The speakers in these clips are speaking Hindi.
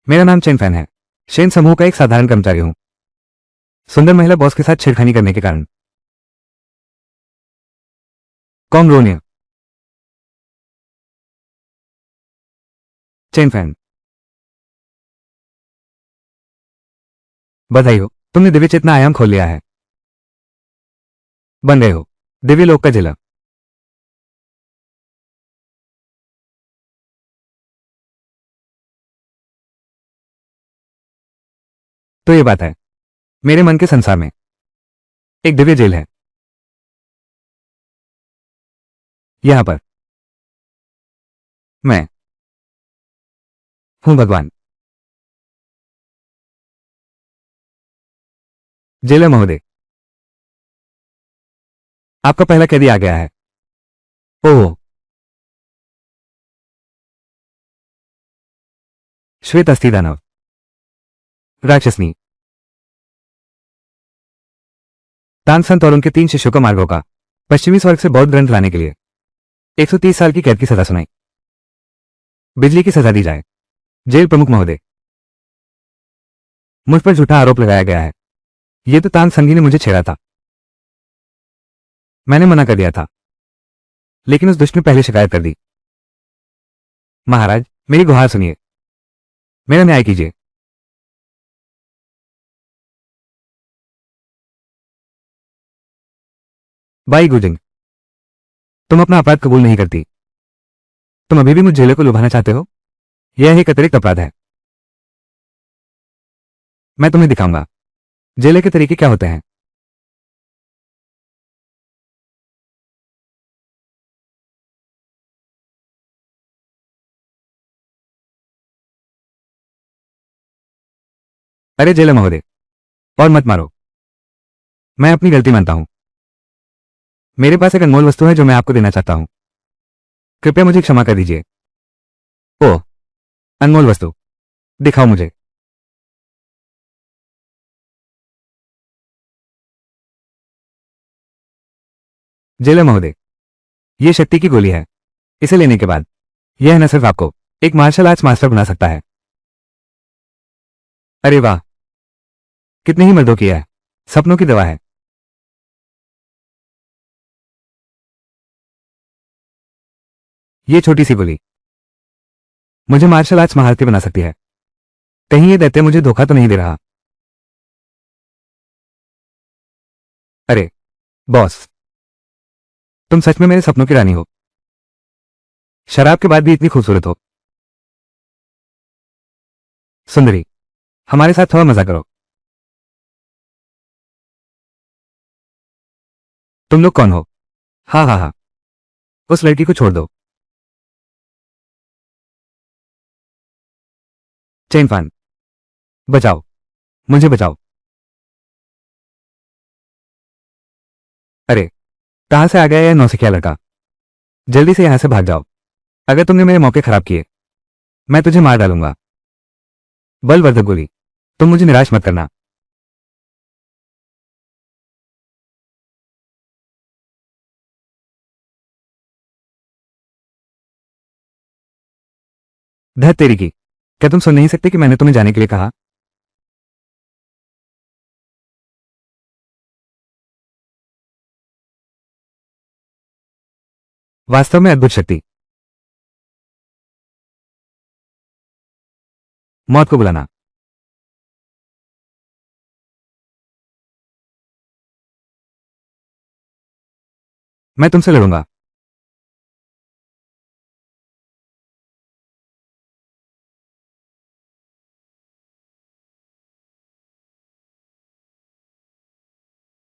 मेरा नाम चेन फैन है। शेन समूह का एक साधारण कर्मचारी हूं। सुंदर महिला बॉस के साथ छेड़खानी करने के कारण। कॉन्ग्रोनिया। चेन फैन। बधाई हो, तुमने दिव्य चेतना आयाम खोल लिया है। बन गए हो दिव्य लोक का जिला। तो ये बात है, मेरे मन के संसार में एक दिव्य जेल है। यहां पर मैं हूं भगवान। जेलर महोदय, आपका पहला कैदी आ गया है। ओह, श्वेत अस्थि दानव। राक्षसनी। तानसंत और उनके 3 शिष्यों को मार रोका पश्चिमी स्वर्ग से बौद्ध ग्रंथ लाने के लिए। 130 साल की कैद की सजा सुनाई। बिजली की सजा दी जाए। जेल प्रमुख महोदय, मुझ पर झूठा आरोप लगाया गया है। यह तो तान संगी ने मुझे छेड़ा था। मैंने मना कर दिया था, लेकिन उस दुष्ट ने पहले शिकायत कर दी। महाराज, मेरी गुहार सुनिए, मेरा न्याय कीजिए। बाई गुजिंग, तुम अपना अपराध कबूल नहीं करती। तुम अभी भी मुझ जेलर को लुभाना चाहते हो। यह एक अतिरिक्त अपराध है। मैं तुम्हें दिखाऊंगा जेलर के तरीके क्या होते हैं। अरे जेलर महोदय, और मत मारो। मैं अपनी गलती मानता हूं। मेरे पास एक अनमोल वस्तु है जो मैं आपको देना चाहता हूं। कृपया मुझे क्षमा कर दीजिए। ओह, अनमोल वस्तु, दिखाओ मुझे। जेलर महोदय, यह शक्ति की गोली है। इसे लेने के बाद यह न सिर्फ आपको एक मार्शल आर्ट्स मास्टर बना सकता है। अरे वाह, कितने ही मर्दों की है सपनों की दवा है। यह छोटी सी गोली मुझे मार्शल आर्ट्स महारथी बना सकती है। कहीं यह दैत्य मुझे धोखा तो नहीं दे रहा। अरे बॉस, तुम सच में मेरे सपनों की रानी हो। शराब के बाद भी इतनी खूबसूरत हो। सुंदरी, हमारे साथ थोड़ा मजा करो। तुम लोग कौन हो। हाँ हाँ हाँ, उस लड़की को छोड़ दो। चेन फान, बचाओ, मुझे बचाओ। अरे, कहां से आ गया यह नौसिखिया लड़का। जल्दी से यहां से भाग जाओ। अगर तुमने मेरे मौके खराब किए, मैं तुझे मार डालूंगा। बलवर्धक गोली, तुम मुझे निराश मत करना। धत तेरी की, क्या तुम सुन नहीं सकते कि मैंने तुम्हें जाने के लिए कहा। वास्तव में अद्भुत शक्ति। मौत को बुलाना। मैं तुमसे लड़ूंगा।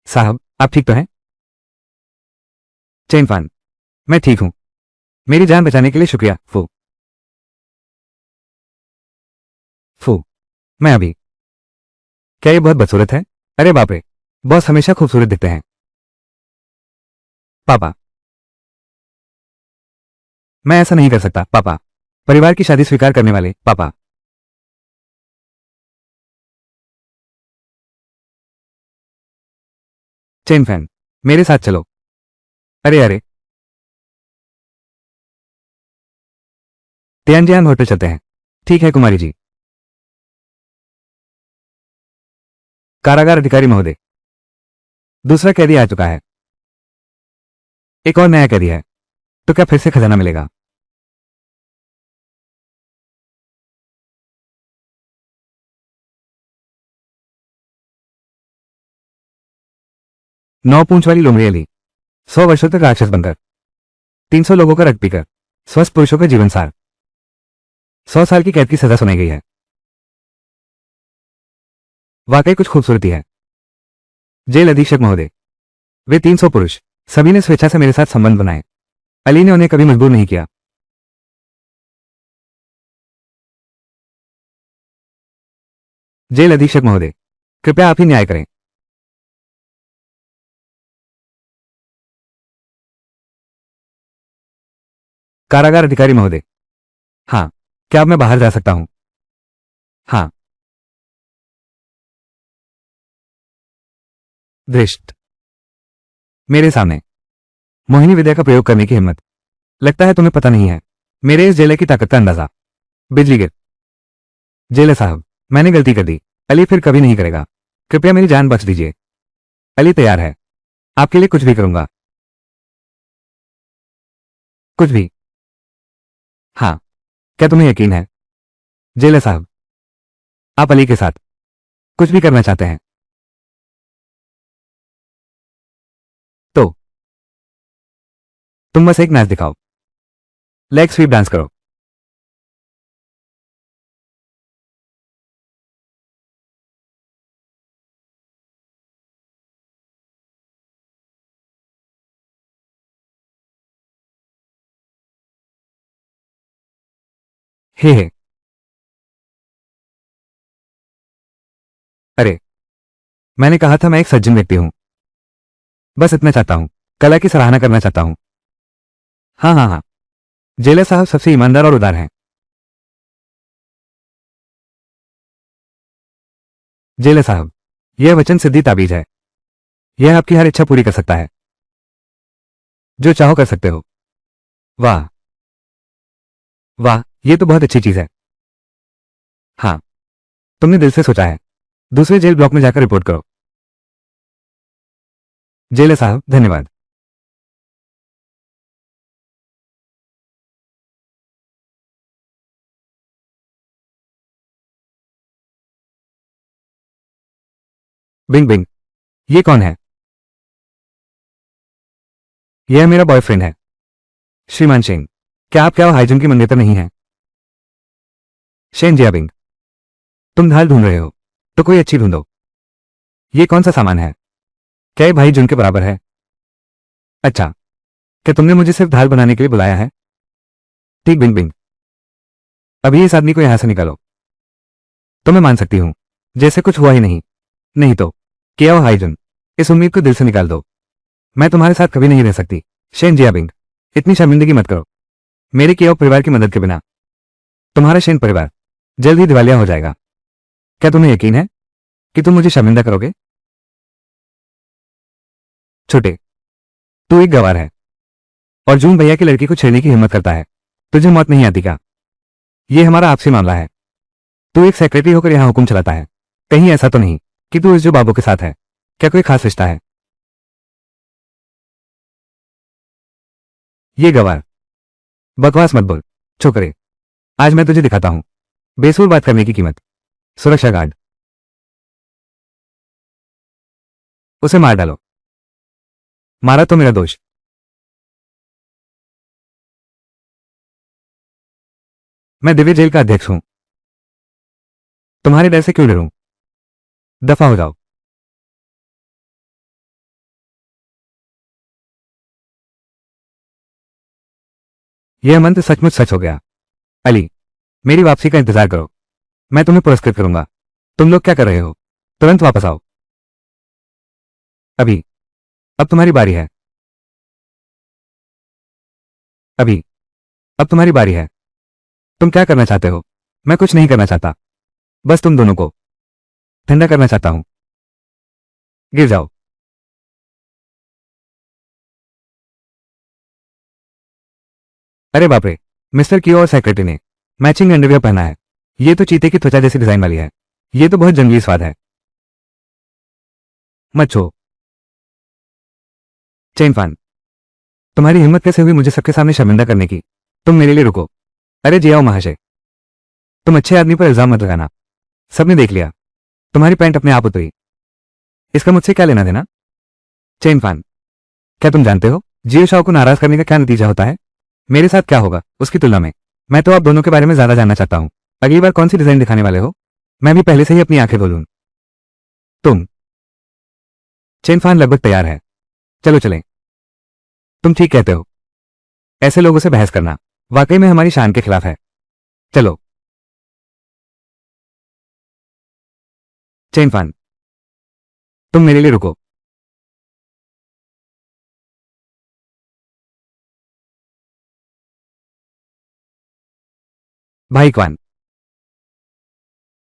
साहब, आप ठीक तो हैं। चेन फान, मैं ठीक हूं। मेरी जान बचाने के लिए शुक्रिया फू। फू, मैं अभी, क्या ये बहुत बदसूरत है। अरे बाप रे, बॉस हमेशा खूबसूरत दिखते हैं। पापा, मैं ऐसा नहीं कर सकता पापा। परिवार की शादी स्वीकार करने वाले पापा। चेन फैन, मेरे साथ चलो। अरे अरे, तियानजियान होटल चलते हैं। ठीक है कुमारी जी। कारागार अधिकारी महोदय, दूसरा कैदी आ चुका है। एक और नया कैदी है, तो क्या फिर से खजाना मिलेगा? नौ पूंछ वाली लोमड़ी अली, 100 वर्षों तक राक्षस बनकर, 300 लोगों का रक्त पीकर, स्वस्थ पुरुषों का जीवन सार, 100 साल की कैद की सजा सुनाई गई है। वाकई कुछ खूबसूरती है। जेल अधीक्षक महोदय, वे 300 पुरुष, सभी ने स्वेच्छा से मेरे साथ संबंध बनाए। अली ने उन्हें कभी मजबूर नहीं किया। जेल अधीक्षक महोदय, कृपया आप ही न्याय करें। कारागार अधिकारी महोदय, हाँ, क्या अब मैं बाहर जा सकता हूं? हाँ। दृष्ट, मेरे सामने मोहिनी विद्या का प्रयोग करने की हिम्मत। लगता है तुम्हें पता नहीं है मेरे इस जेले की ताकत का अंदाजा। बिजली गिर। जेलर साहब, मैंने गलती कर दी। अली फिर कभी नहीं करेगा। कृपया मेरी जान बख्श दीजिए। अली तैयार है। आपके लिए कुछ भी करूंगा। कुछ भी। हाँ। क्या तुम्हें यकीन है? जेलर साहब, आप अली के साथ कुछ भी करना चाहते हैं तो तुम बस एक नाच दिखाओ। लेग स्वीप डांस करो। हे। अरे, मैंने कहा था मैं एक सज्जन व्यक्ति हूं। बस इतना चाहता हूं, कला की सराहना करना चाहता हूं। हाँ हाँ हाँ। जेलर साहब सबसे ईमानदार और उदार हैं। जेलर साहब, यह वचन सिद्धि ताबीज है। यह आपकी हर इच्छा पूरी कर सकता है। जो चाहो कर सकते हो। वाह वाह, यह तो बहुत अच्छी चीज है। हाँ, तुमने दिल से सोचा है। दूसरे जेल ब्लॉक में जाकर रिपोर्ट करो। जेलर साहब, धन्यवाद। बिंग बिंग, ये कौन है? यह मेरा बॉयफ्रेंड है, श्रीमान शेन। क्या आप क्या हाइजन की मंगेतर नहीं हैं? शेन जियाबिंग, तुम ढाल ढूंढ रहे हो तो कोई अच्छी ढूंढो। ये कौन सा सामान है? क्या ये भाई जुन के बराबर है? अच्छा, क्या तुमने मुझे सिर्फ ढाल बनाने के लिए बुलाया है? ठीक बिंग बिंग, अभी इस आदमी को यहां से निकालो। तो मैं मान सकती हूं जैसे कुछ हुआ ही नहीं। नहीं तो क्या हाइजन, इस उम्मीद को दिल से निकाल दो। मैं तुम्हारे साथ कभी नहीं रह सकती। शेन जियाबिंग, इतनी शर्मिंदगी मत करो। मेरे किया परिवार की मदद के बिना तुम्हारा शेन परिवार जल्द ही दिवालिया हो जाएगा। क्या तुम्हें यकीन है कि तुम मुझे शर्मिंदा करोगे? छोटे, तू एक गवार है और जून भैया की लड़की को छेड़ने की हिम्मत करता है। तुझे मौत नहीं आती क्या? यह हमारा आपसी मामला है। तू एक सेक्रेटरी होकर यहां हुक्म चलाता है। कहीं ऐसा तो नहीं कि तू इस जो बाबू के साथ है? क्या कोई खास रिश्ता है? ये गवार, बकवास मत बोल। छोकरे, आज मैं तुझे दिखाता हूं बेसूर बात करने की कीमत। सुरक्षा गार्ड, उसे मार डालो। मारा तो मेरा दोष। मैं दिव्य जेल का अध्यक्ष हूं। तुम्हारे डर से क्यों डरूं? दफा हो जाओ। यह मंत्र सचमुच सच हो गया। अली, मेरी वापसी का इंतजार करो। मैं तुम्हें पुरस्कृत करूंगा। तुम लोग क्या कर रहे हो? तुरंत वापस आओ। अभी, अब तुम्हारी बारी है। अभी, अब तुम्हारी बारी है। तुम क्या करना चाहते हो? मैं कुछ नहीं करना चाहता। बस तुम दोनों को ठंडा करना चाहता हूं। गिर जाओ। अरे बाप रे, मिस्टर कियो और सेक्रेटरी ने मैचिंग अंडरवियर पहना है। ये तो चीते की त्वचा जैसी डिजाइन वाली है। ये तो बहुत जंगली स्वाद है। मत छो। चेन फान, तुम्हारी हिम्मत कैसे हुई मुझे सबके सामने शर्मिंदा करने की? तुम मेरे लिए रुको। अरे जी आओ महाशय, तुम अच्छे आदमी पर इल्जाम मत लगाना। सबने देख लिया, तुम्हारी पैंट अपने आप उतरी। इसका मुझसे क्या लेना देना? चेन फान, क्या तुम जानते हो जियो शाओ को नाराज करने का क्या नतीजा होता है? मेरे साथ क्या होगा उसकी तुलना में? मैं तो आप दोनों के बारे में ज्यादा जानना चाहता हूं। अगली बार कौन सी डिजाइन दिखाने वाले हो? मैं भी पहले से ही अपनी आंखें खोलूं। तुम। चेन फान लगभग तैयार है, चलो चलें। तुम ठीक कहते हो, ऐसे लोगों से बहस करना वाकई में हमारी शान के खिलाफ है। चलो। चेन फान, तुम मेरे लिए रुको। भाई क्वान,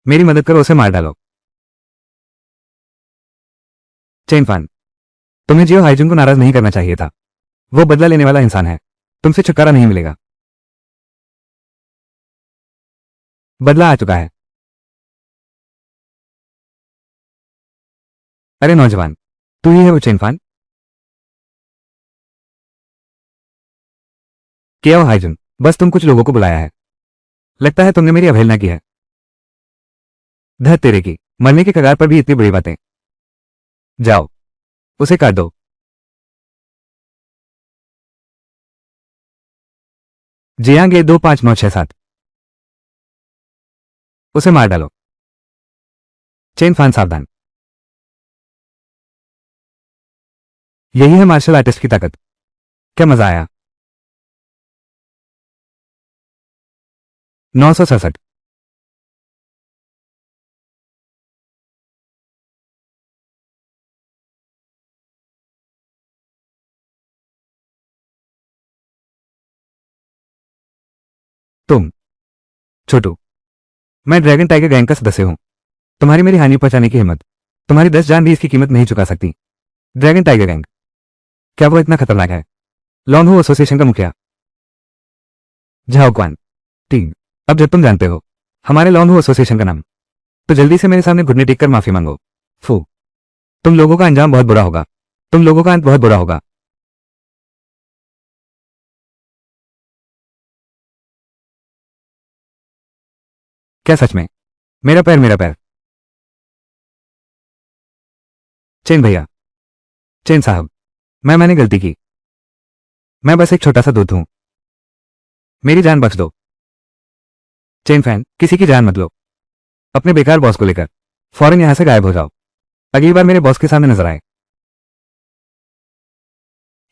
मेरी मदद करो, उसे मार डालो। चेन फान, तुम्हें जियो हाइजुन को नाराज नहीं करना चाहिए था। वो बदला लेने वाला इंसान है, तुमसे छुटकारा नहीं मिलेगा। बदला आ चुका है। अरे नौजवान, तू ही है वो चेन फान? क्या हो हाइजुन, बस तुम कुछ लोगों को बुलाया है। लगता है तुमने मेरी अवहेलना की है। धत तेरे की, मरने के कगार पर भी इतनी बुरी बातें। जाओ, उसे काट दो। जियांगे 25967, उसे मार डालो। चेन फान सावधान, यही है मार्शल आर्टिस्ट की ताकत। क्या मजा आया। 967, तुम। छोटू, मैं ड्रैगन टाइगर गैंग का सदस्य हूं। तुम्हारी मेरी हानि पहुंचाने की हिम्मत, तुम्हारी 10 जान भी इसकी कीमत नहीं चुका सकती। ड्रैगन टाइगर गैंग, क्या वो इतना खतरनाक है? लॉन हो एसोसिएशन का मुखिया झाओ क्वान। टीम, अब जब तुम जानते हो हमारे लॉन हो एसोसिएशन का नाम, तो जल्दी से मेरे सामने घुटने टेक कर माफी मांगो। फू, तुम लोगों का अंजाम बहुत बुरा होगा। तुम लोगों का अंत बहुत बुरा होगा। क्या सच में? मेरा पैर, मेरा पैर। चेन भैया, चेन साहब, मैंने गलती की। मैं बस एक छोटा सा दूत हूं, मेरी जान बख्श दो। चेन फैन, किसी की जान मत लो। अपने बेकार बॉस को लेकर फौरन यहां से गायब हो जाओ। अगली बार मेरे बॉस के सामने नजर आए।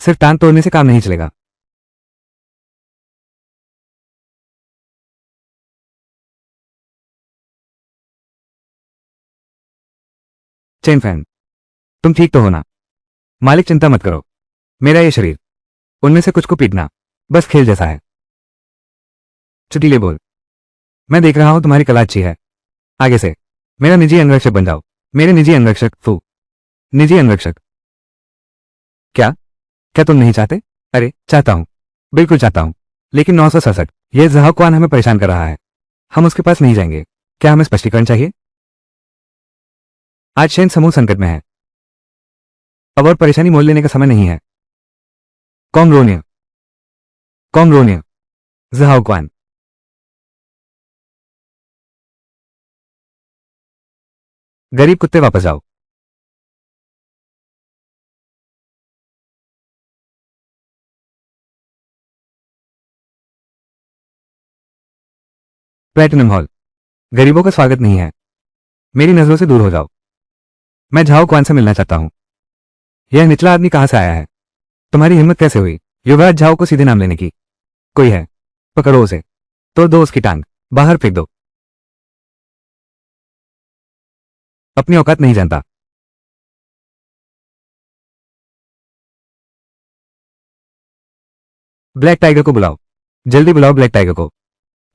सिर्फ टांग तोड़ने से काम नहीं चलेगा। चेन फैन, तुम ठीक तो हो ना? मालिक चिंता मत करो, मेरा ये शरीर उनमें से कुछ को पीटना बस खेल जैसा है। चुटीले बोल, मैं देख रहा हूं तुम्हारी कला अच्छी है। आगे से मेरा निजी अंगरक्षक बन जाओ। मेरे निजी अंगरक्षक। फू, निजी अंगरक्षक। क्या? क्या तुम नहीं चाहते? अरे चाहता हूं, बिल्कुल चाहता हूं, लेकिन 967 यह जहां कौन हमें परेशान कर रहा है। हम उसके पास नहीं जाएंगे। क्या हमें स्पष्टीकरण चाहिए? आज शेन समूह संकट में है, अब और परेशानी मोल लेने का समय नहीं है। कॉमरोनिया, कॉमरोनिया, जहाओ क्वान। गरीब कुत्ते वापस जाओ। प्लेटिनम हॉल, गरीबों का स्वागत नहीं है। मेरी नजरों से दूर हो जाओ। मैं झाओ क्वान से मिलना चाहता हूं। यह निचला आदमी कहां से आया है? तुम्हारी हिम्मत कैसे हुई युवराज झाओ को सीधे नाम लेने की? कोई है? पकड़ो उसे, तोड़ दो उसकी टांग, बाहर फेंक दो। अपनी औकात नहीं जानता। ब्लैक टाइगर को बुलाओ, जल्दी बुलाओ ब्लैक टाइगर को।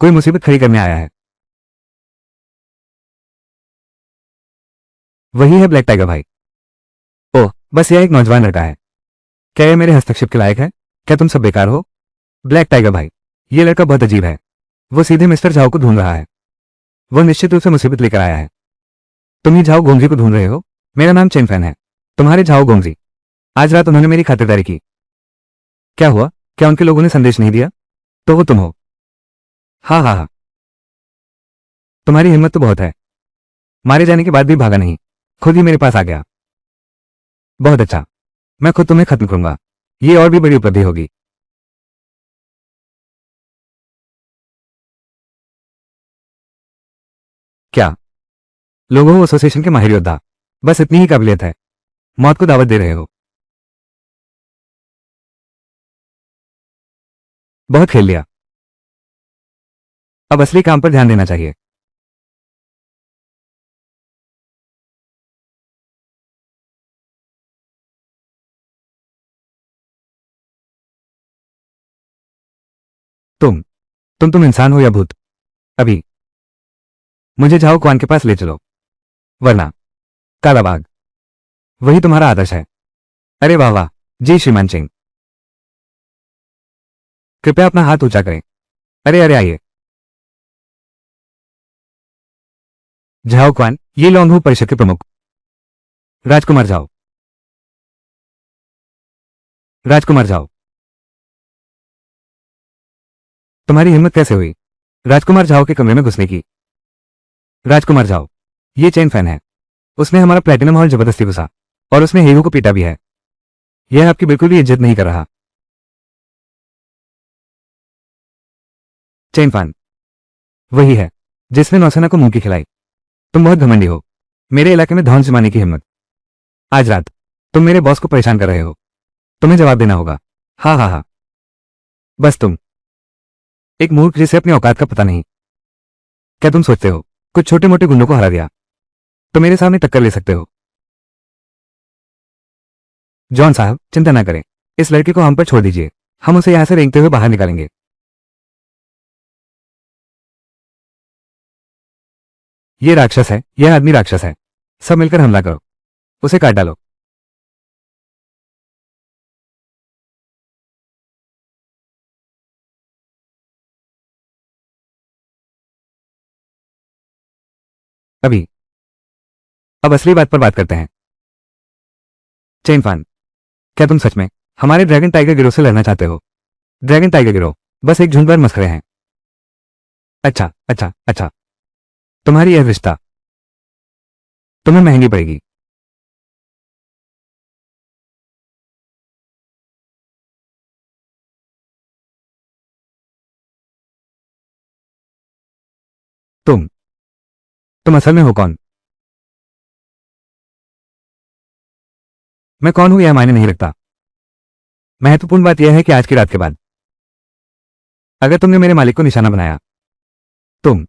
कोई मुसीबत खड़ी करने आया है। वही है ब्लैक टाइगर भाई। ओह, बस यह एक नौजवान लड़का है। क्या यह मेरे हस्तक्षेप के लायक है? क्या तुम सब बेकार हो? ब्लैक टाइगर भाई, यह लड़का बहुत अजीब है। वो सीधे मिस्टर झाओ को ढूंढ रहा है। वो निश्चित रूप से मुसीबत लेकर आया है। तुम ही झाओ गोंजी को ढूंढ रहे हो? मेरा नाम चेन फैन है। तुम्हारे झाओ गोंगजी, आज रात उन्होंने मेरी खातिरदारी की। क्या हुआ? क्या उनके लोगों ने संदेश नहीं दिया? तो वो तुम हो? हाँ हाँ हाँ, तुम्हारी हिम्मत तो बहुत है। मारे जाने के बाद भी भागा नहीं, खुद ही मेरे पास आ गया। बहुत अच्छा, मैं खुद तुम्हें खत्म करूंगा। ये और भी बड़ी उपलब्धि होगी। क्या? लोगों एसोसिएशन के माहिर योद्धा, बस इतनी ही काबिलियत है। मौत को दावत दे रहे हो। बहुत खेल लिया, अब असली काम पर ध्यान देना चाहिए। तुम तुम इंसान हो या भूत? अभी मुझे झाओ क्वान के पास ले चलो, वरना काला बाग। वही तुम्हारा आदर्श है। अरे वाह वाह, जी श्रीमान चिंग, कृपया अपना हाथ ऊंचा करें। अरे अरे आइए। झाओ क्वान, ये लौंगहू परिषद के प्रमुख राजकुमार झाओ। राजकुमार झाओ, तुम्हारी हिम्मत कैसे हुई राजकुमार झाओ के कमरे में घुसने की? राजकुमार झाओ, ये चेन फैन है। उसने हमारा प्लेटिनम हॉल जबरदस्ती घुसा, और उसने हीरू को पीटा भी है। यह आपकी बिल्कुल भी इज्जत नहीं कर रहा। चेन फैन वही है जिसने नौसेना को मुंह की खिलाई। तुम बहुत घमंडी हो। मेरे इलाके में धौन जमाने की हिम्मत। आज रात तुम मेरे बॉस को परेशान कर रहे हो। तुम्हें जवाब देना होगा। हाँ हाँ हाँ, बस तुम एक मूर्ख जिसे अपनी औकात का पता नहीं। क्या तुम सोचते हो कुछ छोटे मोटे गुंडों को हरा दिया तो मेरे सामने टक्कर ले सकते हो? जॉन साहब, चिंता ना करें, इस लड़के को हम पर छोड़ दीजिए। हम उसे यहां से रेंगते हुए बाहर निकालेंगे। ये राक्षस है, यह आदमी राक्षस है। सब मिलकर हमला करो, उसे काट डालो। अभी अब असली बात पर बात करते हैं। चेन फान, क्या तुम सच में हमारे ड्रैगन टाइगर गिरोह से लड़ना चाहते हो? ड्रैगन टाइगर गिरोह बस एक झुंड भर मस्खरे हैं। अच्छा अच्छा अच्छा, तुम्हारी यह रिश्ता तुम्हें महंगी पड़ेगी। तुम तुम असल में हो कौन? मैं कौन हूं यह मायने नहीं रखता। महत्वपूर्ण बात यह है कि आज की रात के बाद अगर तुमने मेरे मालिक को निशाना बनाया, तुम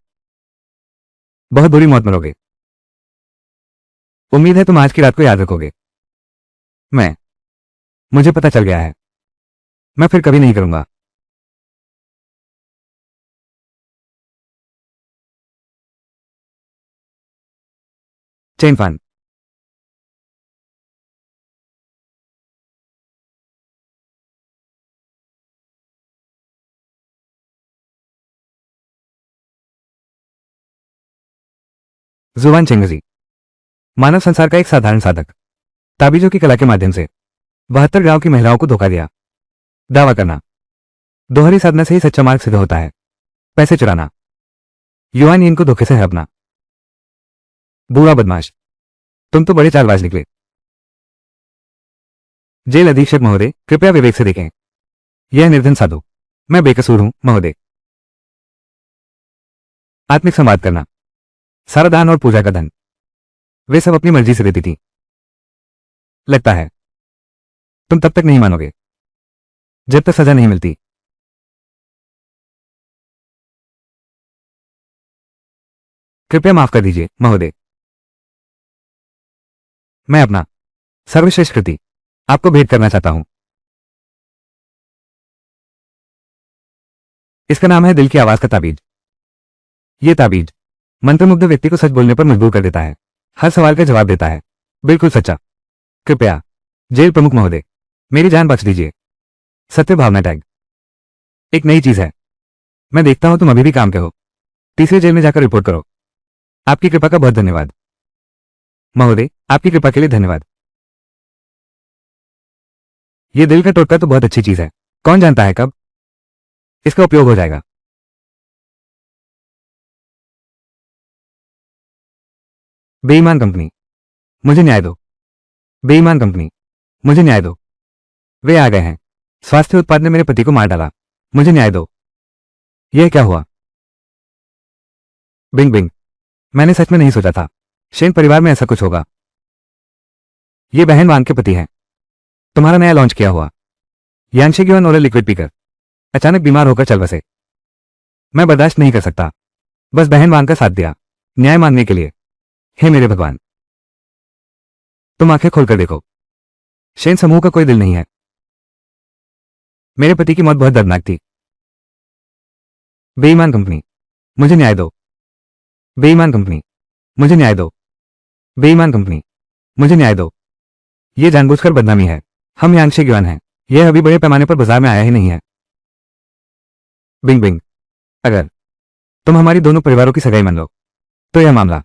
बहुत बुरी मौत मरोगे। उम्मीद है तुम आज की रात को याद रखोगे। मैं मुझे पता चल गया है, मैं फिर कभी नहीं करूंगा। चेन फान, जुबान चेंगजी, मानव संसार का एक साधारण साधक, ताबीजों की कला के माध्यम से 72 गांव की महिलाओं को धोखा दिया। दावा करना दोहरी साधना से ही सच्चा मार्ग सिद्ध होता है। पैसे चुराना युवान इनको धोखे से है अपना। बूढ़ा बदमाश, तुम तो बड़े चालबाज निकले। जेल अधीक्षक महोदय, कृपया विवेक से देखें। यह निर्धन साधु, मैं बेकसूर हूं महोदय। आत्मिक संवाद करना, सारा दान और पूजा का धन वे सब अपनी मर्जी से देती थी। लगता है तुम तब तक नहीं मानोगे जब तक सजा नहीं मिलती। कृपया माफ कर दीजिए महोदय। मैं अपना सर्वश्रेष्ठ कृति आपको भेंट करना चाहता हूं। इसका नाम है दिल की आवाज का ताबीज। ये ताबीज मंत्रमुग्ध व्यक्ति को सच बोलने पर मजबूर कर देता है, हर सवाल का जवाब देता है, बिल्कुल सच्चा। कृपया जेल प्रमुख महोदय, मेरी जान बख्श दीजिए। सत्य भावना टैग एक नई चीज है। मैं देखता हूं तुम अभी भी काम के हो। तीसरे जेल में जाकर रिपोर्ट करो। आपकी कृपा का बहुत धन्यवाद महोदय, आपकी कृपा के लिए धन्यवाद। ये दिल का टोटका तो बहुत अच्छी चीज है, कौन जानता है कब इसका उपयोग हो जाएगा। बेईमान कंपनी, मुझे न्याय दो। बेईमान कंपनी, मुझे न्याय दो। वे आ गए हैं। स्वास्थ्य उत्पाद ने मेरे पति को मार डाला। मुझे न्याय दो। यह क्या हुआ? बिंग बिंग, मैंने सच में नहीं सोचा था शेन परिवार में ऐसा कुछ होगा। ये बहन वांग के पति हैं। तुम्हारा नया लॉन्च किया हुआ यांशेग्योन ओरल लिक्विड पीकर अचानक बीमार होकर चल बसे। मैं बर्दाश्त नहीं कर सकता। बस बहन वांग का साथ दिया न्याय मांगने के लिए। हे मेरे भगवान, तुम आंखें खोलकर देखो। शेन समूह का कोई दिल नहीं है। मेरे पति की मौत बहुत दर्दनाक थी। बेईमान कंपनी, मुझे न्याय दो। बेईमान कंपनी, मुझे न्याय दो। बेईमान कंपनी, मुझे न्याय दो। ये जानबूझकर बदनामी है। हम यांशे गिवान हैं। यह अभी बड़े पैमाने पर बाजार में आया ही नहीं है। बिंग बिंग, अगर तुम हमारी दोनों परिवारों की सगाई मान लो तो यह मामला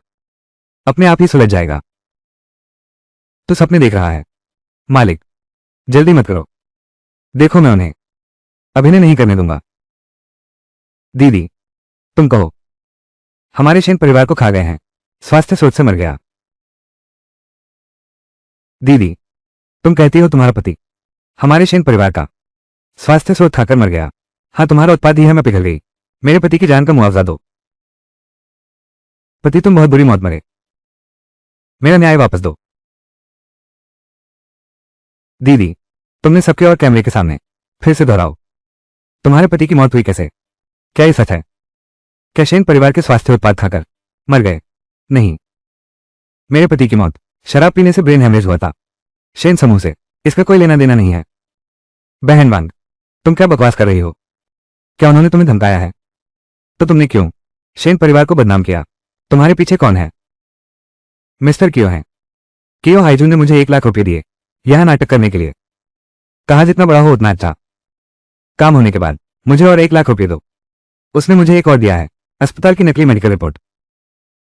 अपने आप ही सुलझ जाएगा। तो सपने देख रहा है मालिक, जल्दी मत करो। देखो मैं उन्हें अभिनय नहीं करने दूंगा। दीदी, तुम कहो। हमारे शेन परिवार को खा गए हैं। स्वास्थ्य सोच से मर गया। दीदी, तुम कहती हो तुम्हारा पति हमारे शेन परिवार का स्वास्थ्य सोच खाकर मर गया। हाँ, तुम्हारा उत्पाद ही है। मैं पिघल गई। मेरे पति की जान का मुआवजा दो। पति, तुम बहुत बुरी मौत मरे। मेरा न्याय वापस दो। दीदी, तुमने सबके और कैमरे के सामने फिर से दोहराओ। तुम्हारे पति की मौत हुई कैसे? क्या ये सच है? क्या शेन परिवार के स्वास्थ्य उत्पाद खाकर मर गए? नहीं, मेरे पति की मौत शराब पीने से ब्रेन हेमरेज हुआ था। शेन समूह से इसका कोई लेना देना नहीं है। बहन वांग, तुम क्या बकवास कर रही हो? क्या उन्होंने तुम्हें धमकाया है? तो तुमने क्यों शेन परिवार को बदनाम किया? तुम्हारे पीछे कौन है? मिस्टर कियो हैं। कियो हाइजून ने मुझे 1 लाख रुपए दिए यह नाटक करने के लिए। कहा जितना बड़ा हो उतना अच्छा। काम होने के बाद मुझे और 1 लाख रुपए दो। उसने मुझे एक और दिया है, अस्पताल की नकली मेडिकल रिपोर्ट।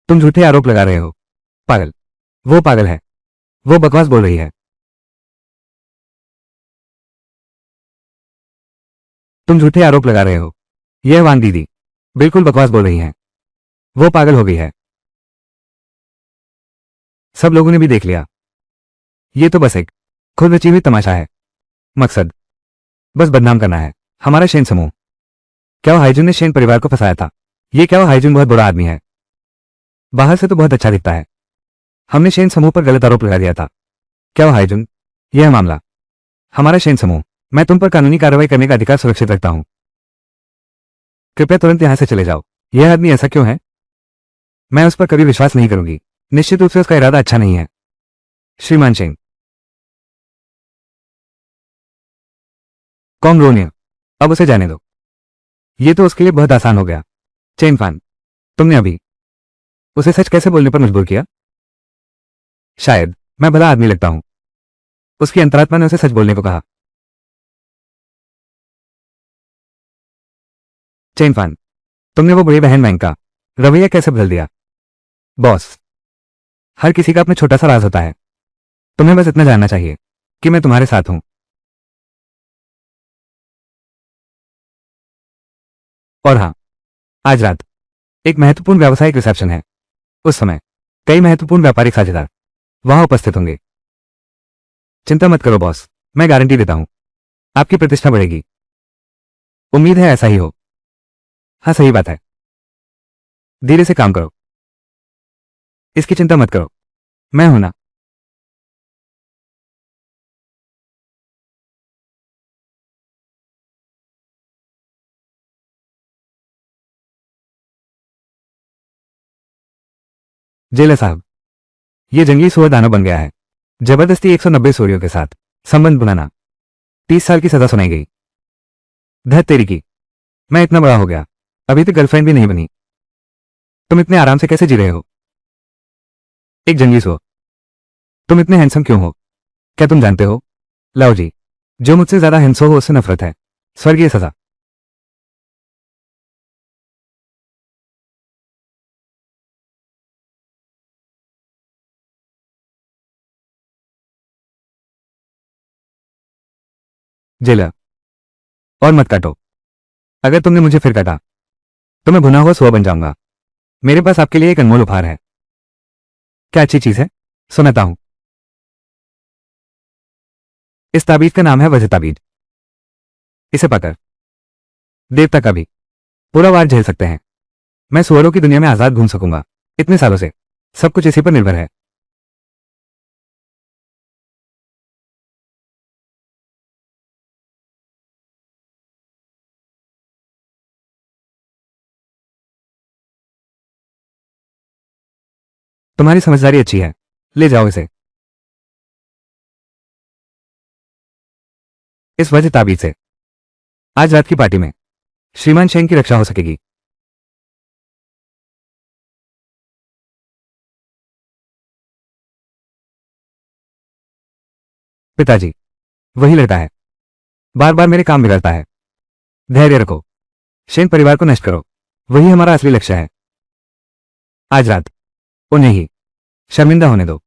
तुम झूठे आरोप लगा रहे हो। पागल, वो पागल है। वो बकवास बोल रही है। तुम झूठे आरोप लगा रहे हो। यह वान दीदी बिल्कुल बकवास बोल रही हैं। वो पागल हो गई है। सब लोगों ने भी देख लिया। ये तो बस एक खुद रची हुई तमाशा है। मकसद बस बदनाम करना है हमारा शेन समूह। क्या वो हाइजून ने शेन परिवार को फंसाया था? ये क्या वो हाइजून बहुत बुरा आदमी है? बाहर से तो बहुत अच्छा दिखता है। हमने शेन समूह पर गलत आरोप लगा दिया था। क्या वो हाइजून? यह मामला हमारा शेन समूह। मैं तुम पर कानूनी कार्रवाई करने का अधिकार सुरक्षित रखता हूं। कृपया तुरंत यहां से चले जाओ। यह आदमी ऐसा क्यों है? मैं उस पर कभी विश्वास नहीं करूंगी। निश्चित रूप से उसका इरादा अच्छा नहीं है। श्रीमान शेन। कॉन्ग्रोनिया, अब उसे जाने दो। ये तो उसके लिए बहुत आसान हो गया। चेन फान, तुमने अभी उसे सच कैसे बोलने पर मजबूर किया? शायद मैं भला आदमी लगता हूं। उसकी अंतरात्मा ने उसे सच बोलने को कहा। चेन फान, तुमने वो बुरी बहन मैंग का रवैया कैसे बदल दिया? बॉस, हर किसी का अपना छोटा सा राज होता है। तुम्हें बस इतना जानना चाहिए कि मैं तुम्हारे साथ हूं। और हाँ, आज रात एक महत्वपूर्ण व्यावसायिक रिसेप्शन है। उस समय कई महत्वपूर्ण व्यापारिक साझेदार वहां उपस्थित होंगे। चिंता मत करो बॉस, मैं गारंटी देता हूं आपकी प्रतिष्ठा बढ़ेगी। उम्मीद है ऐसा ही हो। हाँ, सही बात है। धीरे से काम करो। इसकी चिंता मत करो, मैं हूं ना। जेलर साहब, ये जंगली सुअर दानव बन गया है। जबरदस्ती 190 सूर्यों के साथ संबंध बनाना। 30 साल की सजा सुनाई गई। धत तेरी की, मैं इतना बड़ा हो गया, अभी तक गर्लफ्रेंड भी नहीं बनी। तुम इतने आराम से कैसे जी रहे हो? एक जंगली सुअर। तुम इतने हैंडसम क्यों हो? क्या तुम जानते हो लाओ जी, जो मुझसे ज्यादा हिंसो हो उससे नफरत है स्वर्गीय सजा। जेलर, और मत काटो। अगर तुमने मुझे फिर काटा तो मैं भुना हुआ सुआ बन जाऊंगा। मेरे पास आपके लिए एक अनमोल उपहार है। क्या अच्छी चीज है? सुनाता हूं। इस ताबीज का नाम है वज्र ताबीज। इसे पाकर देवता का भी पूरा वार झेल सकते हैं। मैं सुअरों की दुनिया में आजाद घूम सकूंगा। इतने सालों से सब कुछ इसी पर निर्भर है। तुम्हारी समझदारी अच्छी है। ले जाओ इसे। इस वज्र ताबीज से आज रात की पार्टी में श्रीमान शेन की रक्षा हो सकेगी। पिताजी, वही लड़का है, बार बार मेरे काम बिगड़ता है। धैर्य रखो। शेन परिवार को नष्ट करो, वही हमारा असली लक्ष्य है। आज रात उन्हें ही शर्मिंदा होने दो।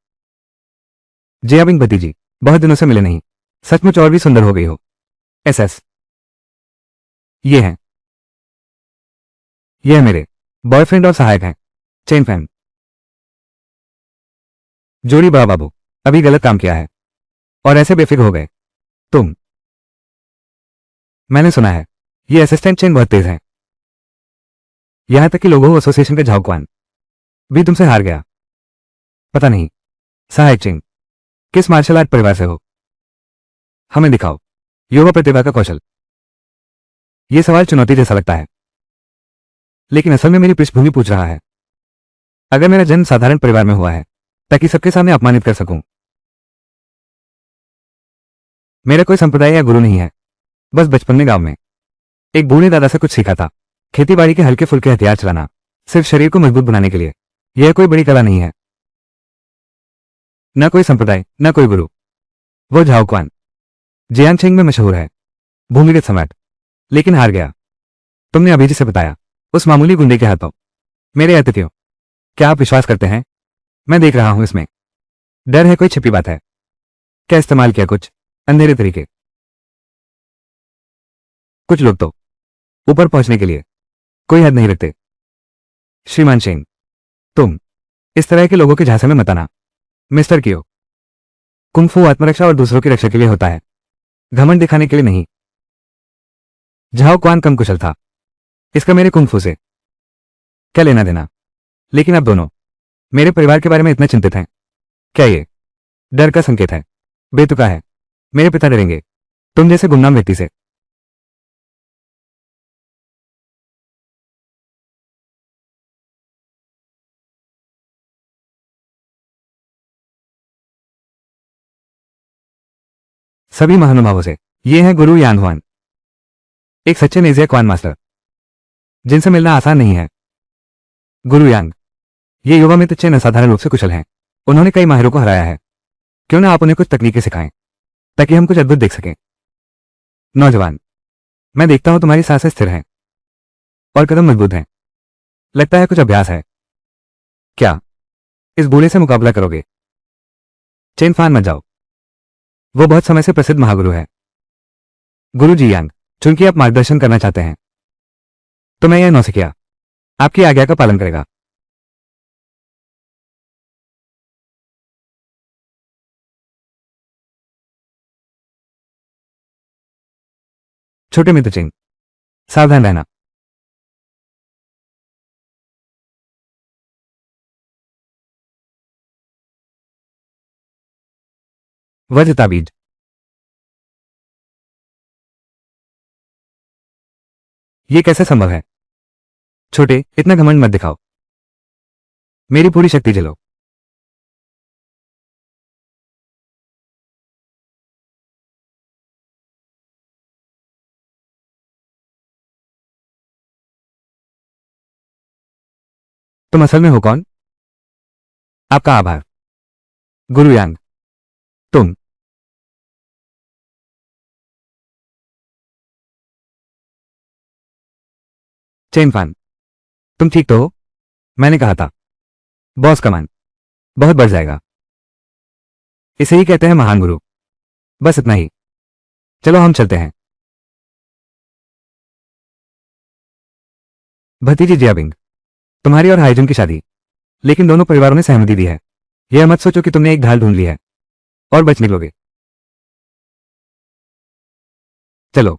जयाबिंग भतीजी, बहुत दिनों से मिले नहीं। सचमुच और भी सुंदर हो गई हो। एसएस, ये हैं, ये है मेरे बॉयफ्रेंड और सहायक हैं, चेन फैन। जोड़ी बड़ा बाबू, अभी गलत काम किया है और ऐसे बेफिक्र हो गए। तुम, मैंने सुना है ये असिस्टेंट चेन बहुत तेज है। यहां तक कि लोगों एसोसिएशन का झाउकवान भी तुमसे हार गया। पता नहीं सहायक चेन किस मार्शल आर्ट परिवार से हो। हमें दिखाओ युवा प्रतिभा का कौशल। यह सवाल चुनौती जैसा लगता है, लेकिन असल में मेरी पृष्ठभूमि पूछ रहा है। अगर मेरा जन्म साधारण परिवार में हुआ है ताकि सबके सामने अपमानित कर सकूं। मेरा कोई संप्रदाय या गुरु नहीं है। बस बचपन में गांव में एक बूढ़े दादा से कुछ सीखा था। खेतीबाड़ी के हल्के फुल्के हथियार चलाना, सिर्फ शरीर को मजबूत बनाने के लिए। यह कोई बड़ी कला नहीं है। न कोई संप्रदाय, न कोई गुरु। वो झाओक्वान जियांगछेंग में मशहूर है, भूमिगत सम्राट, लेकिन हार गया। तुमने अभी जिसे बताया, उस मामूली गुंडे के हाथों। मेरे अतिथियों, क्या आप विश्वास करते हैं? मैं देख रहा हूं इसमें डर है, कोई छिपी बात है। क्या इस्तेमाल किया कुछ अंधेरे तरीके? कुछ लोग तो ऊपर पहुंचने के लिए कोई हद नहीं रखते। श्रीमान शेन, तुम इस तरह के लोगों के झांसे में मत आना। मिस्टर कियो, कुंग-फू आत्मरक्षा और दूसरों की रक्षा के लिए होता है, घमंड दिखाने के लिए नहीं। झाओ क्वान कम कुशल था, इसका मेरे कुंग-फू से क्या लेना देना? लेकिन अब दोनों मेरे परिवार के बारे में इतना चिंतित हैं। क्या ये डर का संकेत है? बेतुका है। मेरे पिता डरेंगे तुम जैसे गुमनाम व्यक्ति से। सभी महानुभावों से। ये हैं गुरु यांगहुआन, एक सच्चे नेजिया क्वान मास्टर, जिनसे मिलना आसान नहीं है। गुरु यांग, ये युवा मित्र चेन असाधारण रूप से कुशल हैं। उन्होंने कई माहिरों को हराया है। क्यों ना आप उन्हें कुछ तकनीकें सिखाएं ताकि हम कुछ अद्भुत देख सकें। नौजवान, मैं देखता हूं तुम्हारी सांसें स्थिर हैं और कदम मजबूत हैं। लगता है कुछ अभ्यास है। क्या इस बूढ़े से मुकाबला करोगे? चेन फान मत जाओ, वो बहुत समय से प्रसिद्ध महागुरु है। गुरु जी यांग, चूंकि आप मार्गदर्शन करना चाहते हैं तो मैं यह नौसिखिया आपकी आज्ञा का पालन करेगा। छोटे मित्र चेंग, सावधान रहना। वज्र ताबीज, ये कैसे संभव है? छोटे, इतना घमंड मत दिखाओ। मेरी पूरी शक्ति झेलो। तुम असल में हो कौन? आपका आभार गुरु यांग। तुम चेन फान, तुम ठीक तो हो? मैंने कहा था बॉस कमान बहुत बढ़ जाएगा। इसे ही कहते हैं महान गुरु। बस इतना ही। चलो हम चलते हैं। भतीजी जियाबिंग, तुम्हारी और हाईजुन की शादी, लेकिन दोनों परिवारों ने सहमति दी है। यह मत सोचो कि तुमने एक ढाल ढूंढ ली है और बच निकलोगे। चलो।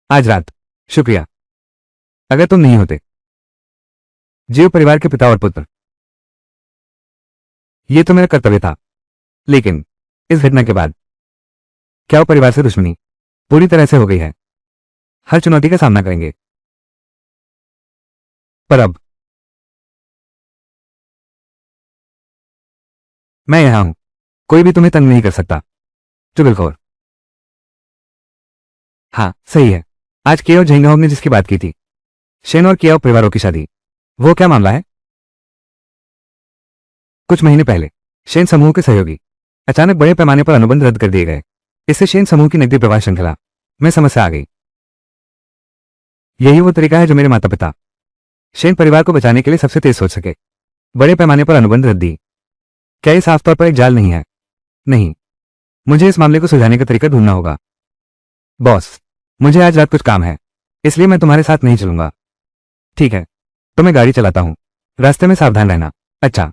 आज रात। शुक्रिया। अगर तुम नहीं होते। जियो परिवार के पिता और पुत्र। यह तो मेरा कर्तव्य था, लेकिन इस घटना के बाद क्या वो परिवार से दुश्मनी पूरी तरह से हो गई है। हर चुनौती का सामना करेंगे, पर अब मैं यहां हूं। कोई भी तुम्हें तंग नहीं कर सकता। चुगलखोर। हाँ, सही है। आज के और झेंगाहोंग ने जिसकी बात की थी, शेन और किया परिवारों की शादी, वो क्या मामला है? कुछ महीने पहले शेन समूह के सहयोगी अचानक बड़े पैमाने पर अनुबंध रद्द कर दिए गए। इससे शेन समूह की नकदी प्रवाह श्रृंखला में समस्या आ गई। यही वो तरीका है जो मेरे माता पिता शेन परिवार को बचाने के लिए सबसे तेज सोच सके। बड़े पैमाने पर अनुबंध रद्दी। क्या ये साफ तौर पर एक जाल नहीं है? नहीं। मुझे इस मामले को सुलझाने का तरीका ढूंढना होगा। बॉस, मुझे आज रात कुछ काम है, इसलिए मैं तुम्हारे साथ नहीं चलूंगा। ठीक है, तो मैं गाड़ी चलाता हूं। रास्ते में सावधान रहना। अच्छा।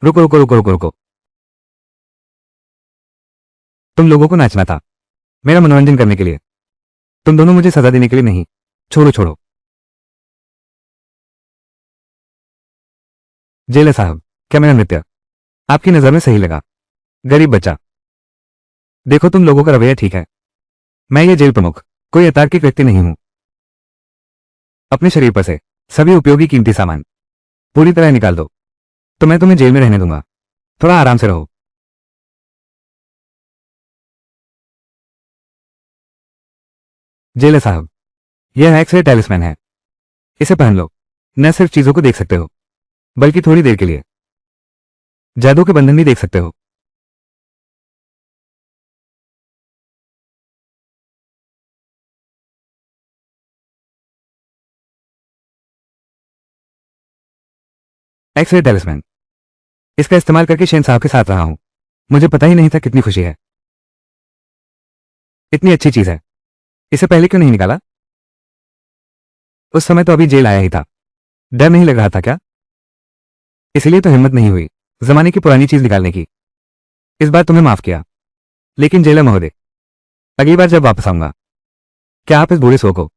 रुको रुको रुको रुको रुको। तुम लोगों को नाचना था, मेरा मनोरंजन करने के लिए। तुम दोनों मुझे सजा देने के लिए नहीं। छोड़ो छोड़ो। जेलर साहब, क्या मेरा नृत्य आपकी नजर में सही लगा? गरीब बच्चा। देखो, तुम लोगों का रवैया ठीक है। मैं ये जेल प्रमुख कोई अतार्किक व्यक्ति नहीं हूं। अपने शरीर पर से सभी उपयोगी कीमती सामान पूरी तरह निकाल दो, तो मैं तुम्हें जेल में रहने दूंगा। थोड़ा आराम से रहो। जेलर साहब, यह एक्सरे टैलिस्मैन है। इसे पहन लो। न सिर्फ चीजों को देख सकते हो, बल्कि थोड़ी देर के लिए जादू के बंधन भी देख सकते हो। एक्सरे टैलिस्मैन, इसका इस्तेमाल करके शेन साहब के साथ रहा हूं। मुझे पता ही नहीं था कितनी खुशी है। इतनी अच्छी चीज है, इसे पहले क्यों नहीं निकाला? उस समय तो अभी जेल आया ही था। डर नहीं लग रहा था क्या? इसलिए तो हिम्मत नहीं हुई जमाने की पुरानी चीज निकालने की। इस बार तुम्हें माफ किया, लेकिन जेलर महोदय, अगली बार जब वापस आऊंगा, क्या आप इस बूढ़े सो को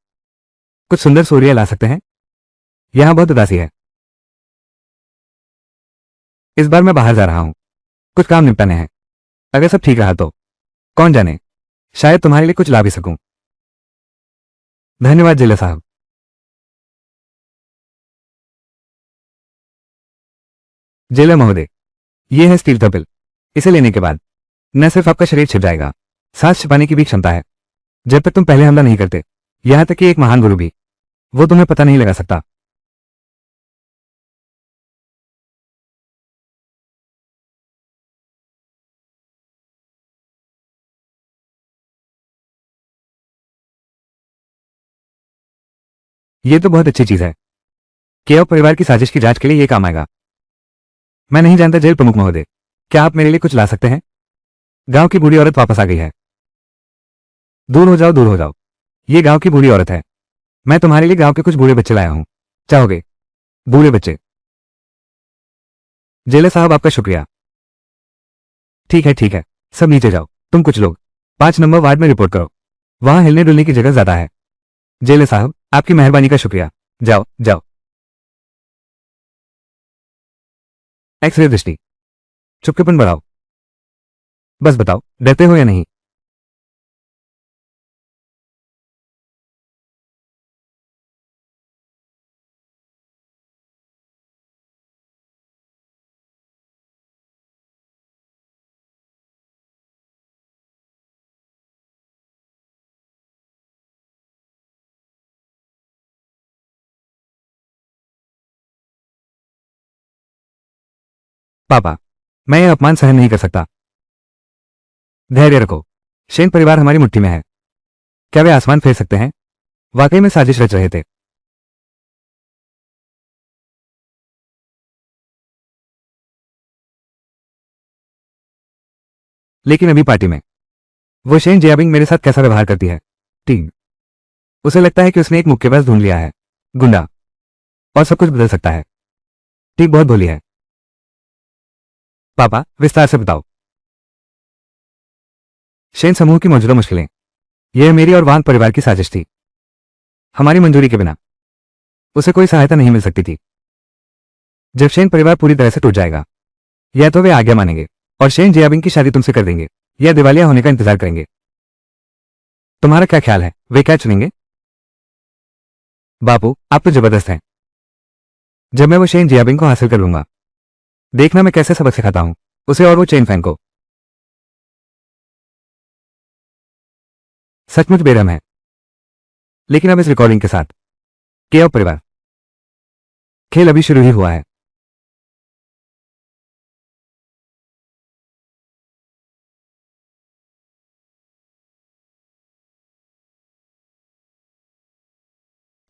कुछ सुंदर सूर्य ला सकते हैं? यहां बहुत उदासी है। इस बार मैं बाहर जा रहा हूं, कुछ काम निपटाने हैं। अगर सब ठीक रहा तो कौन जाने, शायद तुम्हारे लिए कुछ ला भी सकूं। धन्यवाद जेलर साहब। जेलर महोदय, यह है स्टील टर्पल। इसे लेने के बाद न सिर्फ आपका शरीर छिप जाएगा, सांस छिपाने की भी क्षमता है। जब तक तुम पहले हमला नहीं करते, यहां तक कि एक महान गुरु भी, वो तुम्हें पता नहीं लगा सकता। यह तो बहुत अच्छी चीज है। केओ परिवार की साजिश की जांच के लिए यह काम आएगा। मैं नहीं जानता जेल प्रमुख महोदय, क्या आप मेरे लिए कुछ ला सकते हैं? गांव की बूढ़ी औरत वापस आ गई है। दूर हो जाओ, दूर हो जाओ। ये गांव की बूढ़ी औरत है। मैं तुम्हारे लिए गांव के कुछ बूढ़े बच्चे लाया हूं। चाहोगे? बूढ़े बच्चे। जेलर साहब, आपका शुक्रिया। ठीक है ठीक है, सब नीचे जाओ। तुम कुछ लोग 5 नंबर वार्ड में रिपोर्ट करो। वहां हिलने डुलने की जगह ज्यादा है। जेलर साहब, आपकी मेहरबानी का शुक्रिया। जाओ जाओ। एक्सरे दृष्टि। चुपकेपन बढ़ाओ। बस बताओ, डरते हो या नहीं? पापा, मैं यह अपमान सहन नहीं कर सकता। धैर्य रखो। शेन परिवार हमारी मुट्ठी में है। क्या वे आसमान फेर सकते हैं? वाकई में साजिश रच रहे थे। लेकिन अभी पार्टी में वो शेन जियाबिंग मेरे साथ कैसा व्यवहार करती है? टीम, उसे लगता है कि उसने एक मुक्केबाज ढूंढ लिया है, गुंडा, और सब कुछ बदल सकता है। टीम बहुत भोली है। पापा, विस्तार से बताओ। शेन समूह की मौजूदा मुश्किलें। यह मेरी और वांग परिवार की साजिश थी। हमारी मंजूरी के बिना उसे कोई सहायता नहीं मिल सकती थी। जब शेन परिवार पूरी तरह से टूट जाएगा, या तो वे आज्ञा मानेंगे और शेन जियाबिंग की शादी तुमसे कर देंगे, या दिवालिया होने का इंतजार करेंगे। तुम्हारा क्या ख्याल है, वे क्या चुनेंगे? बापू, आप तो जबरदस्त हैं। जब मैं वो शेन जियाबिंग को हासिल कर लूंगा, देखना मैं कैसे सबक सिखाता हूं उसे और वो चेन फैंग को। सचमुच बेरहम है। लेकिन अब इस रिकॉर्डिंग के साथ के अब परिवार खेल अभी शुरू ही हुआ है।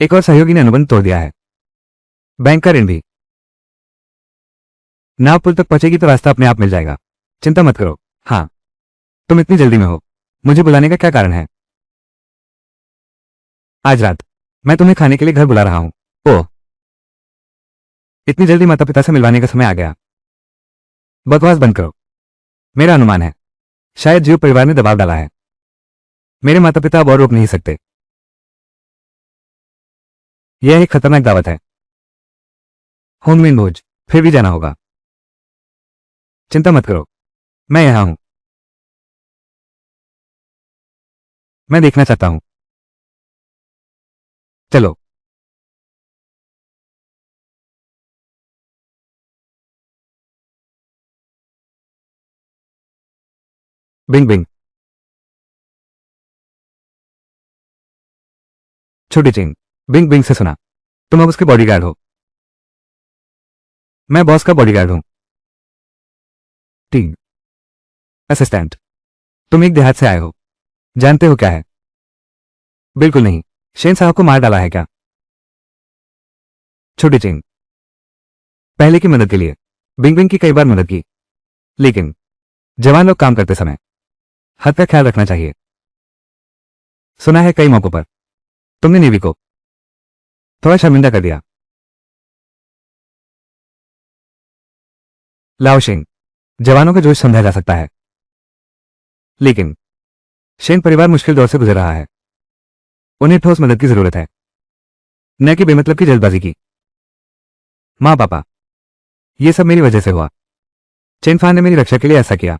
एक और सहयोगी ने अनुबंध तोड़ दिया है। बैंक का ऋण भी। नाव पुल तक पहुंचेगी तो रास्ता अपने आप मिल जाएगा। चिंता मत करो। हाँ, तुम इतनी जल्दी में हो, मुझे बुलाने का क्या कारण है? आज रात मैं तुम्हें खाने के लिए घर बुला रहा हूं। ओह, इतनी जल्दी माता पिता से मिलवाने का समय आ गया। बकवास बंद करो। मेरा अनुमान है, शायद जियो परिवार ने दबाव डाला है। मेरे माता पिता अब और रोक नहीं सकते। यह एक खतरनाक दावत है। होममेन भोज, फिर भी जाना होगा। चिंता मत करो, मैं यहां हूं। मैं देखना चाहता हूं। चलो। बिंग बिंग। छोटी चिंग। बिंग बिंग से सुना, तुम अब उसके बॉडीगार्ड हो। मैं बॉस का बॉडीगार्ड हूं। Team assistant. तुम एक देहात से आए हो, जानते हो क्या है? बिल्कुल नहीं। शेन साहब को मार डाला है क्या? छोटी चिंग। पहले की मदद के लिए बिंग बिंग की कई बार मदद की, लेकिन जवान लोग काम करते समय हद का ख्याल रखना चाहिए। सुना है कई मौकों पर तुमने नेवी को थोड़ा शर्मिंदा कर दिया। लाओ शेन, जवानों का जोश समझा जा सकता है, लेकिन शेन परिवार मुश्किल दौर से गुजर रहा है। उन्हें ठोस मदद की जरूरत है, न कि बेमतलब की जल्दबाजी की। माँ पापा, यह सब मेरी वजह से हुआ। चेन फान ने मेरी रक्षा के लिए ऐसा किया।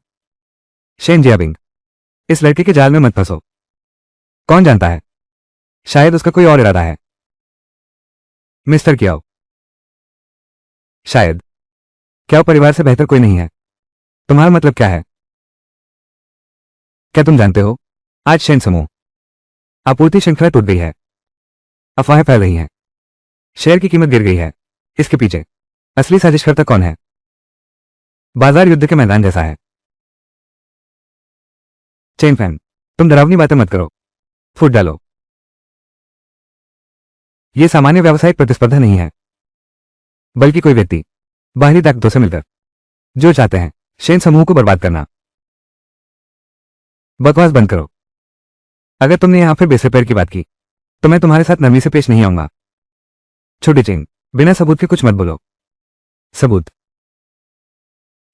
शेन जियाबिंग, इस लड़के के जाल में मत फंसो। कौन जानता है, शायद उसका कोई और इरादा है। मिस्टर क्याओ, शायद क्याओ परिवार से बेहतर कोई नहीं है। तुम्हारा मतलब क्या है? क्या तुम जानते हो, आज शेन समूह आपूर्ति श्रृंखला टूट गई है। अफवाहें फैल रही हैं, शेयर की कीमत गिर गई है। इसके पीछे असली साजिशकर्ता कौन है? बाजार युद्ध के मैदान जैसा है। चेन फैन, तुम डरावनी बातें मत करो। फूट डालो। यह सामान्य व्यावसायिक प्रतिस्पर्धा नहीं है, बल्कि कोई व्यक्ति बाहरी ताकतों से मिलकर जो चाहते हैं शेन समूह को बर्बाद करना। बकवास बंद करो। अगर तुमने यहां फिर बेसिर पैर की बात की, तो मैं तुम्हारे साथ नरमी से पेश नहीं आऊंगा। छोटी चेन, बिना सबूत के कुछ मत बोलो। सबूत?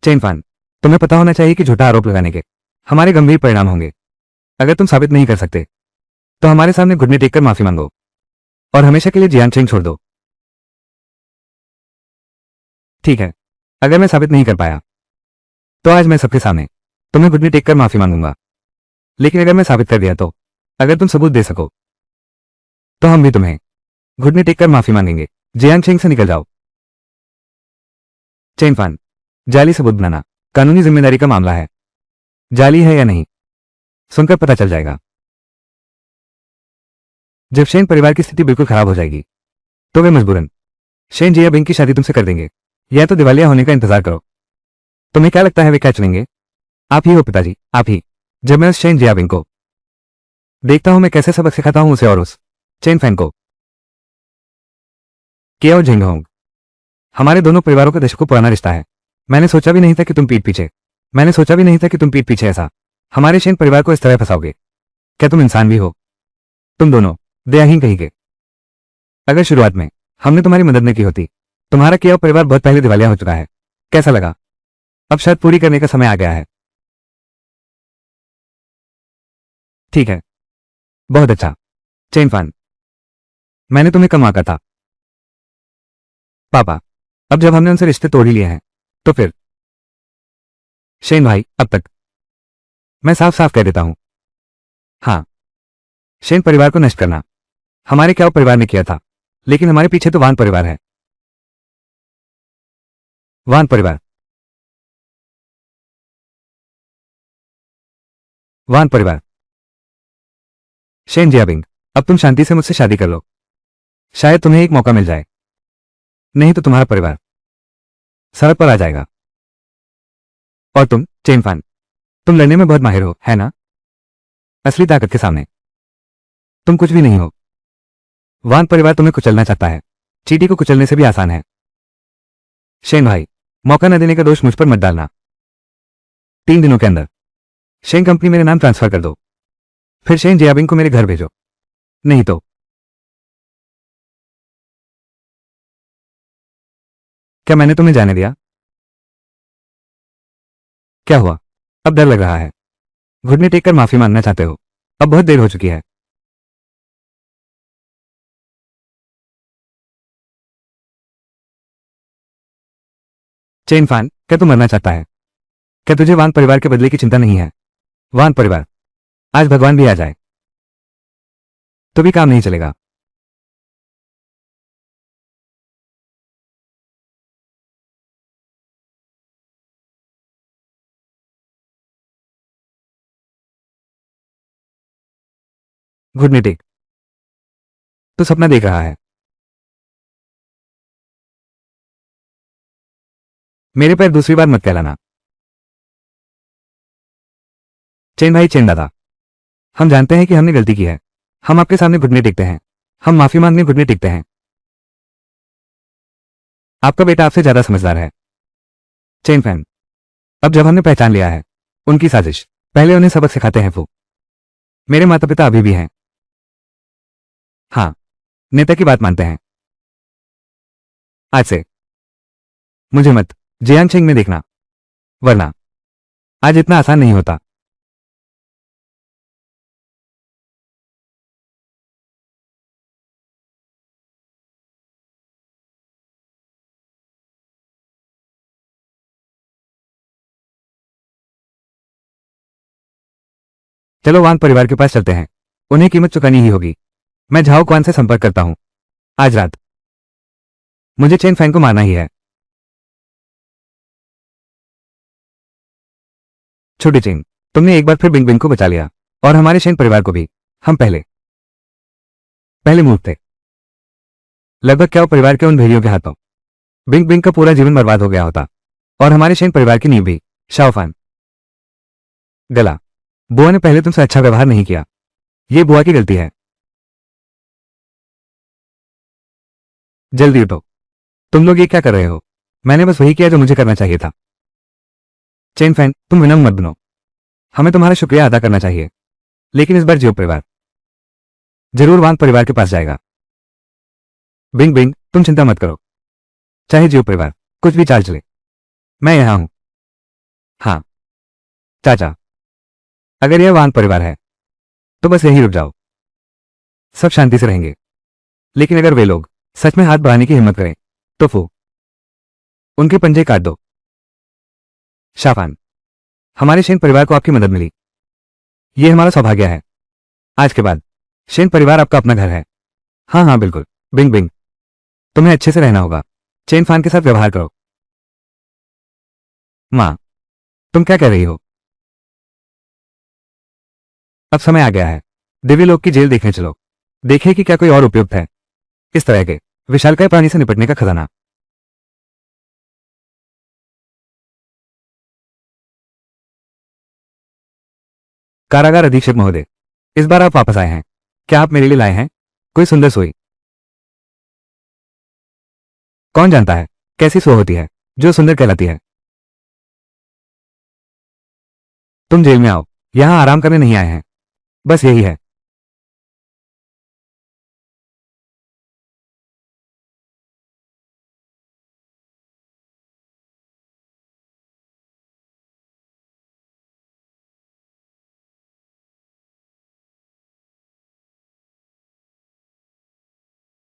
चेन फान, तुम्हें पता होना चाहिए कि झूठा आरोप लगाने के हमारे गंभीर परिणाम होंगे। अगर तुम साबित नहीं कर सकते, तो हमारे सामने घुटने टेककर माफी मांगो और हमेशा के लिए जियांग चेंग छोड़ दो। ठीक है, अगर मैं साबित नहीं कर पाया, तो आज मैं सबके सामने तुम्हें घुटने टेककर माफी मांगूंगा। लेकिन अगर मैं साबित कर दिया तो, अगर तुम सबूत दे सको, तो हम भी तुम्हें घुटने टेककर माफी मांगेंगे। जियांग चेंग से निकल जाओ। चेन फान, जाली सबूत बनाना कानूनी जिम्मेदारी का मामला है। जाली है या नहीं, सुनकर पता चल जाएगा। जब शेन परिवार की स्थिति बिल्कुल खराब हो जाएगी, तो वे मजबूरन शेन जियाबिंग की शादी तुमसे कर देंगे, या तो दिवालिया होने का इंतजार करो। तुम्हें क्या लगता है वे क्या चुनेंगे? आप ही हो पिताजी, आप ही। जब मैं उस शेन जियाबिंग को देखता हूं, मैं कैसे सबक सिखाता हूं उसे और उस चेन फैन को। किया और झिंग होंग, हमारे दोनों परिवारों का दशकों पुराना रिश्ता है। मैंने सोचा भी नहीं था कि तुम पीठ पीछे मैंने सोचा भी नहीं था कि तुम पीठ पीछे ऐसा हमारे शेन परिवार को इस तरह फंसाओगे। क्या तुम इंसान भी हो? तुम दोनों दयाहीन कहीं। अगर शुरुआत में हमने तुम्हारी मदद नहीं की होती, तुम्हारा किया परिवार बहुत पहले दिवालिया हो चुका है। कैसा लगा? अब शायद पूरी करने का समय आ गया है। ठीक है, बहुत अच्छा। चेन फान, मैंने तुम्हें कम आंका था पापा। अब जब हमने उनसे रिश्ते तोड़ ही लिए हैं, तो फिर शेन भाई, अब तक मैं साफ साफ कह देता हूं, हाँ, शेन परिवार को नष्ट करना हमारे क्या परिवार ने किया था, लेकिन हमारे पीछे तो वान परिवार है। वान परिवार, वान परिवार। शेन जियाबिंग, अब तुम शांति से मुझसे शादी कर लो। शायद तुम्हें एक मौका मिल जाए, नहीं तो तुम्हारा परिवार सड़क पर आ जाएगा। और तुम चेन फान, तुम लड़ने में बहुत माहिर हो, है ना? असली ताकत के सामने तुम कुछ भी नहीं हो। वान परिवार तुम्हें कुचलना चाहता है, चींटी को कुचलने से भी आसान है। शेन भाई, मौका न देने का दोष मुझ पर मत डालना। 3 दिनों के अंदर शेन कंपनी मेरे नाम ट्रांसफर कर दो, फिर शेन जियाबिंग को मेरे घर भेजो, नहीं तो। क्या मैंने तुम्हें जाने दिया? क्या हुआ? अब डर लग रहा है? घुटने टेक कर माफी मांगना चाहते हो? अब बहुत देर हो चुकी है। चेन फान, क्या तू मरना चाहता है? क्या तुझे वान परिवार के बदले की चिंता नहीं है? वान परिवार, आज भगवान भी आ जाए तो भी काम नहीं चलेगा। घुटने टेक। तू सपना देख रहा है। मेरे पैर दूसरी बार मत कहलाना। चेन भाई, चेन दादा, हम जानते हैं कि हमने गलती की है। हम आपके सामने घुटने टेकते हैं। हम माफी मांगने घुटने टेकते हैं। आपका बेटा आपसे ज्यादा समझदार है। चेन फैन, अब जब हमने पहचान लिया है उनकी साजिश, पहले उन्हें सबक सिखाते हैं। वो मेरे माता पिता अभी भी हैं। हाँ, नेता की बात मानते हैं। आज से मुझे मत जियांगशेंग में देखना, वरना आज इतना आसान नहीं होता। चलो वान परिवार के पास चलते हैं, उन्हें कीमत चुकानी ही होगी। मैं झाओ क्वान से संपर्क करता हूं। आज रात मुझे चेन फैंग को मारना ही है। छोटी चेन, तुमने एक बार फिर बिंग बिंग को बचा लिया, और हमारे शेन परिवार को भी। हम पहले पहले मूर्ख थे, लगभग क्या परिवार के उन भेड़ियों के हाथों बिंग बिंग का पूरा जीवन बर्बाद हो गया होता, और हमारे शेन परिवार की नींव भी। शाओफान, गला, बुआ ने पहले तुमसे अच्छा व्यवहार नहीं किया। ये बुआ की गलती है। जल्दी उठो। तुम लोग ये क्या कर रहे हो? मैंने बस वही किया जो मुझे करना चाहिए था। चेन फैन, तुम विनम्र मत बनो। हमें तुम्हारा शुक्रिया अदा करना चाहिए, लेकिन इस बार जियो परिवार जरूर वांग परिवार के पास जाएगा। बिंग बिंग, तुम चिंता मत करो। चाहे जियो परिवार कुछ भी चाल चले, मैं यहां हूं। हाँ चाचा, अगर यह वांग परिवार है तो बस यहीं रुक जाओ, सब शांति से रहेंगे। लेकिन अगर वे लोग सच में हाथ बढ़ाने की हिम्मत करें तो फू उनके पंजे काट दो। शाफान, हमारे शेन परिवार को आपकी मदद मिली, यह हमारा सौभाग्य है। आज के बाद शेन परिवार आपका अपना घर है। हाँ हाँ बिल्कुल। बिंग बिंग, तुम्हें अच्छे से रहना होगा। चेन फान के साथ व्यवहार करो। माँ, तुम क्या कह रही हो? अब समय आ गया है, दिव्य लोक की जेल देखने चलो। देखें कि क्या कोई और उपयुक्त है इस तरह के विशालकाय प्राणी से निपटने का खजाना। कारागार अधीक्षक महोदय, इस बार आप वापस आए हैं। क्या आप मेरे लिए लाए हैं कोई सुंदर सोई? कौन जानता है कैसी सो होती है जो सुंदर कहलाती है। तुम जेल में आओ, यहां आराम करने नहीं आए हैं, बस यही है।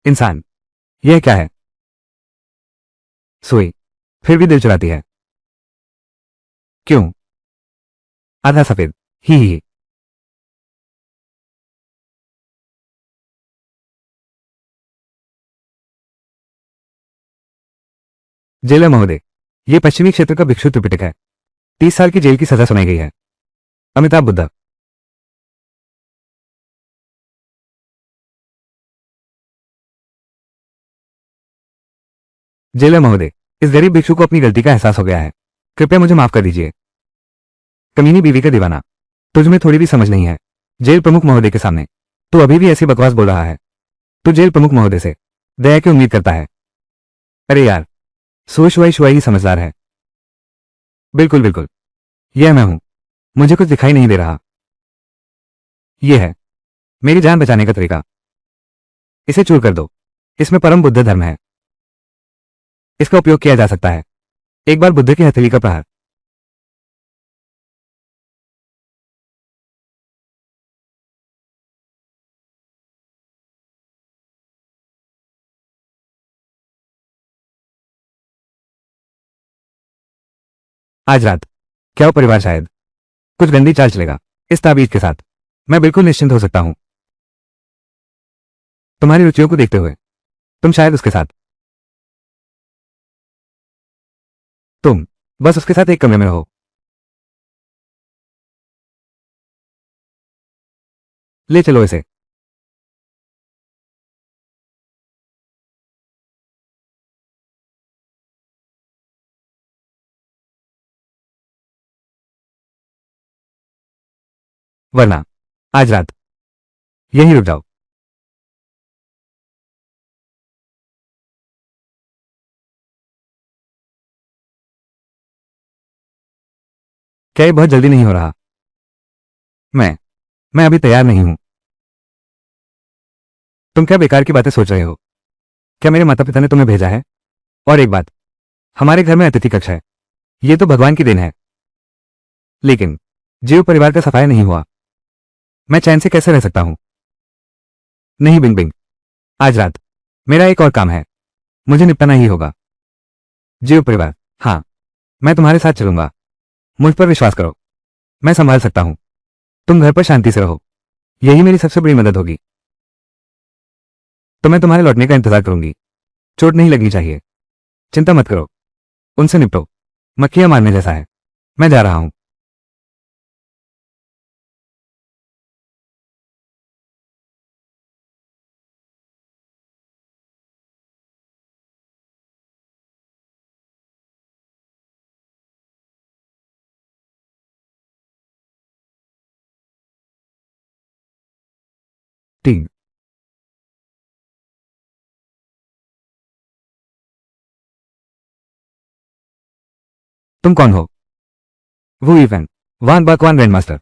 इंसान, यह क्या है? सोई, फिर भी दिल चुराती है। क्यों? आधा सफेद, ही। जेलर महोदय, यह पश्चिमी क्षेत्र का भिक्षु त्रिपिटक है। 30 साल की जेल की सजा सुनाई गई है। अमिताभ बुद्धा। जेलर महोदय, इस गरीब भिक्षु को अपनी गलती का एहसास हो गया है। कृपया मुझे माफ कर दीजिए। कमीनी बीवी का दीवाना, तुझमें थोड़ी भी समझ नहीं है। जेल प्रमुख महोदय के सामने तू अभी भी ऐसी बकवास बोल रहा है। तू जेल प्रमुख महोदय से दया की उम्मीद करता है। अरे यार, सोशवाई शुआई ही समझदार है। बिल्कुल बिल्कुल, यह मैं हूं। मुझे कुछ दिखाई नहीं दे रहा। यह है मेरी जान बचाने का तरीका। इसे चूर कर दो। इसमें परम बुद्ध धर्म है। इसका उपयोग किया जा सकता है। एक बार बुद्ध की हथेली का प्रहार। आज रात क्या वो परिवार शायद कुछ गंदी चाल चलेगा इस ताबीज के साथ। मैं बिल्कुल निश्चिंत हो सकता हूं। तुम्हारी रुचियों को देखते हुए तुम शायद उसके साथ। तुम बस उसके साथ एक कमरे में रहो। ले चलो इसे। वरना आज रात यहीं रुक जाओ। क्या ये बहुत जल्दी नहीं हो रहा? मैं अभी तैयार नहीं हूं। तुम क्या बेकार की बातें सोच रहे हो? क्या मेरे माता पिता ने तुम्हें भेजा है? और एक बात, हमारे घर में अतिथि कक्ष है। ये तो भगवान की देन है। लेकिन जीव परिवार का सफाया नहीं हुआ। मैं चैन से कैसे रह सकता हूं? नहीं बिंग बिंग, आज रात मेरा एक और काम है, मुझे निपटाना ही होगा। जीव परिवार, हाँ, मैं तुम्हारे साथ चलूंगा। मुझ पर विश्वास करो, मैं संभाल सकता हूं। तुम घर पर शांति से रहो, यही मेरी सबसे बड़ी मदद होगी। तो मैं तुम्हारे लौटने का इंतजार करूंगी। चोट नहीं लगनी चाहिए। चिंता मत करो, उनसे निपटो। मक्खियां मारने जैसा है। मैं जा रहा हूं। टीम, तुम कौन हो? वो इवन वान बाकवान ग्रैंडमास्टर।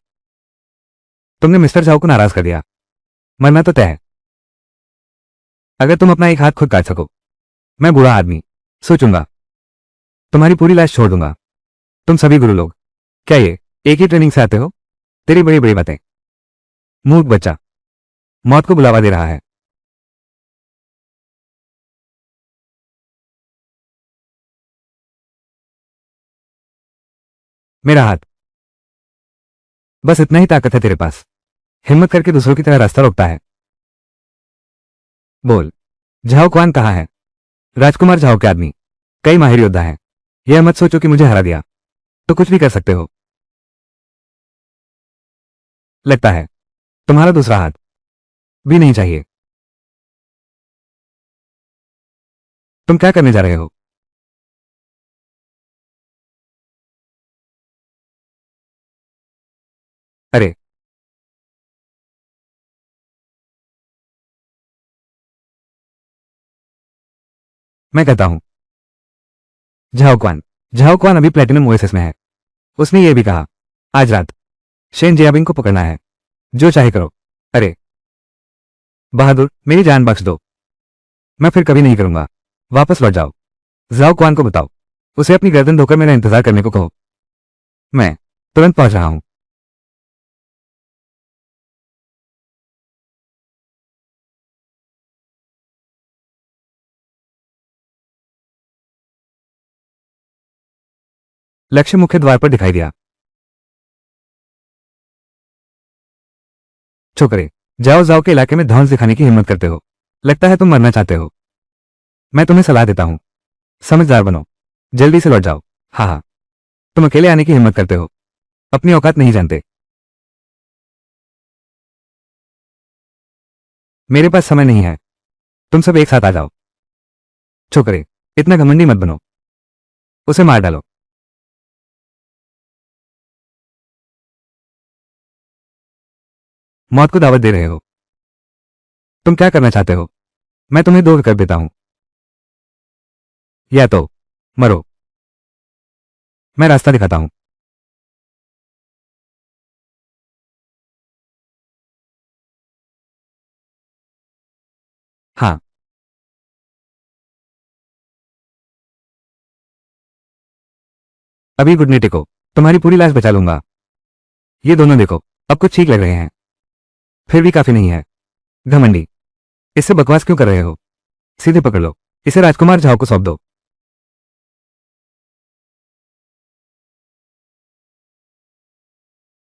तुमने मिस्टर झाओ को नाराज कर दिया। मरना तो तय है। अगर तुम अपना एक हाथ खुद काट सको, मैं बूढ़ा आदमी सोचूंगा, तुम्हारी पूरी लाश छोड़ दूंगा। तुम सभी गुरु लोग, क्या ये एक ही ट्रेनिंग से आते हो? तेरी बड़ी बड़ी बातें। मूर्ख बच्चा, मौत को बुलावा दे रहा है। मेरा हाथ, बस इतना ही ताकत है तेरे पास। हिम्मत करके दूसरों की तरह रास्ता रोकता है। बोल, झाओ क्वान कहाँ है? राजकुमार झाओ के आदमी कई माहिर योद्धा हैं। यह मत सोचो कि मुझे हरा दिया तो कुछ भी कर सकते हो। लगता है तुम्हारा दूसरा हाथ भी नहीं चाहिए। तुम क्या करने जा रहे हो? अरे, मैं कहता हूं, झाओ क्वान अभी प्लेटिनम ओएसएस में है। उसने ये भी कहा, आज रात शेन जियाबिंग को पकड़ना है, जो चाहे करो। अरे बहादुर, मेरी जान बख्श दो। मैं फिर कभी नहीं करूंगा। वापस लौट जाओ। जाओ क्वान को बताओ, उसे अपनी गर्दन धोकर मेरा इंतजार करने को कहो। मैं तुरंत पहुंच रहा हूं। लक्ष्य मुख्य द्वार पर दिखाई दिया। छोकरे, जाओ जाओ के इलाके में धौंस दिखाने की हिम्मत करते हो। लगता है तुम मरना चाहते हो। मैं तुम्हें सलाह देता हूं, समझदार बनो। जल्दी से लौट जाओ। हाँ हाँ, तुम अकेले आने की हिम्मत करते हो, अपनी औकात नहीं जानते। मेरे पास समय नहीं है, तुम सब एक साथ आ जाओ। छोकरे, इतना घमंडी मत बनो। उसे मार डालो। मौत को दावत दे रहे हो। तुम क्या करना चाहते हो? मैं तुम्हें दो विकल्प देता हूं, या तो मरो। मैं रास्ता दिखाता हूं। हाँ, अभी घुटने टेको, तुम्हारी पूरी लाश बचा लूंगा। ये दोनों देखो, अब कुछ ठीक लग रहे हैं, फिर भी काफी नहीं है। घमंडी, इससे बकवास क्यों कर रहे हो? सीधे पकड़ लो, इसे राजकुमार झाओ को सौंप दो।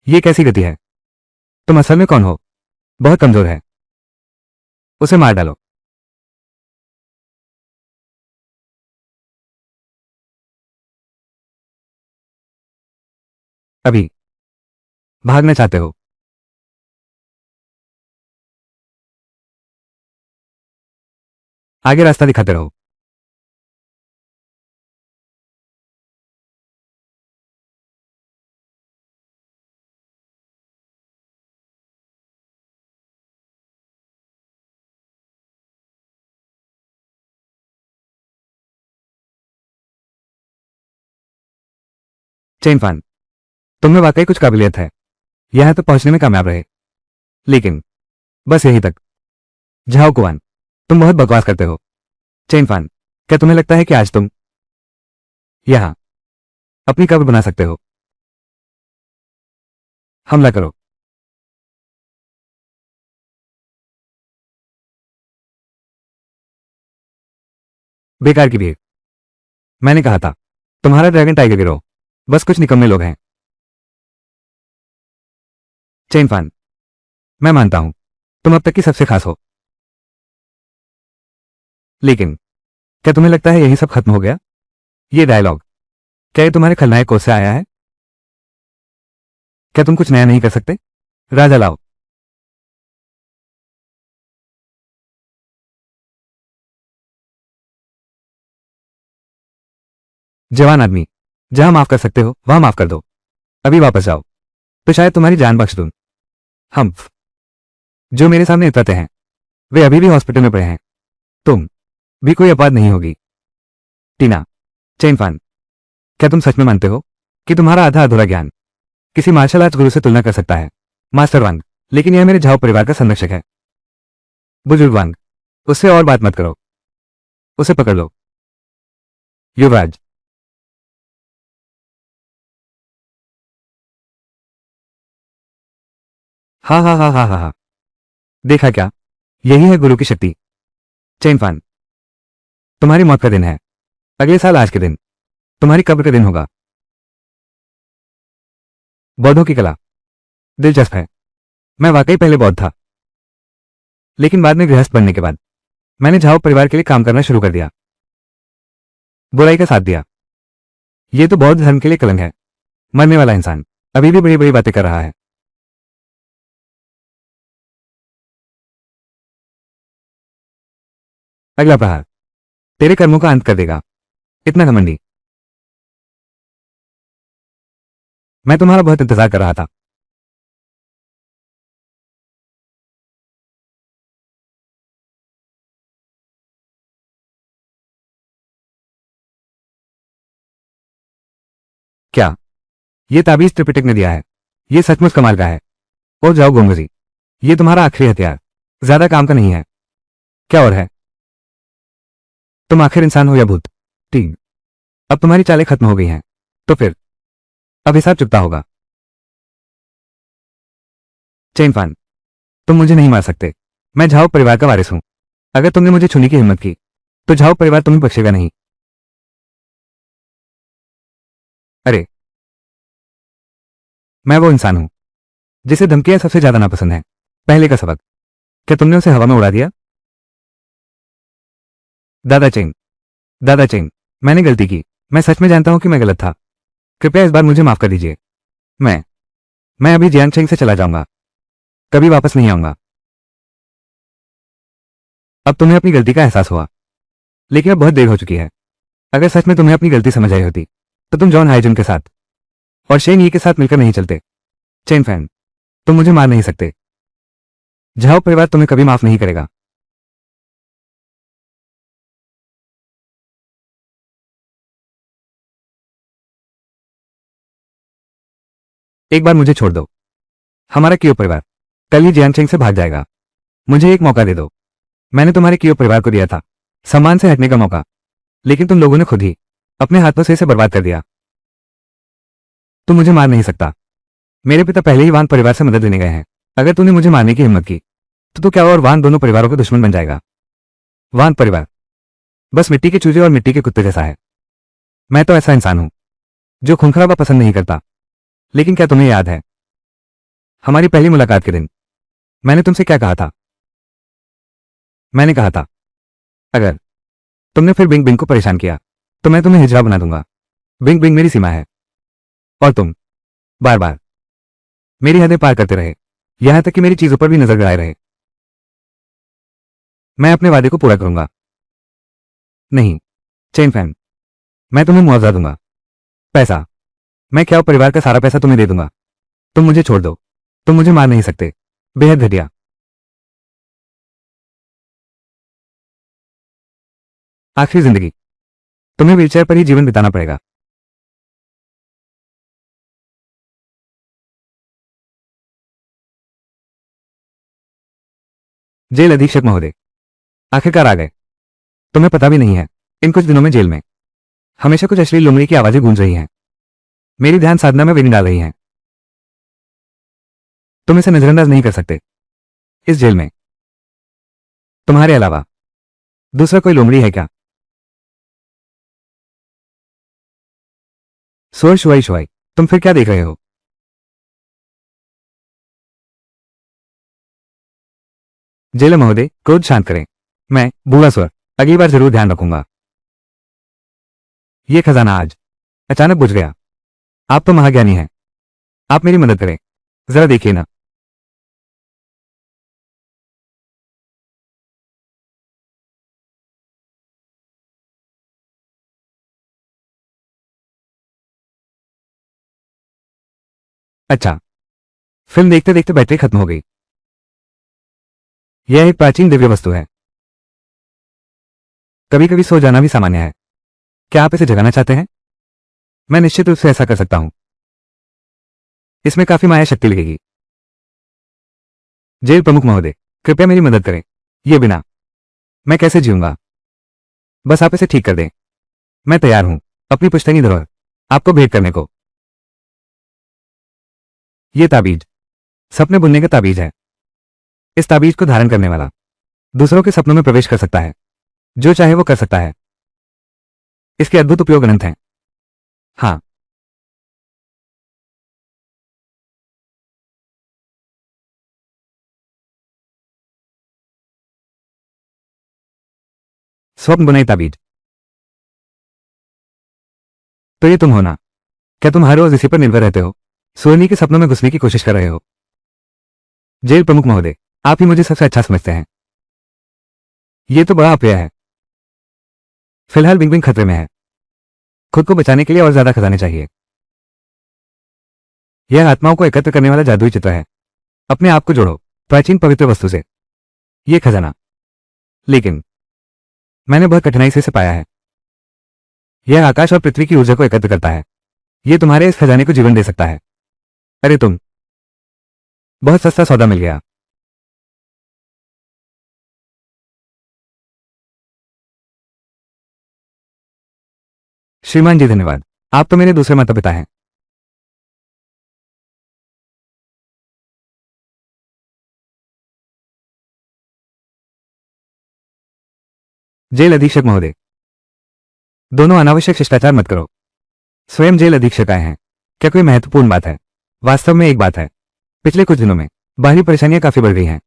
ये कैसी गति है? तुम असल में कौन हो? बहुत कमजोर है। उसे मार डालो। अभी भागना चाहते हो? आगे रास्ता दिखाते रहो। चेन फान, तुम में वाकई कुछ काबिलियत है। यहां तक पहुंचने में कामयाब रहे, लेकिन बस यहीं तक। झाओ कुआन, तुम बहुत बकवास करते हो। चेन फान, क्या तुम्हें लगता है कि आज तुम यहां अपनी कब्र बना सकते हो? हमला करो। बेकार की भीड़। मैंने कहा था, तुम्हारा ड्रैगन टाइगर गिरोह बस कुछ निकम्मे लोग हैं। चेन फान, मैं मानता हूं, तुम अब तक की सबसे खास हो, लेकिन क्या तुम्हें लगता है यही सब खत्म हो गया? ये डायलॉग, क्या ये तुम्हारे खलनायक कोष से आया है? क्या तुम कुछ नया नहीं कर सकते? राजा लाओ। जवान आदमी, जहां माफ कर सकते हो वहां माफ कर दो। अभी वापस जाओ, तो शायद तुम्हारी जान बख्श दूं। हम जो मेरे सामने उतरते हैं, वे अभी भी हॉस्पिटल में पड़े हैं। तुम भी कोई अपवाद नहीं होगी। टीना, चेनफान, क्या तुम सच में मानते हो कि तुम्हारा आधा अधूरा ज्ञान किसी मार्शल आर्ट्स गुरु से तुलना कर सकता है? मास्टर वांग, लेकिन यह मेरे झाओ परिवार का संरक्षक है। बुजुर्ग वांग, उससे और बात मत करो। उसे पकड़ लो। युवराज, हा हा हा हा हा हा। देखा क्या? यही है गुरु की शक्ति। चेनफान, तुम्हारी मौत का दिन है। अगले साल आज के दिन तुम्हारी कब्र का दिन होगा। बौद्धों की कला दिलचस्प है। मैं वाकई पहले बौद्ध था, लेकिन बाद में गृहस्थ बनने के बाद मैंने झाओ परिवार के लिए काम करना शुरू कर दिया, बुराई का साथ दिया। ये तो बौद्ध धर्म के लिए कलंक है। मरने वाला इंसान अभी भी बड़ी बड़ी बातें कर रहा है। अगला प्रहार तेरे कर्मों का अंत कर देगा। इतना घमंडी। मैं तुम्हारा बहुत इंतजार कर रहा था। क्या ये ताबीज त्रिपिटक ने दिया है? ये सचमुच कमाल का है। और जाओ गोमगजी, ये तुम्हारा आखिरी हथियार, ज्यादा काम का नहीं है। क्या और है? तुम आखिर इंसान हो या भूत? ठीक, अब तुम्हारी चालें खत्म हो गई हैं, तो फिर अब हिसाब चुकता होगा। चेन फान, तुम मुझे नहीं मार सकते। मैं झाओ परिवार का वारिस हूं। अगर तुमने मुझे छूने की हिम्मत की तो झाओ परिवार तुम्हें बख्शेगा नहीं। अरे, मैं वो इंसान हूं जिसे धमकियां सबसे ज्यादा नापसंद है। पहले का सबक, क्या तुमने उसे हवा में उड़ा दिया? दादा चेंग, दादा चेंग, मैंने गलती की। मैं सच में जानता हूं कि मैं गलत था। कृपया इस बार मुझे माफ कर दीजिए। मैं मैं अभी जियांग चेंग से चला जाऊंगा, कभी वापस नहीं आऊंगा। अब तुम्हें अपनी गलती का एहसास हुआ, लेकिन अब बहुत देर हो चुकी है। अगर सच में तुम्हें अपनी गलती समझ आई होती तो तुम जॉन हाइजन के साथ और शेन ये के साथ मिलकर नहीं चलते। चेन फैन, तुम मुझे मार नहीं सकते। झाओ परिवार तुम्हें कभी माफ नहीं करेगा। एक बार मुझे छोड़ दो। हमारा कियो परिवार कल ही जियांग चेंग से भाग जाएगा। मुझे एक मौका दे दो। मैंने तुम्हारे कियो परिवार को दिया था सम्मान से हटने का मौका, लेकिन तुम लोगों ने खुद ही अपने हाथों से इसे बर्बाद कर दिया। तुम मुझे मार नहीं सकता। मेरे पिता पहले ही वान परिवार से मदद लेने गए हैं। अगर तूने मुझे मारने की हिम्मत की तो तू क्या और वान दोनों परिवारों का दुश्मन बन जाएगा। वान परिवार बस मिट्टी के चूजे और मिट्टी के कुत्ते जैसा है। मैं तो ऐसा इंसान हूं जो खूनखराबा पसंद नहीं करता। लेकिन क्या तुम्हें याद है हमारी पहली मुलाकात के दिन मैंने तुमसे क्या कहा था? मैंने कहा था, अगर तुमने फिर बिंग बिंग को परेशान किया तो मैं तुम्हें हिजड़ा बना दूंगा। बिंग बिंग मेरी सीमा है और तुम बार बार मेरी हदें पार करते रहे, यहां तक कि मेरी चीजों पर भी नजर गड़ाए रहे। मैं अपने वादे को पूरा करूंगा। नहीं, चेन फैन, मैं तुम्हें मुआवजा दूंगा। पैसा, मैं क्या परिवार का सारा पैसा तुम्हें दे दूंगा। तुम मुझे छोड़ दो। तुम मुझे मार नहीं सकते। बेहद घटिया। आखिरी जिंदगी तुम्हें व्हीलचेयर पर ही जीवन बिताना पड़ेगा। जेल अधीक्षक महोदय, आखिरकार आ गए। तुम्हें पता भी नहीं है, इन कुछ दिनों में जेल में हमेशा कुछ अश्लील लुंगड़ी की आवाजें गूंज रही हैं। मेरी ध्यान साधना में विघ्न डाल रही हैं। तुम इसे नजरअंदाज नहीं कर सकते। इस जेल में तुम्हारे अलावा दूसरा कोई लोमड़ी है क्या? सोर शुआई शुआई, तुम फिर क्या देख रहे हो? जेलर महोदय, क्रोध शांत करें। मैं बूढ़ा स्वर अगली बार जरूर ध्यान रखूंगा। ये खजाना आज अचानक बुझ गया। आप तो महाज्ञानी हैं। आप मेरी मदद करें। जरा देखिए ना। अच्छा, फिल्म देखते देखते बैटरी खत्म हो गई। यह एक प्राचीन दिव्य वस्तु है। कभी कभी सो जाना भी सामान्य है। क्या आप इसे जगाना चाहते हैं? मैं निश्चित रूप से ऐसा कर सकता हूं। इसमें काफी माया शक्ति लगेगी। जेल प्रमुख महोदय, कृपया मेरी मदद करें। ये बिना मैं कैसे जीऊंगा? बस आप इसे ठीक कर दें। मैं तैयार हूं अपनी पुश्तैनी धरोहर आपको भेंट करने को। यह ताबीज सपने बुनने का ताबीज है। इस ताबीज को धारण करने वाला दूसरों के सपनों में प्रवेश कर सकता है। जो चाहे वो कर सकता है। इसके अद्भुत उपयोग अनंत हैं। हाँ, स्वप्न बुनाई ताबीज, तो ये तुम हो ना? क्या तुम हर रोज इसी पर निर्भर रहते हो? सोनी के सपनों में घुसने की कोशिश कर रहे हो? जेल प्रमुख महोदय, आप ही मुझे सबसे अच्छा समझते हैं। ये तो बड़ा अप्रिय है। फिलहाल बिंग बिंग खतरे में है। खुद को बचाने के लिए और ज्यादा खजाने चाहिए। यह आत्माओं को एकत्र करने वाला जादुई चित्र है। अपने आप को जोड़ो प्राचीन पवित्र वस्तु से। यह खजाना, लेकिन मैंने बहुत कठिनाई से इसे पाया है। यह आकाश और पृथ्वी की ऊर्जा को एकत्र करता है। ये तुम्हारे इस खजाने को जीवन दे सकता है। अरे तुम, बहुत सस्ता सौदा मिल गया। श्रीमान जी धन्यवाद, आप तो मेरे दूसरे माता पिता हैं। जेल अधीक्षक महोदय, दोनों अनावश्यक शिष्टाचार मत करो। स्वयं जेल अधीक्षक आए हैं। क्या कोई महत्वपूर्ण बात है? वास्तव में एक बात है, पिछले कुछ दिनों में बाहरी परेशानियां काफी बढ़ गई हैं।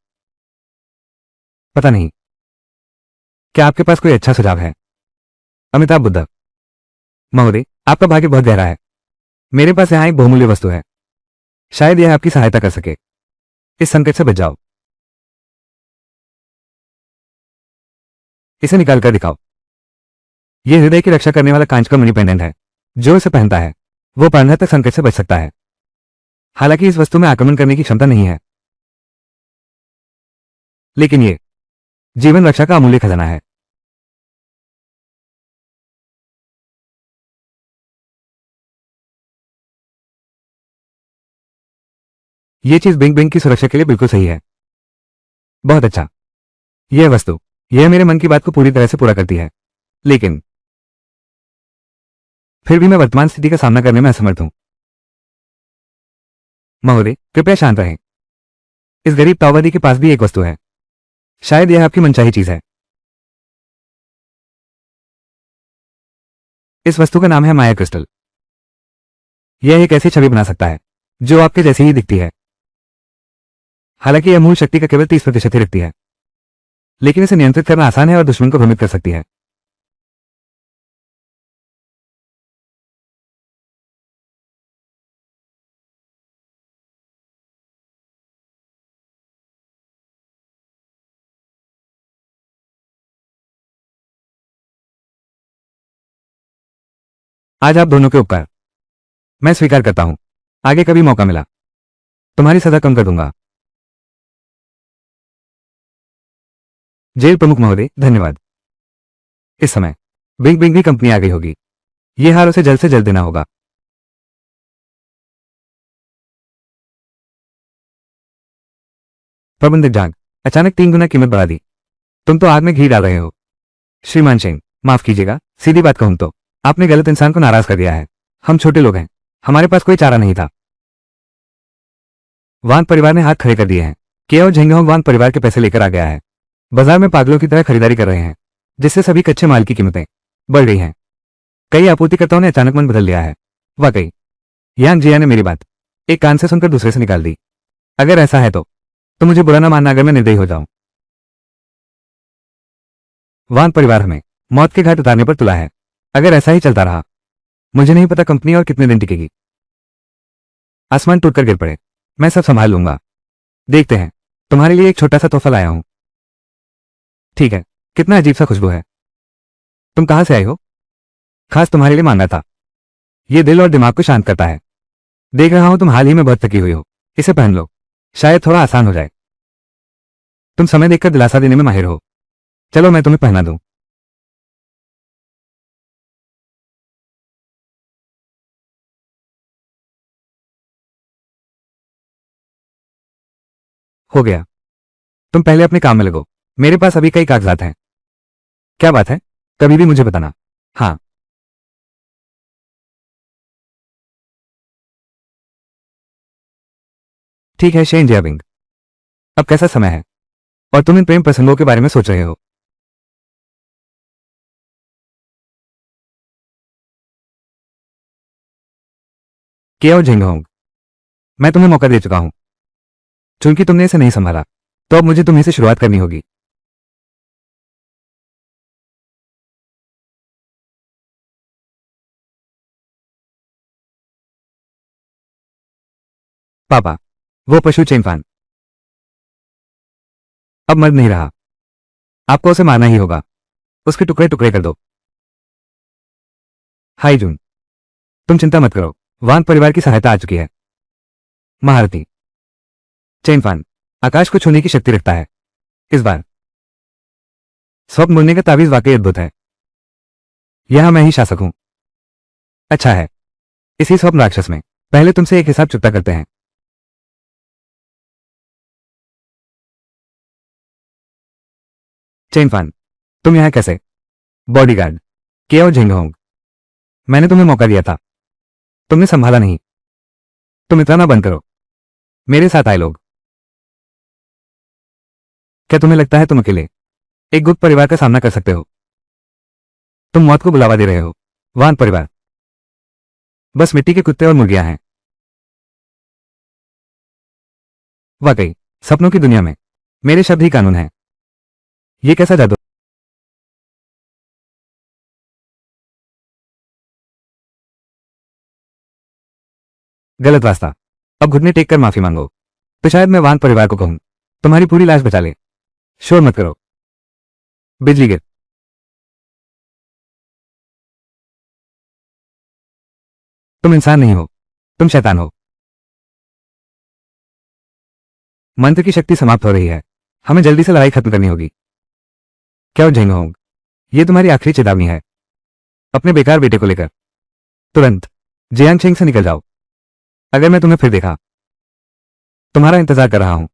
पता नहीं, क्या आपके पास कोई अच्छा सुझाव है? अमिताभ बुद्ध महोदय, आपका भाग्य बहुत गहरा है। मेरे पास यहाँ एक बहुमूल्य वस्तु है, शायद यह आपकी सहायता कर सके। इस संकट से बच जाओ। इसे निकाल कर दिखाओ। यह हृदय की रक्षा करने वाला कांच का मणि पेंडेंट है। जो इसे पहनता है वो प्राणघातक तक संकट से बच सकता है। हालांकि इस वस्तु में आक्रमण करने की क्षमता नहीं है, लेकिन ये जीवन रक्षा का अमूल्य खजाना है। यह चीज बिंग बिंग की सुरक्षा के लिए बिल्कुल सही है। बहुत अच्छा। यह वस्तु, यह मेरे मन की बात को पूरी तरह से पूरा करती है, लेकिन फिर भी मैं वर्तमान स्थिति का सामना करने में असमर्थ हूं। महोदय, कृपया शांत रहें। इस गरीब ताओवादी के पास भी एक वस्तु है। शायद यह आपकी मनचाही चीज है। इस वस्तु का नाम है माया क्रिस्टल। यह एक ऐसी छवि बना सकता है जो आपके जैसी ही दिखती है। हालांकि यह मूल शक्ति का केवल 30% ही रखती है, लेकिन इसे नियंत्रित करना आसान है और दुश्मन को भ्रमित कर सकती है। आज आप दोनों के उपकार मैं स्वीकार करता हूं। आगे कभी मौका मिला तुम्हारी सजा कम कर दूंगा। जेल प्रमुख महोदय धन्यवाद। इस समय बिग बिग भी कंपनी आ गई होगी। यह हार उसे जल्द से जल्द देना होगा। प्रबंधक जाग, अचानक 3 गुना कीमत बढ़ा दी। तुम तो आग में घी डाल रहे हो। श्रीमान सिंह, माफ कीजिएगा, सीधी बात कहूं तो आपने गलत इंसान को नाराज कर दिया है। हम छोटे लोग हैं, हमारे पास कोई चारा नहीं था। वान परिवार ने हाथ खड़े कर दिए हैं। केओ झेंगहोंग वान परिवार के पैसे लेकर आ गया है। बाजार में पागलों की तरह खरीदारी कर रहे हैं, जिससे सभी कच्चे माल की कीमतें बढ़ गई हैं। कई आपूर्तिकर्ताओं ने अचानक मन बदल लिया है। वाकई, यांग जिया ने मेरी बात एक कान से सुनकर दूसरे से निकाल दी। अगर ऐसा है तो मुझे बुरा ना मानना अगर मैं निर्दयी हो जाऊं। वान परिवार हमें मौत के घाट उतारने पर तुला है। अगर ऐसा ही चलता रहा, मुझे नहीं पता कंपनी और कितने दिन टिकेगी। आसमान टूटकर गिर पड़े, मैं सब संभाल लूंगा। देखते हैं, तुम्हारे लिए एक छोटा सा तोहफा लाया हूं। ठीक है, कितना अजीब सा खुशबू है। तुम कहां से आई हो? खास तुम्हारे लिए मांगा था। ये दिल और दिमाग को शांत करता है। देख रहा हूं तुम हाल ही में बहुत थकी हुई हो। इसे पहन लो, शायद थोड़ा आसान हो जाए। तुम समय देखकर दिलासा देने में माहिर हो। चलो मैं तुम्हें पहना दूं। हो गया, तुम पहले अपने काम में लगो। मेरे पास अभी कई कागजात हैं। क्या बात है? कभी भी मुझे बताना। हाँ, ठीक है शेन जियाबिंग। अब कैसा समय है और तुम इन प्रेम प्रसंगों के बारे में सोच रहे हो? केओ झिंगहोंग, मैं तुम्हें मौका दे चुका हूं। चूंकि तुमने इसे नहीं संभाला, तो अब मुझे तुम्ही से शुरुआत करनी होगी। पापा, वो पशु चेनफान अब मर्द नहीं रहा। आपको उसे मारना ही होगा। उसके टुकड़े टुकड़े कर दो। हाई जून, तुम चिंता मत करो, वान परिवार की सहायता आ चुकी है। महारथी चेनफान आकाश को छूने की शक्ति रखता है। इस बार स्वप्न बुनने का तावीज वाकई अद्भुत है। यहां मैं ही शासक हूं। अच्छा है, इसी स्वप्न राक्षस में पहले तुमसे एक हिसाब चुकता करते हैं। चेन फान, तुम यहां कैसे? बॉडीगार्ड केओ झिंगहोंग, मैंने तुम्हें मौका दिया था, तुमने संभाला नहीं। तुम इतना बंद करो। मेरे साथ आए लोग। क्या तुम्हें लगता है तुम अकेले एक गुप्त परिवार का सामना कर सकते हो? तुम मौत को बुलावा दे रहे हो। वान परिवार बस मिट्टी के कुत्ते और मुर्गियां हैं। वाकई सपनों की दुनिया में मेरे शब्द ही कानून हैं। ये कैसा जादू? गलत रास्ता। अब घुटने टेक कर माफी मांगो, तो शायद मैं वान परिवार को कहूं तुम्हारी पूरी लाश बचा ले। शोर मत करो। बिजली गिर। तुम इंसान नहीं हो, तुम शैतान हो। मंत्र की शक्ति समाप्त हो रही है, हमें जल्दी से लड़ाई खत्म करनी होगी। क्या झेंगहोंग, ये तुम्हारी आखिरी चेतावनी है। अपने बेकार बेटे को लेकर तुरंत जियांगशेंग से निकल जाओ। अगर मैं तुम्हें फिर देखा, तुम्हारा इंतजार कर रहा हूं,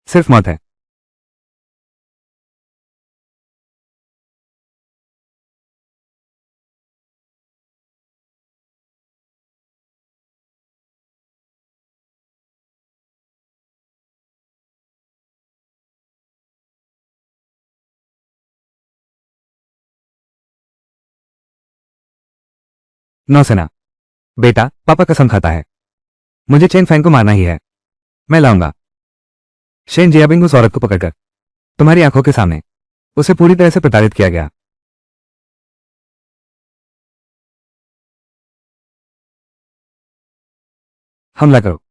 सिर्फ मौत है। नौसेना बेटा, पापा कसम खाता है, मुझे चेन फैंग को मारना ही है। मैं लाऊंगा। शेन जियाबिंग उस औरत को पकड़कर तुम्हारी आंखों के सामने उसे पूरी तरह से प्रताड़ित किया गया। हमला करो।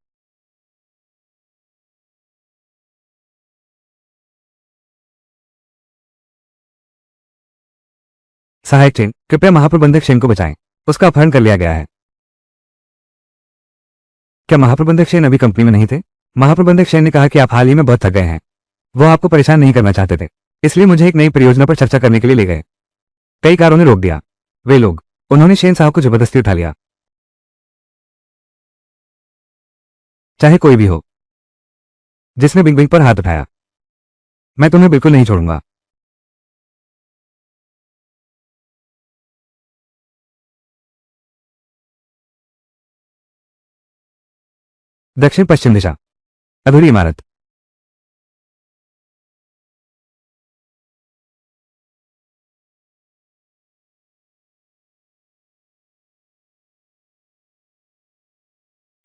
सहायक चेन, कृपया महाप्रबंधक शेन को बचाएं, उसका अपहरण कर लिया गया है। क्या महाप्रबंधक शेन अभी कंपनी में नहीं थे? महाप्रबंधक शेन ने कहा कि आप हाल ही में बहुत थक गए हैं। वो आपको परेशान नहीं करना चाहते थे, इसलिए मुझे एक नई परियोजना पर चर्चा करने के लिए ले गए। कई कारों ने रोक दिया। वे लोग, उन्होंने शेन साहब को जबरदस्ती उठा लिया। चाहे कोई भी हो जिसने बिंग बिंग पर हाथ उठाया, मैं तुम्हें बिल्कुल नहीं छोड़ूंगा। दक्षिण पश्चिम दिशा, अधूरी इमारत।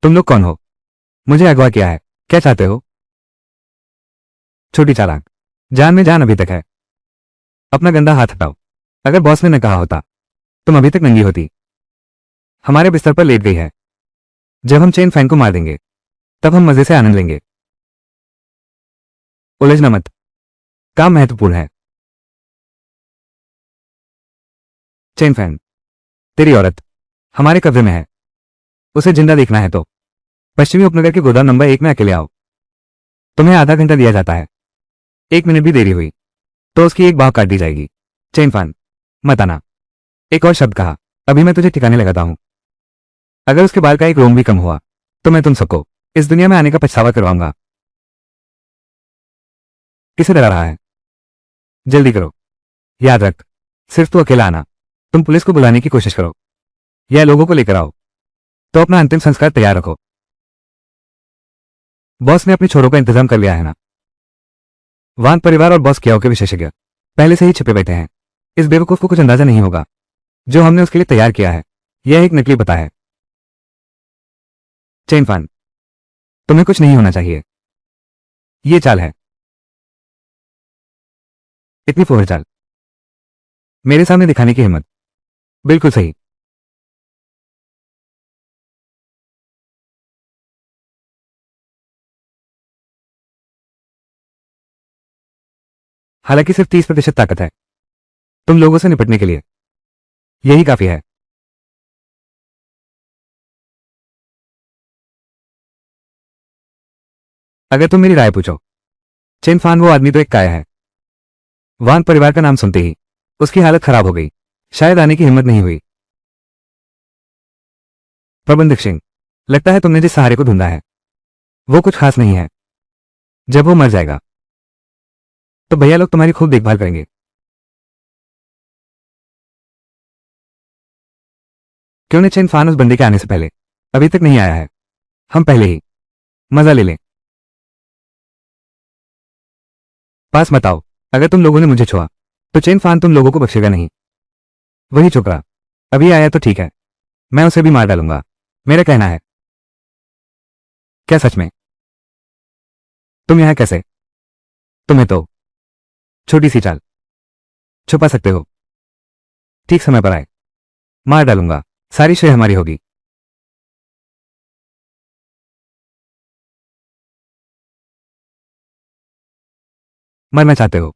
तुम लोग कौन हो? मुझे अगवा किया है, क्या चाहते हो? छोटी चालाक, जान में जान अभी तक है। अपना गंदा हाथ हटाओ। अगर बॉस ने न कहा होता, तुम अभी तक नंगी होती। हमारे बिस्तर पर लेट गई है। जब हम चेन फैंग को मार देंगे, तब हम मजे से आनंद लेंगे। उलझना मत, काम महत्वपूर्ण है। चेन फैंग, तेरी औरत हमारे कब्जे में है। उसे जिंदा देखना है तो पश्चिमी उपनगर के गोदाम नंबर 1 में अकेले आओ। तुम्हें आधा घंटा दिया जाता है। 1 मिनट भी देरी हुई तो उसकी एक बाह काट दी जाएगी। चेन फान, मत आना। एक और शब्द कहा, अभी मैं तुझे ठिकाने लगाता हूं। अगर उसके बाल का एक रोम भी कम हुआ, तो मैं तुम सबको इस दुनिया में आने का पछतावा करवाऊंगा। किसे डरा रहा है? जल्दी करो। याद रख, सिर्फ तू अकेला आना। तुम पुलिस को बुलाने की कोशिश करो या लोगों को लेकर आओ, तो अपना अंतिम संस्कार तैयार रखो। बॉस ने अपने छोरों का इंतजाम कर लिया है ना? वान परिवार और बॉस कियाओ के विशेषज्ञ पहले से ही छिपे बैठे हैं। इस बेवकूफ को कुछ अंदाजा नहीं होगा जो हमने उसके लिए तैयार किया है। यह एक नकली पता है। चेन फान, तुम्हें कुछ नहीं होना चाहिए। ये चाल है, इतनी फोहर चाल मेरे सामने दिखाने की हिम्मत। बिल्कुल सही। हालांकि सिर्फ 30% ताकत है तुम लोगों से निपटने के लिए। यही काफी है। अगर तुम मेरी राय पूछो, चेन फान वो आदमी तो एक काया है। वान परिवार का नाम सुनते ही उसकी हालत खराब हो गई। शायद आने की हिम्मत नहीं हुई। प्रबंधक सिंह, लगता है तुमने जिस सहारे को ढूंढा है वो कुछ खास नहीं है। जब वो मर जाएगा तो भैया लोग तुम्हारी खूब देखभाल करेंगे। क्यों ने चेन फान उस बंदे के आने से पहले अभी तक नहीं आया है? हम पहले ही मजा ले लें। पास मत आओ। अगर तुम लोगों ने मुझे छुआ तो चेन फान तुम लोगों को बख्शेगा नहीं। वही छोकरा अभी आया तो ठीक है, मैं उसे भी मार डालूंगा। मेरा कहना है। क्या सच में? तुम यहां कैसे? तुम्हें तो छोटी सी चाल छुपा सकते हो। ठीक समय पर आए, मार डालूंगा। सारी श्रेय हमारी होगी। मरना चाहते हो?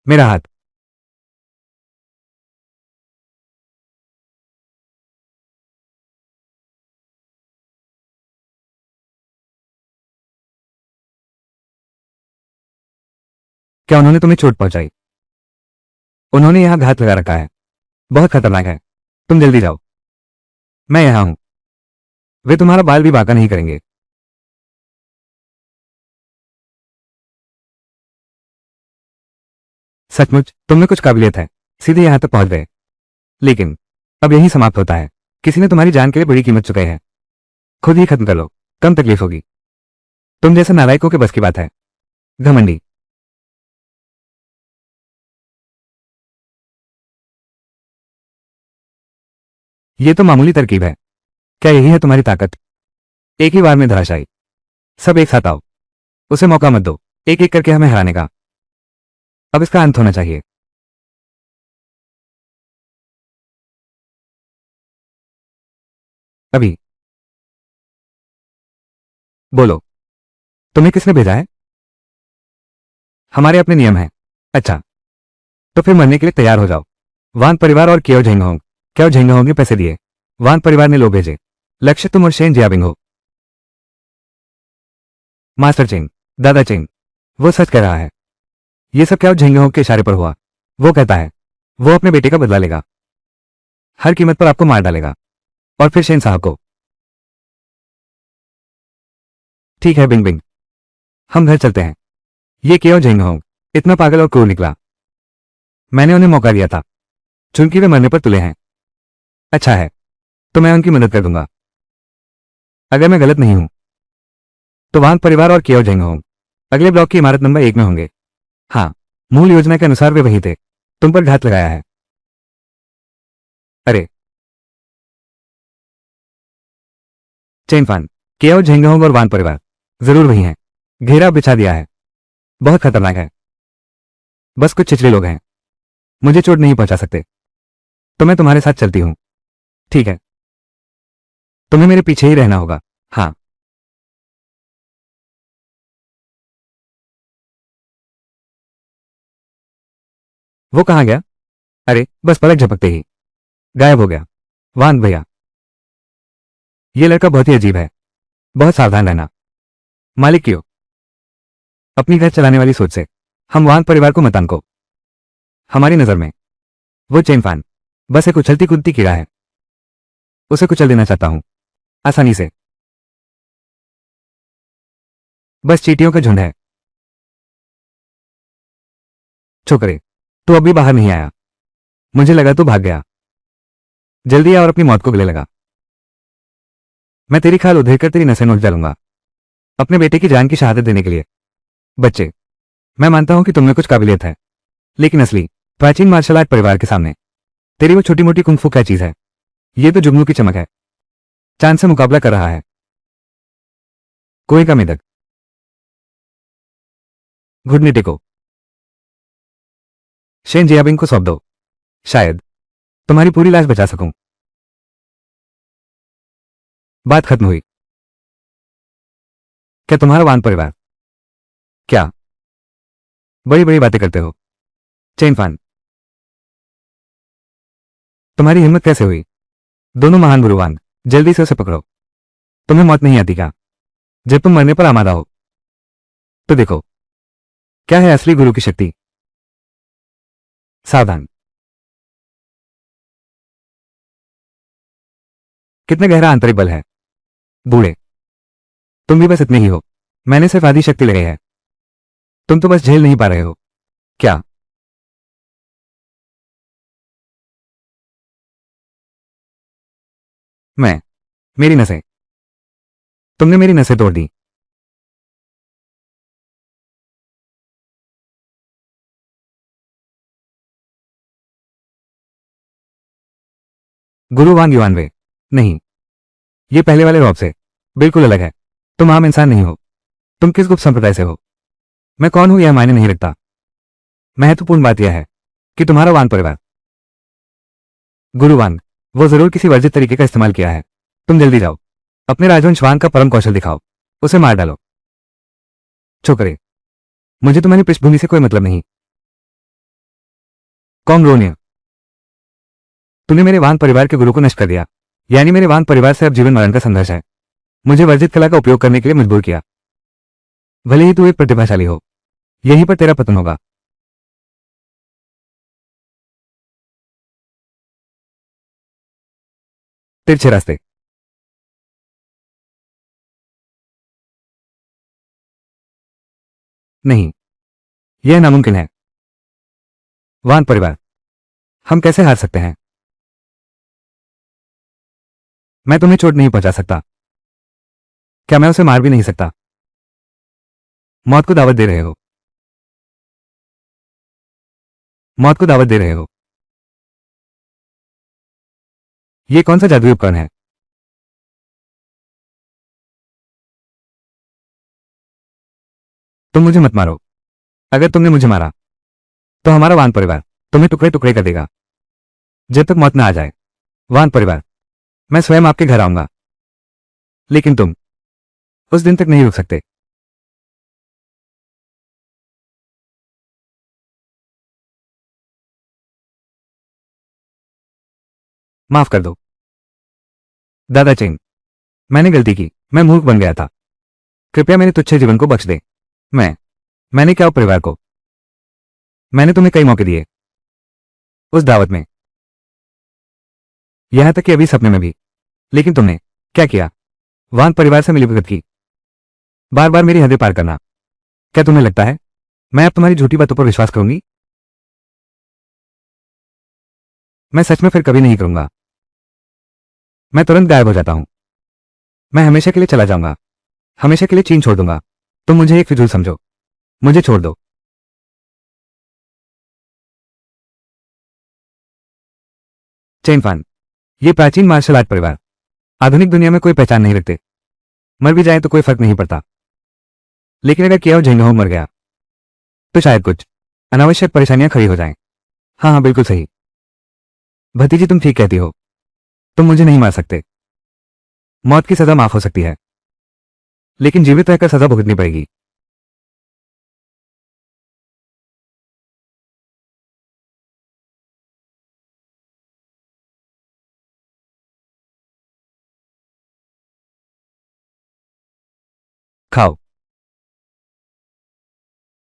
मेरा हाथ। क्या उन्होंने तुम्हें चोट पहुंचाई? उन्होंने यहां घात लगा रखा है, बहुत खतरनाक है। तुम जल्दी जाओ, मैं यहां हूं। वे तुम्हारा बाल भी बांका नहीं करेंगे। सचमुच तुम में कुछ काबिलियत है, सीधे यहां तक पहुंच गए। लेकिन अब यही समाप्त होता है। किसी ने तुम्हारी जान के लिए बड़ी कीमत चुकाई है। खुद ही खत्म कर लो, कम तकलीफ होगी। तुम जैसे नालायकों के बस की बात है। घमंडी। ये तो मामूली तरकीब है। क्या यही है तुम्हारी ताकत? एक ही बार में धराशायी। सब एक साथ आओ। उसे मौका मत दो एक एक करके हमें हराने का। अब इसका अंत होना चाहिए। अभी। बोलो, तुम्हें किसने भेजा है? हमारे अपने नियम हैं। अच्छा, तो फिर मरने के लिए तैयार हो जाओ। वान परिवार और केओ झेंगहोंग। केओ झेंगहोंग ने पैसे दिए, वान परिवार ने लोग भेजे। लक्ष्य तुम और शेन जियाबिंग हो। मास्टर चेंग, दादा चेंग, वो सच कह रहा है। ये सब क्या झेंगहोंग के इशारे पर हुआ? वो कहता है वो अपने बेटे का बदला लेगा, हर कीमत पर आपको मार डालेगा, और फिर शेन साहब को। ठीक है बिंग बिंग, हम घर चलते हैं। ये केओ झेंगहोंग इतना पागल और क्रूर निकला। मैंने उन्हें मौका दिया था, चूंकि वे मरने पर तुले हैं। अच्छा है, तो मैं उनकी मदद कर दूंगा। अगर मैं गलत नहीं हूं तो वान परिवार और केओ झेंगहोंग अगले ब्लॉक की इमारत नंबर 1 में होंगे। हाँ, मूल योजना के अनुसार वे वही थे। तुम पर घात लगाया है। अरे, चेनफान, केओ झेंगहोंग और वान परिवार जरूर वही हैं। घेरा बिछा दिया है, बहुत खतरनाक है। बस कुछ चिचड़े लोग हैं, मुझे चोट नहीं पहुंचा सकते। तो मैं तुम्हारे साथ चलती हूं। ठीक है, तुम्हें मेरे पीछे ही रहना होगा। हाँ। वो कहाँ गया? अरे, बस पलक झपकते ही गायब हो गया। वान भैया, ये लड़का बहुत ही अजीब है। बहुत सावधान रहना। मालिक क्यों? अपनी घर चलाने वाली सोच से हम वान परिवार को मतान को। हमारी नजर में वो चेनफान बस एक उछलती कूदती कीड़ा है। उसे कुचल देना चाहता हूं, आसानी से। बस चींटियों का झुंड है। छोकरे, तू अभी बाहर नहीं आया। मुझे लगा तू भाग गया। जल्दी आ और अपनी मौत को गले लगा। मैं तेरी खाल उधेड़ कर तेरी नसें नोच डालूंगा, अपने बेटे की जान की शहादत देने के लिए। बच्चे, मैं मानता हूं कि तुमने कुछ काबिलियत है, लेकिन असली प्राचीन मार्शल आर्ट परिवार के सामने तेरी वो छोटी मोटी कुंफू क्या चीज है? ये तो जुगनू की चमक है। चांद से मुकाबला कर रहा है कोई का मेदक। घुटने टेको। शेन जियाबिंग को सौंप दो, शायद तुम्हारी पूरी लाश बचा सकूं। बात खत्म हुई। क्या तुम्हारा वान परिवार? क्या बड़ी बड़ी बातें करते हो? चेनफान, तुम्हारी हिम्मत कैसे हुई? दोनों महान गुरुवान, जल्दी से उसे पकड़ो। तुम्हें मौत नहीं आती क्या? जब तुम मरने पर आमादा हो तो देखो क्या है असली गुरु की शक्ति। सावधान। कितना गहरा आंतरिक बल है। बूढ़े, तुम भी बस इतने ही हो। मैंने सिर्फ आधी शक्ति लगाई है, तुम तो बस झेल नहीं पा रहे हो। क्या? मैं? मेरी नसें? तुमने मेरी नसें तोड़ दी। गुरु वांग युआनवे? नहीं, ये पहले वाले रॉब से बिल्कुल अलग है। तुम आम इंसान नहीं हो। तुम किस गुप्त संप्रदाय से हो? मैं कौन हूं यह मायने नहीं रखता। महत्वपूर्ण बात यह है कि तुम्हारा वान परिवार। गुरु वांग, वो जरूर किसी वर्जित तरीके का इस्तेमाल किया है। तुम जल्दी जाओ, अपने राजवंश वांग का परम कौशल दिखाओ, उसे मार डालो। छोकरे, मुझे तुम्हारी पृष्ठभूमि से कोई मतलब नहीं। कॉमरोनिया, तूने मेरे वांग परिवार के गुरु को नष्ट कर दिया, यानी मेरे वांग परिवार से अब जीवन मरण का संघर्ष है। मुझे वर्जित कला का उपयोग करने के लिए मजबूर किया। भले ही तू एक प्रतिभाशाली हो, यहीं पर तेरा पतन होगा। तिरछे रास्ते? नहीं, यह नामुमकिन है। वान परिवार, हम कैसे हार सकते हैं? मैं तुम्हें चोट नहीं पहुंचा सकता। क्या मैं उसे मार भी नहीं सकता? मौत को दावत दे रहे हो? मौत को दावत दे रहे हो? यह कौन सा जादुई उपकरण है? तुम मुझे मत मारो। अगर तुमने मुझे मारा तो हमारा वान परिवार तुम्हें टुकड़े टुकड़े कर देगा, जब तक मौत ना आ जाए। वान परिवार, मैं स्वयं आपके घर आऊंगा, लेकिन तुम उस दिन तक नहीं रुक सकते। माफ कर दो दादा चेंग, मैंने गलती की, मैं मूर्ख बन गया था। कृपया मेरे तुच्छ जीवन को बख्श दे। मैं मैंने क्या परिवार को? मैंने तुम्हें कई मौके दिए, उस दावत में, यहां तक कि अभी सपने में भी, लेकिन तुमने क्या किया? वान परिवार से मिलीभगत की, बार बार मेरी हदें पार करना। क्या तुम्हें लगता है मैं अब तुम्हारी झूठी बातों पर विश्वास करूंगी? मैं सच में फिर कभी नहीं करूंगा। मैं तुरंत गायब हो जाता हूं। मैं हमेशा के लिए चला जाऊंगा, हमेशा के लिए चीन छोड़ दूंगा। तुम मुझे एक फिजूल समझो, मुझे छोड़ दो। चेनफान, ये प्राचीन मार्शल आर्ट परिवार आधुनिक दुनिया में कोई पहचान नहीं रखते। मर भी जाए तो कोई फर्क नहीं पड़ता, लेकिन अगर किया झेंगहो मर गया तो शायद कुछ अनावश्यक परेशानियां खड़ी हो जाएं। हाँ हाँ, बिल्कुल सही। भतीजी, तुम ठीक कहती हो। तुम मुझे नहीं मार सकते। मौत की सजा माफ हो सकती है, लेकिन जीवित रहकर सजा भुगतनी पड़ेगी। खाओ।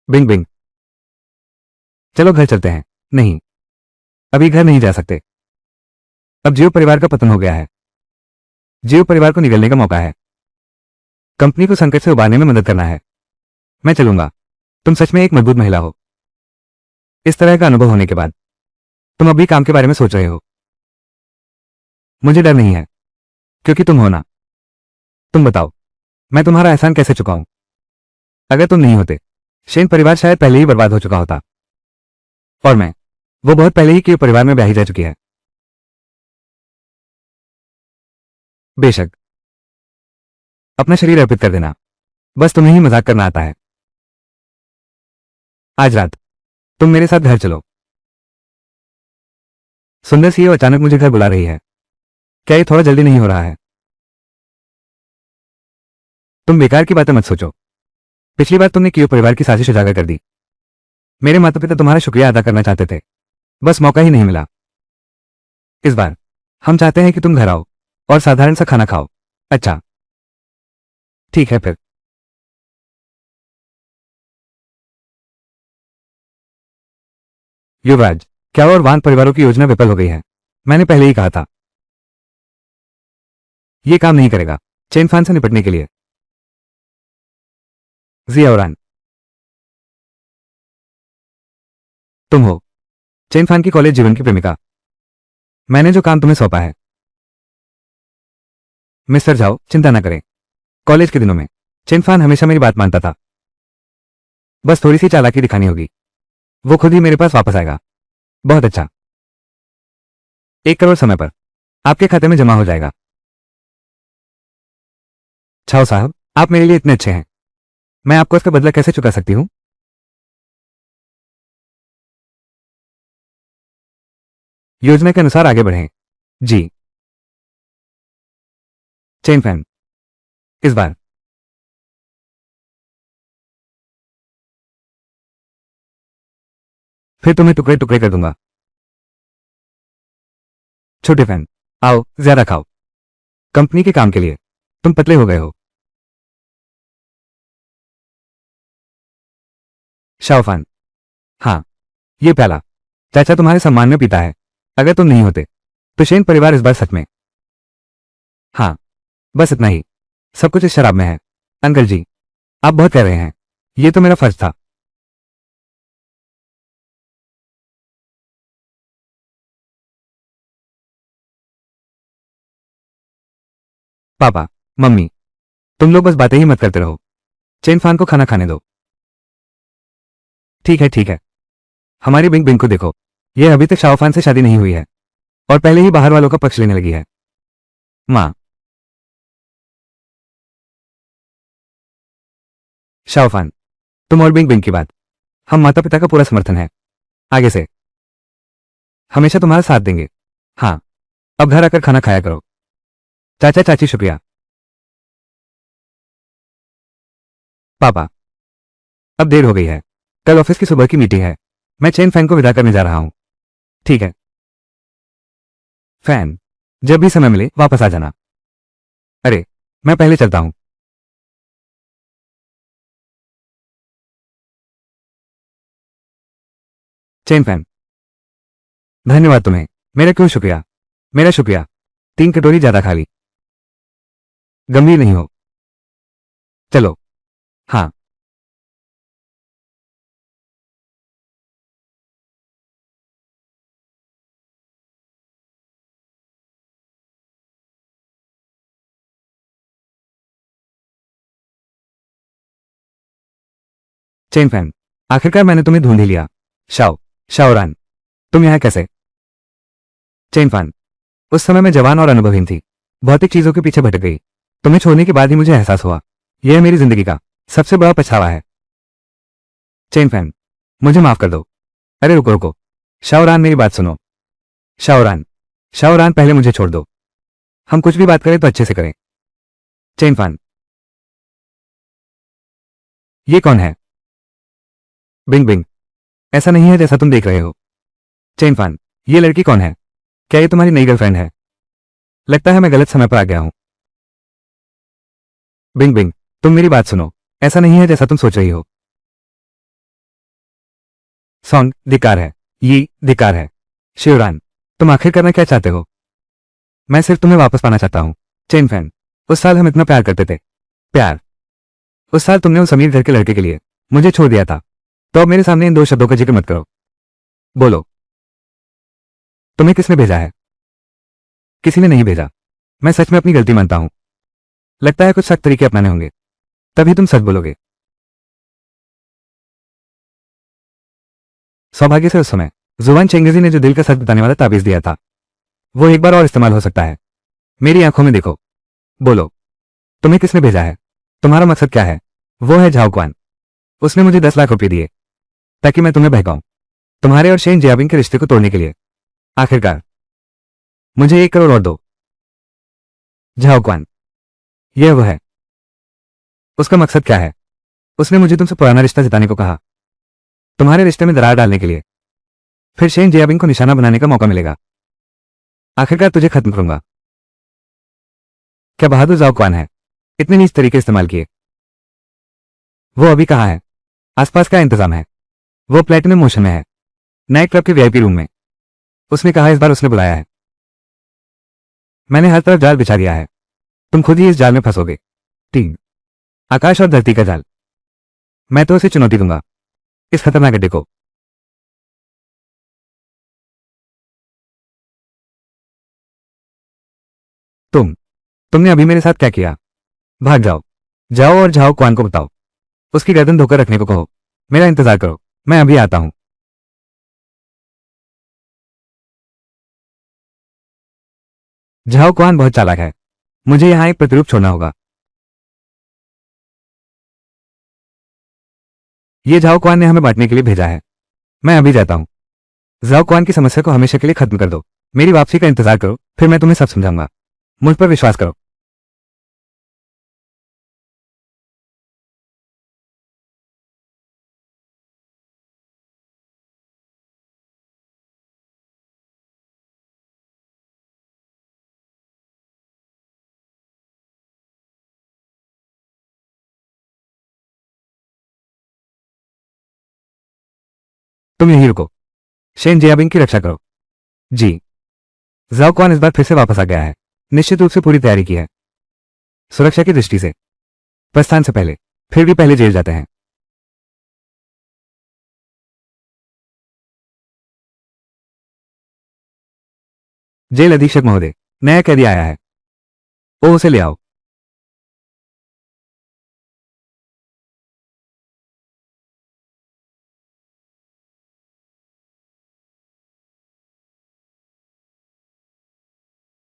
बिंग बिंग, चलो घर चलते हैं। नहीं, अभी घर नहीं जा सकते। अब जियो परिवार का पतन हो गया है। जियो परिवार को निगलने का मौका है। कंपनी को संकट से उबारने में मदद करना है। मैं चलूंगा। तुम सच में एक मजबूत महिला हो। इस तरह का अनुभव होने के बाद तुम अभी काम के बारे में सोच रहे हो। मुझे डर नहीं है, क्योंकि तुम हो ना। तुम बताओ, मैं तुम्हारा एहसान कैसे चुकाऊं? अगर तुम नहीं होते, शेन परिवार शायद पहले ही बर्बाद हो चुका होता। और मैं, वो बहुत पहले ही के परिवार में ब्याही जा चुकी है। बेशक, अपना शरीर अर्पित कर देना। बस तुम्हें ही मजाक करना आता है। आज रात तुम मेरे साथ घर चलो। सुंदर सी अचानक मुझे घर बुला रही है। क्या ये थोड़ा जल्दी नहीं हो रहा है? तुम बेकार की बातें मत सोचो। पिछली बार तुमने कियो परिवार की साजिश उजागर कर दी। मेरे माता पिता तुम्हारा शुक्रिया अदा करना चाहते थे, बस मौका ही नहीं मिला। इस बार हम चाहते हैं कि तुम घर आओ और साधारण सा खाना खाओ। अच्छा, ठीक है फिर। युवराज, क्या और वान परिवारों की योजना विफल हो गई है? मैंने पहले ही कहा था। ये काम नहीं करेगा चेन फान से निपटने के लिए। जियाउरान, तुम हो चेन फान की कॉलेज जीवन की प्रेमिका। मैंने जो काम तुम्हें सौंपा है। मिस्टर झाओ, चिंता न करें। कॉलेज के दिनों में चेन फान हमेशा मेरी बात मानता था। बस थोड़ी सी चालाकी दिखानी होगी, वो खुद ही मेरे पास वापस आएगा। बहुत अच्छा। 1 करोड़ समय पर आपके खाते में जमा हो जाएगा। छाओ साहब, आप मेरे लिए इतने अच्छे हैं, मैं आपको इसका बदला कैसे चुका सकती हूं? योजना के अनुसार आगे बढ़ें। जी। चेन फैन, इस बार फिर तुम्हें टुकड़े टुकड़े कर दूंगा। छोटे फैन, आओ ज्यादा खाओ। कंपनी के काम के लिए तुम पतले हो गए हो। शाओफान, हाँ, ये प्याला चाचा तुम्हारे सम्मान में पीता है। अगर तुम नहीं होते तो शेन परिवार इस बार सच में। हाँ, बस इतना ही। सब कुछ इस शराब में है। अंकल जी, आप बहुत कह रहे हैं, ये तो मेरा फर्ज था। पापा, मम्मी, तुम लोग बस बातें ही मत करते रहो। चेन फान को खाना खाने दो। ठीक है ठीक है। हमारी बिंग बिंग को देखो, यह अभी तक शाओफान से शादी नहीं हुई है और पहले ही बाहर वालों का पक्ष लेने लगी है। माँ, शाओफान, तुम और बिंग बिंग की बात, हम माता पिता का पूरा समर्थन है। आगे से हमेशा तुम्हारा साथ देंगे। हाँ, अब घर आकर खाना खाया करो। चाचा चाची शुक्रिया। पापा, अब देर हो गई है, कल ऑफिस की सुबह की मीटिंग है। मैं चेन फैन को विदा करने जा रहा हूं। ठीक है फैन, जब भी समय मिले वापस आ जाना। अरे, मैं पहले चलता हूं। चेन फैन, धन्यवाद तुम्हें। मेरा क्यों शुक्रिया? मेरा शुक्रिया। 3 कटोरी ज्यादा खा ली। गंभीर नहीं हो। चलो। हाँ। चेन फैन, आखिरकार मैंने तुम्हें ढूंढ ही लिया। शाओ, शाओरान, तुम यहां कैसे? चेन फैन, उस समय मैं जवान और अनुभवहीन थी, भौतिक चीजों के पीछे भटक गई। तुम्हें छोड़ने के बाद ही मुझे एहसास हुआ, यह मेरी जिंदगी का सबसे बड़ा पछतावा है। चेन फैन, मुझे माफ कर दो। अरे रुको रुको, शाओरान मेरी बात सुनो। शाओरान, शाओरान पहले मुझे छोड़ दो। हम कुछ भी बात करें तो अच्छे से करें। चेन फैन, ये कौन है? बिंग बिंग, ऐसा नहीं है जैसा तुम देख रहे हो। चेन फैन, ये लड़की कौन है? क्या ये तुम्हारी नई गर्लफ्रेंड है? लगता है मैं गलत समय पर आ गया हूं। बिंग बिंग, तुम मेरी बात सुनो, ऐसा नहीं है जैसा तुम सोच रही हो। सॉन्ग, धिक्कार है। ये धिक्कार है। शिवरान, तुम आखिर करना क्या चाहते हो? मैं सिर्फ तुम्हें वापस पाना चाहता हूं। चेन फैन, उस साल हम इतना प्यार करते थे। प्यार? उस साल तुमने उस अमीर घर के लड़के के लिए मुझे छोड़ दिया था, तो अब मेरे सामने इन 2 शब्दों का जिक्र मत करो। बोलो, तुम्हें किसने भेजा है? किसी ने नहीं भेजा। मैं सच में अपनी गलती मानता हूं। लगता है कुछ सख्त तरीके अपनाने होंगे, तभी तुम सच बोलोगे। सौभाग्य से उस समय जुबान चेंगेजी ने जो दिल का सच बताने वाला ताबीज दिया था, वो एक बार और इस्तेमाल हो सकता है। मेरी आंखों में देखो। बोलो, तुम्हें किसने भेजा है? तुम्हारा मकसद क्या है? वो है झाओक्वान। उसने मुझे 10 लाख रुपए दिए ताकि मैं तुम्हें बहकाऊं, तुम्हारे और शेन जियाबिंग के रिश्ते को तोड़ने के लिए। आखिरकार मुझे 1 करोड़ और दो। झाओक्वान, यह वो है। उसका मकसद क्या है? उसने मुझे तुमसे पुराना रिश्ता जिताने को कहा, तुम्हारे रिश्ते में दरार डालने के लिए। फिर शेन जियाबिंग को निशाना बनाने का मौका मिलेगा। आखिरकार तुझे खत्म करूंगा। क्या बहादुर झाओक्वान है, इतने नीच तरीके इस्तेमाल किए। वो अभी कहाँ है? आसपास क्या इंतजाम है? वो प्लेटिनम मोशन में है, नाइट क्लब के वीआईपी रूम में। उसने कहा इस बार उसने बुलाया है। मैंने हर तरफ जाल बिछा दिया है। तुम खुद ही इस जाल में फंसोगे। 3 आकाश और धरती का जाल। मैं तो उसे चुनौती दूंगा, इस खतरनाक अड्डे को। तुमने अभी मेरे साथ क्या किया? भाग जाओ। जाओ और झाओ क्वान को बताओ, उसकी गर्दन धोकर रखने को कहो। मेरा इंतजार करो, मैं अभी आता हूं। झाओ क्वान बहुत चालाक है, मुझे यहां एक प्रतिरूप छोड़ना होगा। ये झाओ क्वान ने हमें बांटने के लिए भेजा है। मैं अभी जाता हूं। झाओ क्वान की समस्या को हमेशा के लिए खत्म कर दो। मेरी वापसी का इंतजार करो, फिर मैं तुम्हें सब समझाऊंगा। मुझ पर विश्वास करो। तुम यहीं रुको, शेन जियाबिंग की रक्षा करो। जी। झाओ क्वान इस बार फिर से वापस आ गया है। निश्चित रूप से पूरी तैयारी की है, सुरक्षा की दृष्टि से। प्रस्थान से पहले, फिर भी पहले जेल जाते हैं। जेल अधीक्षक महोदय, नया कैदी आया है। ओ उसे ले आओ।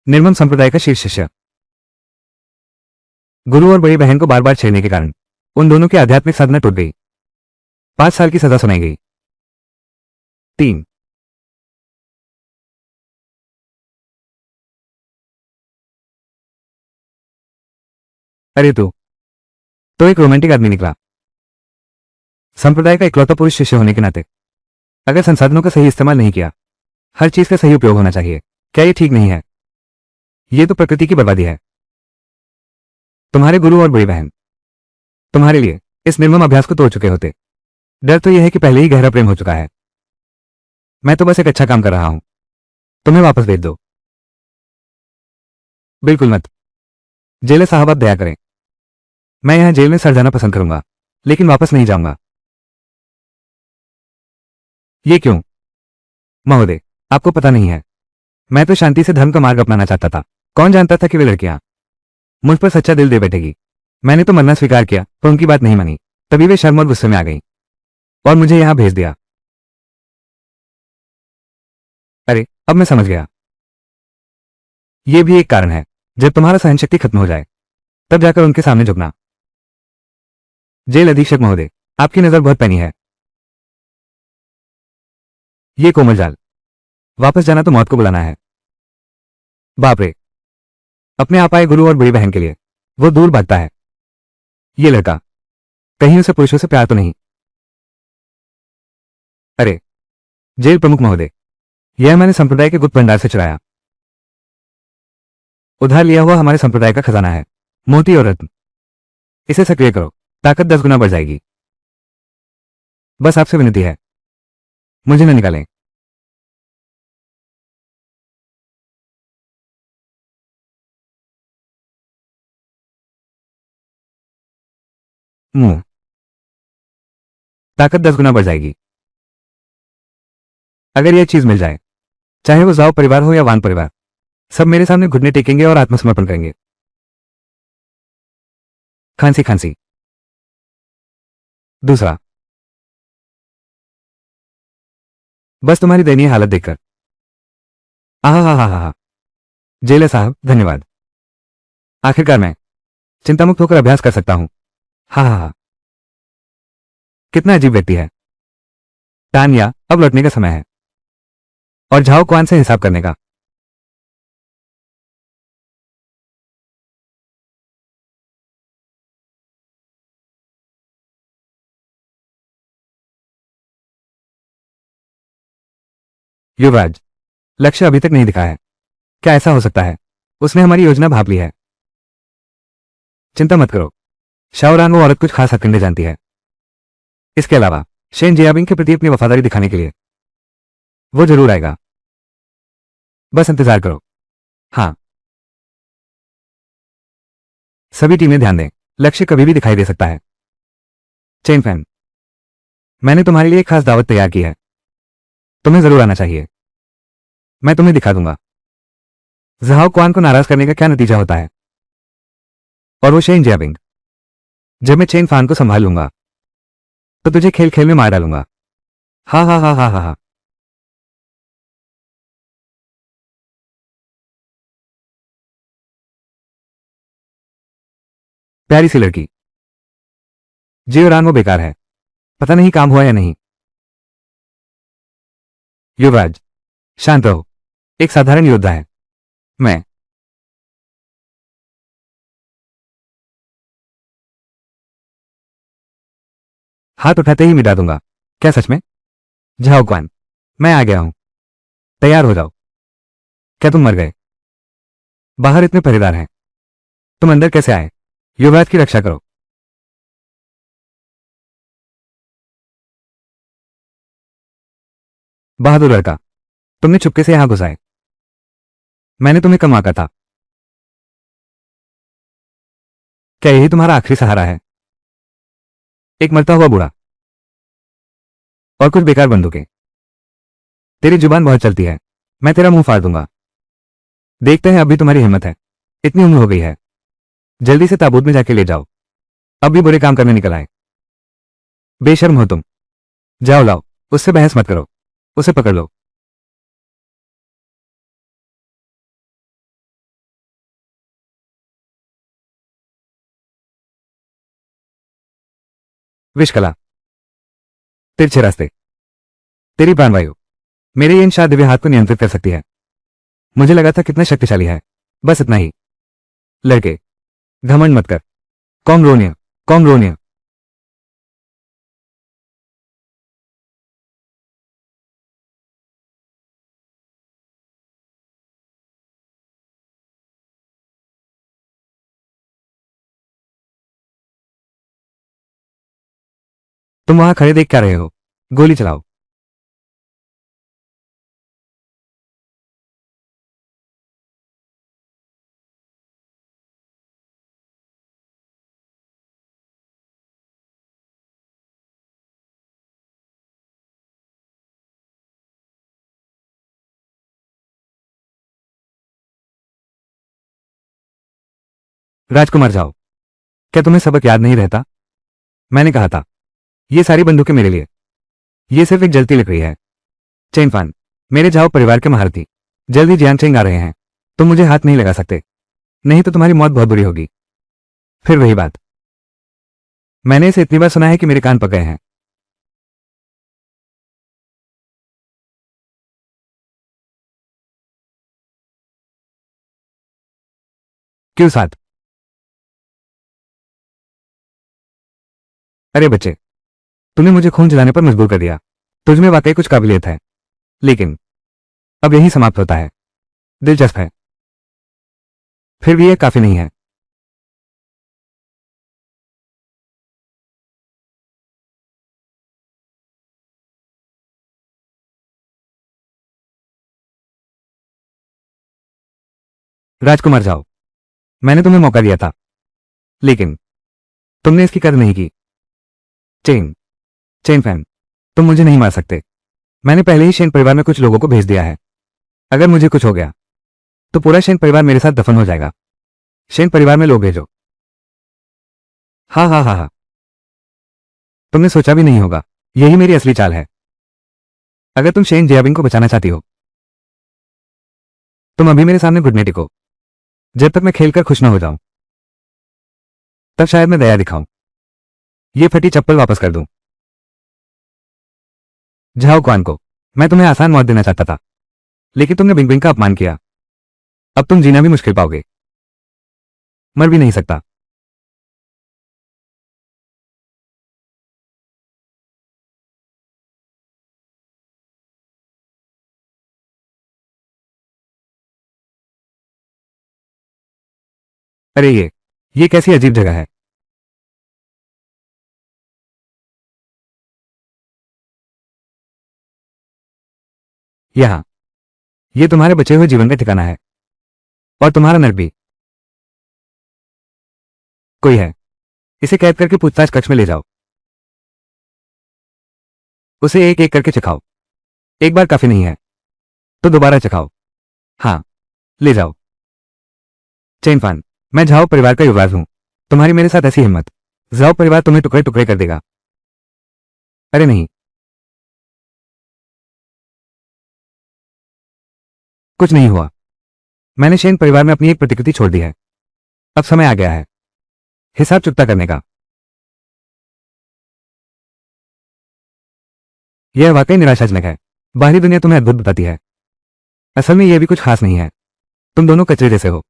निर्मम संप्रदाय का शीर्ष शिष्य। गुरु और बड़ी बहन को बार बार छेड़ने के कारण उन दोनों की आध्यात्मिक साधना टूट गई। 5 साल की सजा सुनाई गई। 3 अरे तो एक रोमांटिक आदमी निकला। संप्रदाय का इकलौता पुरुष शिष्य होने के नाते अगर संसाधनों का सही इस्तेमाल नहीं किया, हर चीज का सही उपयोग होना चाहिए। क्या ये ठीक नहीं है? ये तो प्रकृति की बर्बादी है। तुम्हारे गुरु और बड़ी बहन तुम्हारे लिए इस निर्मम अभ्यास को तोड़ चुके होते। डर तो यह है कि पहले ही गहरा प्रेम हो चुका है। मैं तो बस एक अच्छा काम कर रहा हूं, तुम्हें वापस भेज दो। बिल्कुल मत। जेलर साहब आप दया करें, मैं यहां जेल में सड़ जाना पसंद करूंगा, लेकिन वापस नहीं जाऊंगा। ये क्यों? महोदय, आपको पता नहीं है, मैं तो शांति से धर्म का मार्ग अपनाना चाहता था। कौन जानता था कि वे लड़कियां मुझ पर सच्चा दिल दे बैठेगी। मैंने तो मरना स्वीकार किया, पर उनकी बात नहीं मानी। तभी वे शर्म और गुस्से में आ गई और मुझे यहां भेज दिया। अरे, अब मैं समझ गया। यह भी एक कारण है, जब तुम्हारा सहनशक्ति खत्म हो जाए, तब जाकर उनके सामने झुकना। जेल अधीक्षक महोदय, आपकी नजर बहुत पैनी है। ये कोमल जाल, वापस जाना तो मौत को बुलाना है। बाप रे, अपने आप आए गुरु और बड़ी बहन के लिए वो दूर भागता है। ये लड़का, कहीं उसे पुरुषों से प्यार तो नहीं? अरे, जेल प्रमुख महोदय, यह मैंने संप्रदाय के गुप्त भंडार से चुराया। उधार लिया हुआ हमारे संप्रदाय का खजाना है, मोती और रत्न। इसे सक्रिय करो, ताकत 10 गुना बढ़ जाएगी। बस आपसे विनती है, मुझे न निकालें। मुंह, ताकत 10 गुना बढ़ जाएगी अगर यह चीज मिल जाए। चाहे वो जाओ परिवार हो या वान परिवार, सब मेरे सामने घुटने टेकेंगे और आत्मसमर्पण करेंगे। खांसी खांसी। दूसरा, बस तुम्हारी दयनीय हालत देखकर। आहा हा हा हा हा। जेलर साहब धन्यवाद, आखिरकार मैं चिंतामुक्त होकर अभ्यास कर सकता हूं। हा हा हा। कितना अजीब व्यक्ति है। तानिया, अब लौटने का समय है और झाओ क्वान से हिसाब करने का। युवराज, लक्ष्य अभी तक नहीं दिखा है। क्या ऐसा हो सकता है उसने हमारी योजना भाप ली है? चिंता मत करो, शाओरान वो औरत कुछ खास हथकंडे जानती है। इसके अलावा शेन जियाबिंग के प्रति अपनी वफादारी दिखाने के लिए वो जरूर आएगा। बस इंतजार करो। हाँ, सभी टीमें ध्यान दें, लक्ष्य कभी भी दिखाई दे सकता है। चेन फैन, मैंने तुम्हारे लिए एक खास दावत तैयार की है, तुम्हें जरूर आना चाहिए। मैं तुम्हें दिखा दूंगा जहाओ क्वान को नाराज करने का क्या नतीजा होता है। और वो शेन जियाबिंग, जब मैं चेन फान को संभाल लूंगा तो तुझे खेल खेल में मार डालूंगा। हा हा हा हा हा हा। प्यारी सी लड़की, जियोरान वो बेकार है, पता नहीं काम हुआ या नहीं। युवराज, शांत रहो, एक साधारण योद्धा है। मैं हाथ उठाते ही मिटा दूंगा। क्या सच में? जाओ क्वान, मैं आ गया हूं, तैयार हो जाओ। क्या तुम मर गए? बाहर इतने पहरेदार हैं, तुम अंदर कैसे आए? युवराज की रक्षा करो। बहादुर लड़का, तुमने चुपके से यहां घुसाए। मैंने तुम्हें कम आका था। क्या यही तुम्हारा आखिरी सहारा है? एक मरता हुआ बूढ़ा और कुछ बेकार बंदूकें। तेरी जुबान बहुत चलती है, मैं तेरा मुंह फाड़ दूंगा। देखते हैं अभी तुम्हारी हिम्मत है। इतनी उम्र हो गई है, जल्दी से ताबूत में जाके ले जाओ। अब भी बुरे काम करने निकल आए, बेशर्म हो तुम। जाओ लाओ, उससे बहस मत करो, उसे पकड़ लो। विषकला, तिरछे रास्ते, तेरी प्राणवायु मेरे इन शाह दिव्य हाथ को नियंत्रित कर सकती है। मुझे लगा था कितना शक्तिशाली है, बस इतना ही। लड़के, घमंड मत कर। कॉमरोनिया, कॉमरोनिया। तुम वहां खड़े देख क्या रहे हो? गोली चलाओ। राजकुमार जाओ। क्या तुम्हें सबक याद नहीं रहता? मैंने कहा था, ये सारी बंदूकें मेरे लिए। ये सिर्फ एक जलती लकड़ी है। चेनफान, मेरे जाओ परिवार के महारथी, जल्द ही जियांग आ रहे हैं। तुम मुझे हाथ नहीं लगा सकते, नहीं तो तुम्हारी मौत बहुत बुरी होगी। फिर वही बात, मैंने इसे इतनी बार सुना है कि मेरे कान पक गए हैं। क्यों साथ? अरे बच्चे, तूने मुझे खून जलाने पर मजबूर कर दिया। तुझमें वाकई कुछ काबिलियत है, लेकिन अब यही समाप्त होता है। दिलचस्प है, फिर भी यह काफी नहीं है। राजकुमार जाओ, मैंने तुम्हें मौका दिया था, लेकिन तुमने इसकी कदर नहीं की। चेन, चेन फैन, तुम मुझे नहीं मार सकते। मैंने पहले ही शेन परिवार में कुछ लोगों को भेज दिया है। अगर मुझे कुछ हो गया तो पूरा शेन परिवार मेरे साथ दफन हो जाएगा। शेन परिवार में लोग भेजो। हाँ हाँ हाँ हाँ, तुमने सोचा भी नहीं होगा, यही मेरी असली चाल है। अगर तुम शेन जियाबिंग को बचाना चाहती हो, तुम अभी मेरे सामने घुटने टिको। जब तक मैं खेलकर खुश न हो जाऊं, तब शायद मैं दया दिखाऊं। ये फटी चप्पल वापस कर दूं। झाओ क्वान को मैं तुम्हें आसान मौत देना चाहता था, लेकिन तुमने बिंग बिंग का अपमान किया। अब तुम जीना भी मुश्किल पाओगे, मर भी नहीं सकता। अरे ये कैसी अजीब जगह है। यहाँ, ये तुम्हारे बचे हुए जीवन का ठिकाना है, और तुम्हारा नर्क भी। कोई है, इसे कैद करके पूछताछ कक्ष में ले जाओ। उसे एक एक करके चखाओ। एक बार काफी नहीं है तो दोबारा चखाओ। हाँ, ले जाओ। चेनफान, मैं झाओ परिवार का युवराज हूं। तुम्हारी मेरे साथ ऐसी हिम्मत। झाओ परिवार तुम्हें टुकड़े टुकड़े कर देगा। अरे नहीं, कुछ नहीं हुआ। मैंने शेन परिवार में अपनी एक प्रतिकृति छोड़ दी है। अब समय आ गया है हिसाब चुकता करने का। यह वाकई निराशाजनक है। बाहरी दुनिया तुम्हें अद्भुत बताती है, असल में यह भी कुछ खास नहीं है। तुम दोनों कचरे जैसे हो।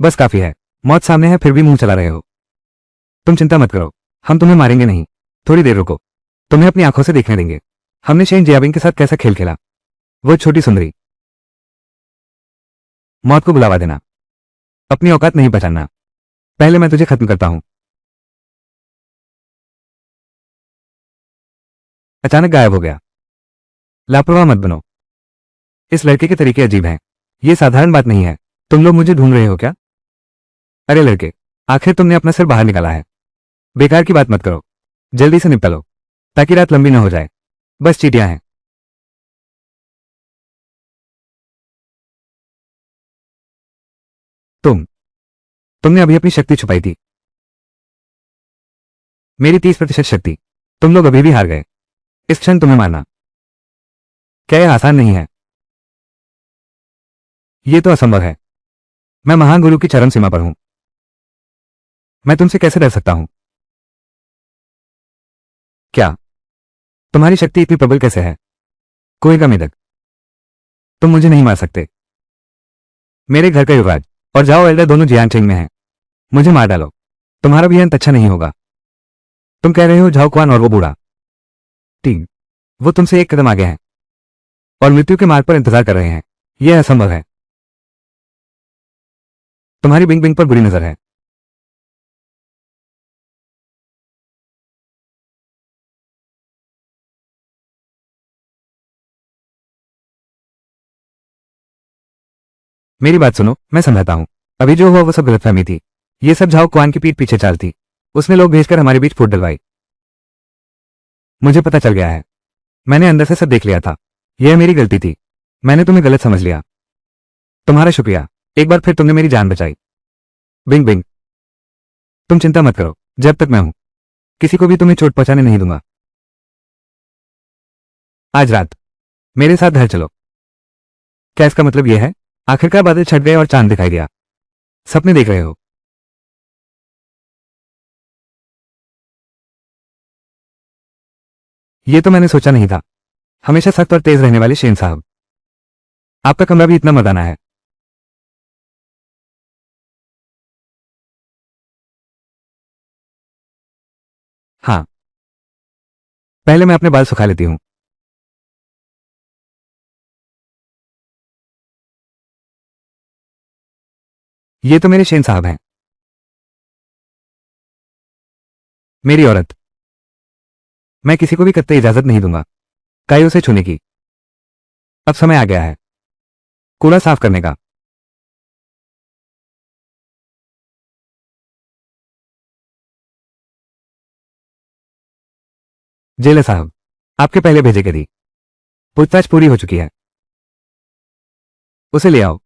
बस काफी है। मौत सामने है फिर भी मुंह चला रहे हो। तुम चिंता मत करो, हम तुम्हें मारेंगे नहीं। थोड़ी देर रुको, तुम्हें अपनी आंखों से देखने देंगे हमने शेन जियाबिंग के साथ कैसा खेल खेला। वो छोटी सुंदरी। मौत को बुलावा देना, अपनी औकात नहीं पहचानना। पहले मैं तुझे खत्म करता हूं। अचानक गायब हो गया। लापरवाह मत बनो। इस लड़के के तरीके अजीब हैं। ये साधारण बात नहीं है। तुम लोग मुझे ढूंढ रहे हो क्या? अरे लड़के, आखिर तुमने अपना सिर बाहर निकाला है। बेकार की बात मत करो, जल्दी से निपटा लो ताकि रात लंबी न हो जाए। बस चीटियां हैं। तुमने अभी अपनी शक्ति छुपाई थी। मेरी 30% शक्ति। तुम लोग अभी भी हार गए। इस क्षण तुम्हें मारना क्या यह आसान नहीं है? यह तो असंभव है। मैं महान गुरु की चरम सीमा पर हूं। मैं तुमसे कैसे डर सकता हूं? क्या तुम्हारी शक्ति इतनी प्रबल कैसे है? कोई का मेदक, तुम मुझे नहीं मार सकते। मेरे घर का युवराज और जाओ एल्डर दोनों जियांगचेंग में हैं। मुझे मार डालो, तुम्हारा भी अंत अच्छा नहीं होगा। तुम कह रहे हो झाओ क्वान और वो बूढ़ा टीम, वो तुमसे एक कदम आगे हैं और मृत्यु के मार्ग पर इंतजार कर रहे हैं। यह असंभव है। तुम्हारी बिंग बिंग पर बुरी नजर है। मेरी बात सुनो, मैं समझाता हूं। अभी जो हुआ वो सब गलतफहमी थी। ये सब झाओ क्वान की पीठ पीछे चाल थी। उसने लोग भेजकर हमारे बीच फूट डलवाई। मुझे पता चल गया है। मैंने अंदर से सब देख लिया था। यह मेरी गलती थी। मैंने तुम्हें गलत समझ लिया। तुम्हारा शुक्रिया, एक बार फिर तुमने मेरी जान बचाई। बिंग बिंग, तुम चिंता मत करो। जब तक मैं हूं किसी को भी तुम्हें चोट पहुंचाने नहीं दूंगा। आज रात मेरे साथ घर चलो। क्या इसका मतलब यह है आखिरकार बादल छट गए और चांद दिखाई दिया? सपने देख रहे हो? यह तो मैंने सोचा नहीं था। हमेशा सख्त और तेज रहने वाले शेन साहब। आपका कमरा भी इतना मर्दाना है। हाँ, पहले मैं अपने बाल सुखा लेती हूं। ये तो मेरे शेन साहब हैं। मेरी औरत। मैं किसी को भी कत्ते इजाजत नहीं दूंगा काई उसे छूने की। अब समय आ गया है कूड़ा साफ करने का। जेलर साहब, आपके पहले भेजे के दी पूछताछ पूरी हो चुकी है। उसे ले आओ।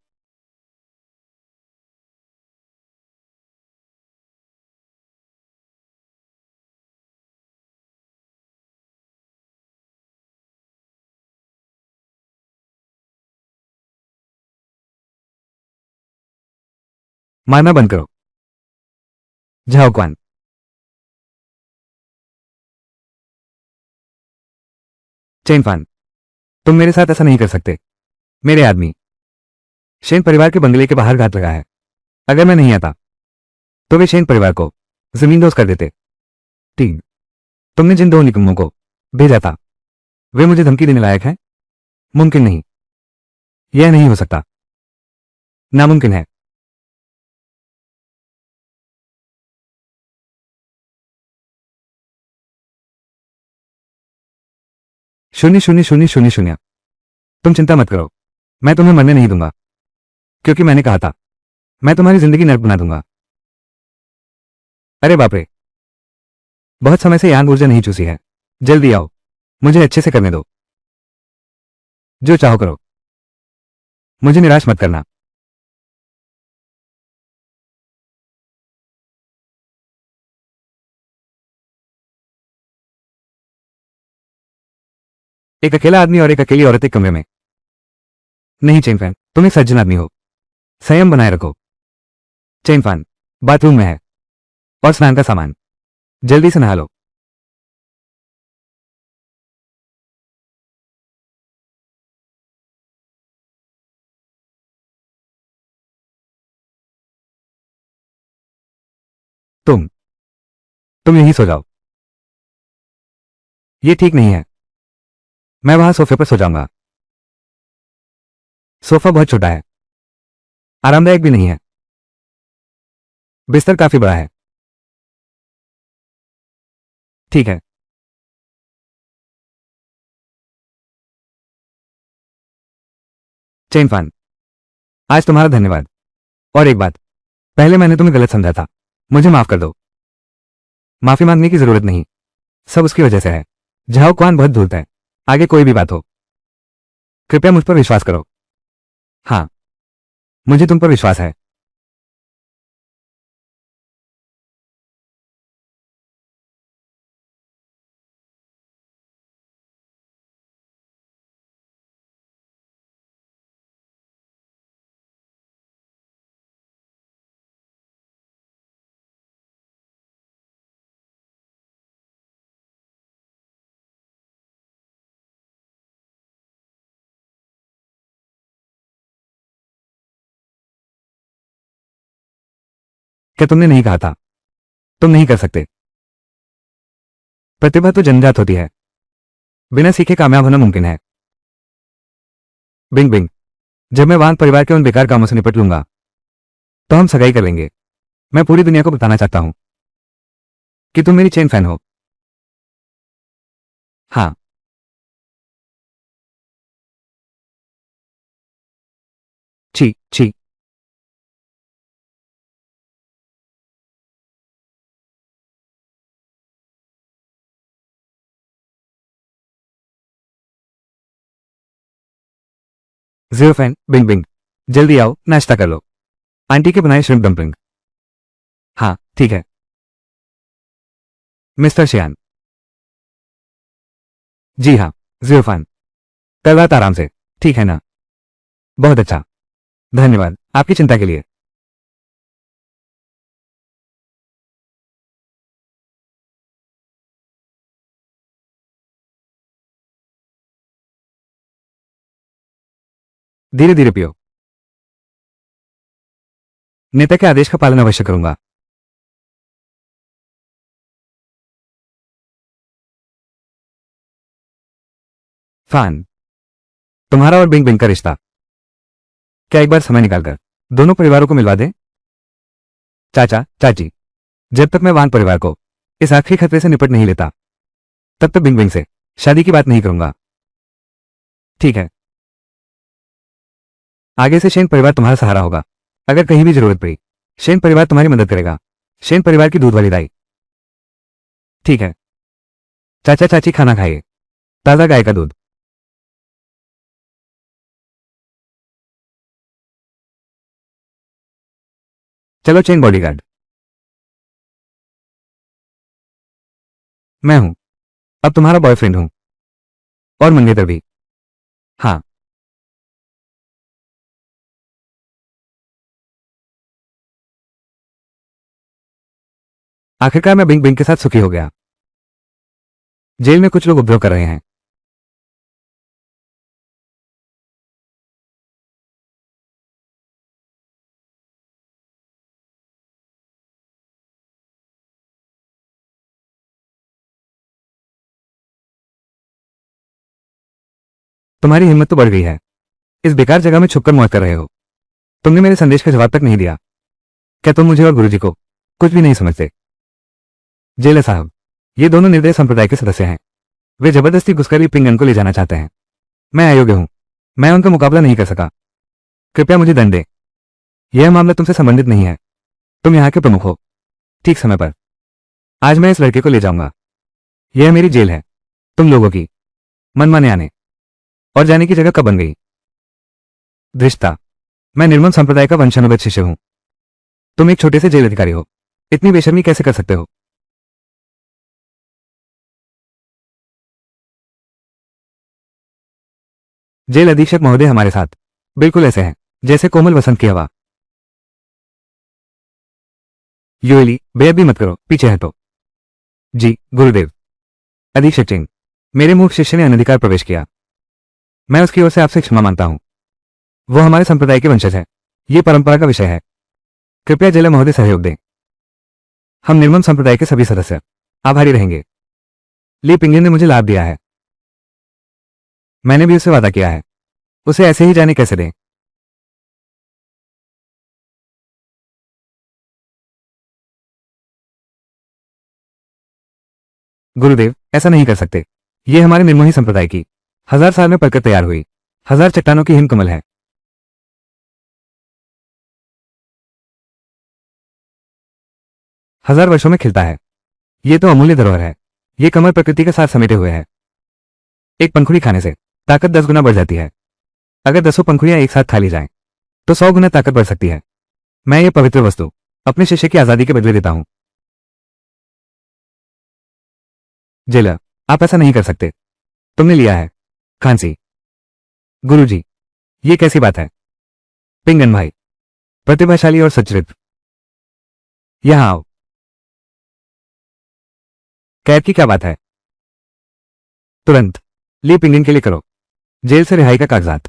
मारना बंद करो। जाओ क्वान। चेनफान, तुम मेरे साथ ऐसा नहीं कर सकते। मेरे आदमी शेन परिवार के बंगले के बाहर घात लगा है। अगर मैं नहीं आता तो वे शेन परिवार को जमींदोज कर देते। टीम, तुमने जिन दो निकम्मों को भेजा था वे मुझे धमकी देने लायक हैं? मुमकिन नहीं। यह नहीं हो सकता। नामुमकिन है। शून्य शून्य शून्य शून्य शून्य। तुम चिंता मत करो, मैं तुम्हें मरने नहीं दूंगा क्योंकि मैंने कहा था मैं तुम्हारी जिंदगी नर्क बना दूंगा। अरे बाप रे, बहुत समय से यान ऊर्जा नहीं चूसी है। जल्दी आओ, मुझे अच्छे से करने दो। जो चाहो करो, मुझे निराश मत करना। एक अकेला आदमी और एक अकेली औरत एक कमरे में। नहीं चेनफैन, तुम एक सज्जन आदमी हो। संयम बनाए रखो। चेनफान, बाथरूम में है और स्नान का सामान। जल्दी से नहा लो। तुम यहीं सो जाओ। ये ठीक नहीं है। मैं वहां सोफे पर सो जाऊंगा। सोफा बहुत छोटा है, आरामदायक भी नहीं है। बिस्तर काफी बड़ा है। ठीक है। चेनफान, आज तुम्हारा धन्यवाद। और एक बात, पहले मैंने तुम्हें गलत समझा था। मुझे माफ कर दो। माफी मांगने की जरूरत नहीं, सब उसकी वजह से है। झाओ क्वान बहुत धूर्त है। आगे कोई भी बात हो, कृपया मुझ पर विश्वास करो। हाँ, मुझे तुम पर विश्वास है। क्या तुमने नहीं कहा था? तुम नहीं कर सकते। प्रतिभा तो जन्मजात होती है, बिना सीखे कामयाब होना मुमकिन है। बिंग बिंग, जब मैं वान परिवार के उन बेकार कामों से निपट लूंगा तो हम सगाई कर लेंगे। मैं पूरी दुनिया को बताना चाहता हूं कि तुम मेरी चेन फैन हो। हाँ। छी छी। जीरो फैन बिंग बिंग, जल्दी आओ, नाश्ता कर लो। आंटी के बनाए श्रिम्प डम्पलिंग। हाँ ठीक है। मिस्टर शियान। जी हाँ। जीरो फैन, कल रात आराम से, ठीक है ना? बहुत अच्छा, धन्यवाद आपकी चिंता के लिए। धीरे धीरे पियो। नेता के आदेश का पालन अवश्य करूंगा। फैन, तुम्हारा और बिंग बिंग का रिश्ता, क्या एक बार समय निकालकर दोनों परिवारों को मिलवा दें? चाचा चाची, जब तक मैं वान परिवार को इस आखिरी खतरे से निपट नहीं लेता तब तक बिंग बिंग से शादी की बात नहीं करूंगा। ठीक है। आगे से शेन परिवार तुम्हारा सहारा होगा। अगर कहीं भी जरूरत पड़ी, शेन परिवार तुम्हारी मदद करेगा। शेन परिवार की दूध वाली दाई। ठीक है। चाचा चाची खाना खाइए, ताजा गाय का दूध। चलो चेन बॉडीगार्ड। मैं हूं, अब तुम्हारा बॉयफ्रेंड हूं, और मंगेतर भी। हाँ। आखिरकार मैं बिंग बिंग के साथ सुखी हो गया। जेल में कुछ लोग उपद्रव कर रहे हैं। तुम्हारी हिम्मत तो बढ़ गई है। इस बेकार जगह में छुपकर मौत कर रहे हो। तुमने मेरे संदेश का जवाब तक नहीं दिया। क्या तुम मुझे और गुरुजी को कुछ भी नहीं समझते? जेलर साहब, ये दोनों निर्दय संप्रदाय के सदस्य हैं। वे जबरदस्ती घुसकर पिंगन को ले जाना चाहते हैं। मैं अयोग्य हूं, मैं उनका मुकाबला नहीं कर सका। कृपया मुझे दंड दे। यह मामला तुमसे संबंधित नहीं है। तुम यहाँ के प्रमुख हो, ठीक समय पर आज मैं इस लड़के को ले जाऊंगा। यह मेरी जेल है। तुम लोगों की मनमाने आने और जाने की जगह कब बन गई? धृष्टा, मैं निर्मम संप्रदाय का वंशानुगत शिष्य हूं। तुम एक छोटे से जेल अधिकारी हो, इतनी बेशर्मी कैसे कर सकते हो? जेल अधीक्षक महोदय हमारे साथ बिल्कुल ऐसे हैं जैसे कोमल वसंत की हवा। योएली, बेअदबी मत करो, पीछे हटो। जी गुरुदेव। अधीक्षक चिंग, मेरे मूर्ख शिष्य ने अनधिकार प्रवेश किया। मैं उसकी ओर से आपसे क्षमा मांगता हूं। वो हमारे संप्रदाय के वंशज है। ये परंपरा का विषय है। कृपया जेलर महोदय सहयोग दें। हम निर्मम संप्रदाय के सभी सदस्य आभारी रहेंगे। ली पिंगलिन ने मुझे लाभ दिया है। मैंने भी उससे वादा किया है। उसे ऐसे ही जाने कैसे दें? गुरुदेव, ऐसा नहीं कर सकते। ये हमारे निर्मोही संप्रदाय की 1000 साल में पलकर तैयार हुई 1000 चट्टानों की हिमकमल है। 1000 वर्षों में खिलता है। ये तो अमूल्य धरोहर है। ये कमल प्रकृति के साथ समेटे हुए है। एक पंखुड़ी खाने से ताकत 10 गुना बढ़ जाती है। अगर 10 पंखुड़ियां एक साथ खा ली जाएं, तो 100 गुना ताकत बढ़ सकती है। मैं ये पवित्र वस्तु अपने शिष्य की आजादी के बदले देता हूं। जेलर, आप ऐसा नहीं कर सकते। तुमने लिया है। खांसी। गुरुजी, ये कैसी बात है? पिंगन भाई, प्रतिभाशाली और सच्चरित्र, यहां आओ। कैद की क्या बात है? तुरंत ली पिंगन के लिए करो जेल से रिहाई का कागजात।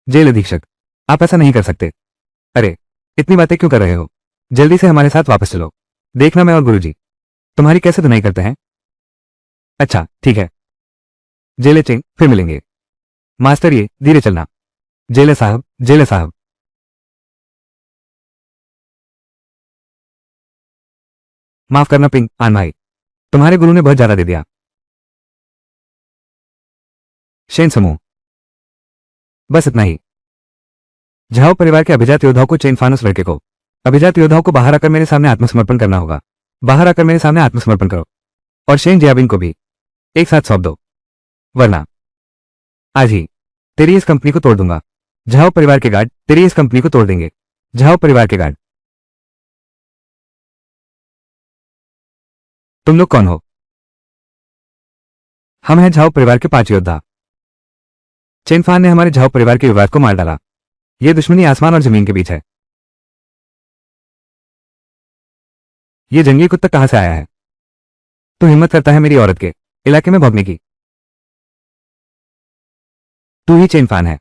जेल अधीक्षक, आप ऐसा नहीं कर सकते। अरे, इतनी बातें क्यों कर रहे हो? जल्दी से हमारे साथ वापस चलो। देखना मैं और गुरुजी तुम्हारी कैसे धुनाई करते हैं। अच्छा ठीक है। जेलर चिंग, फिर मिलेंगे। मास्टर ये, धीरे चलना। जेलर साहब, जेलर साहब। माफ करना पिंग आन भाई, तुम्हारे गुरु ने बहुत ज्यादा दे दिया। शेन समूह, बस इतना ही। झाओ परिवार के अभिजात योद्धाओं को चेन फानस लड़के को अभिजात योद्धाओं को बाहर आकर मेरे सामने आत्मसमर्पण करना होगा। बाहर आकर मेरे सामने आत्मसमर्पण करो और शेन जियाबिन को भी एक साथ सौंप दो, वरना आज ही तेरी इस कंपनी को तोड़ दूंगा। झाओ परिवार के गार्ड तेरी इस कंपनी को तोड़ देंगे। झाओ परिवार के गार्ड। तुम लोग कौन हो? हम हैं झाओ परिवार के 5 योद्धा। चेनफान ने हमारे झाओ परिवार के विवाद को मार डाला। यह दुश्मनी आसमान और जमीन के बीच है। यह जंगली कुत्ता कहां से आया है? तू हिम्मत करता है मेरी औरत के इलाके में भौंकने की? तू ही चेनफान है,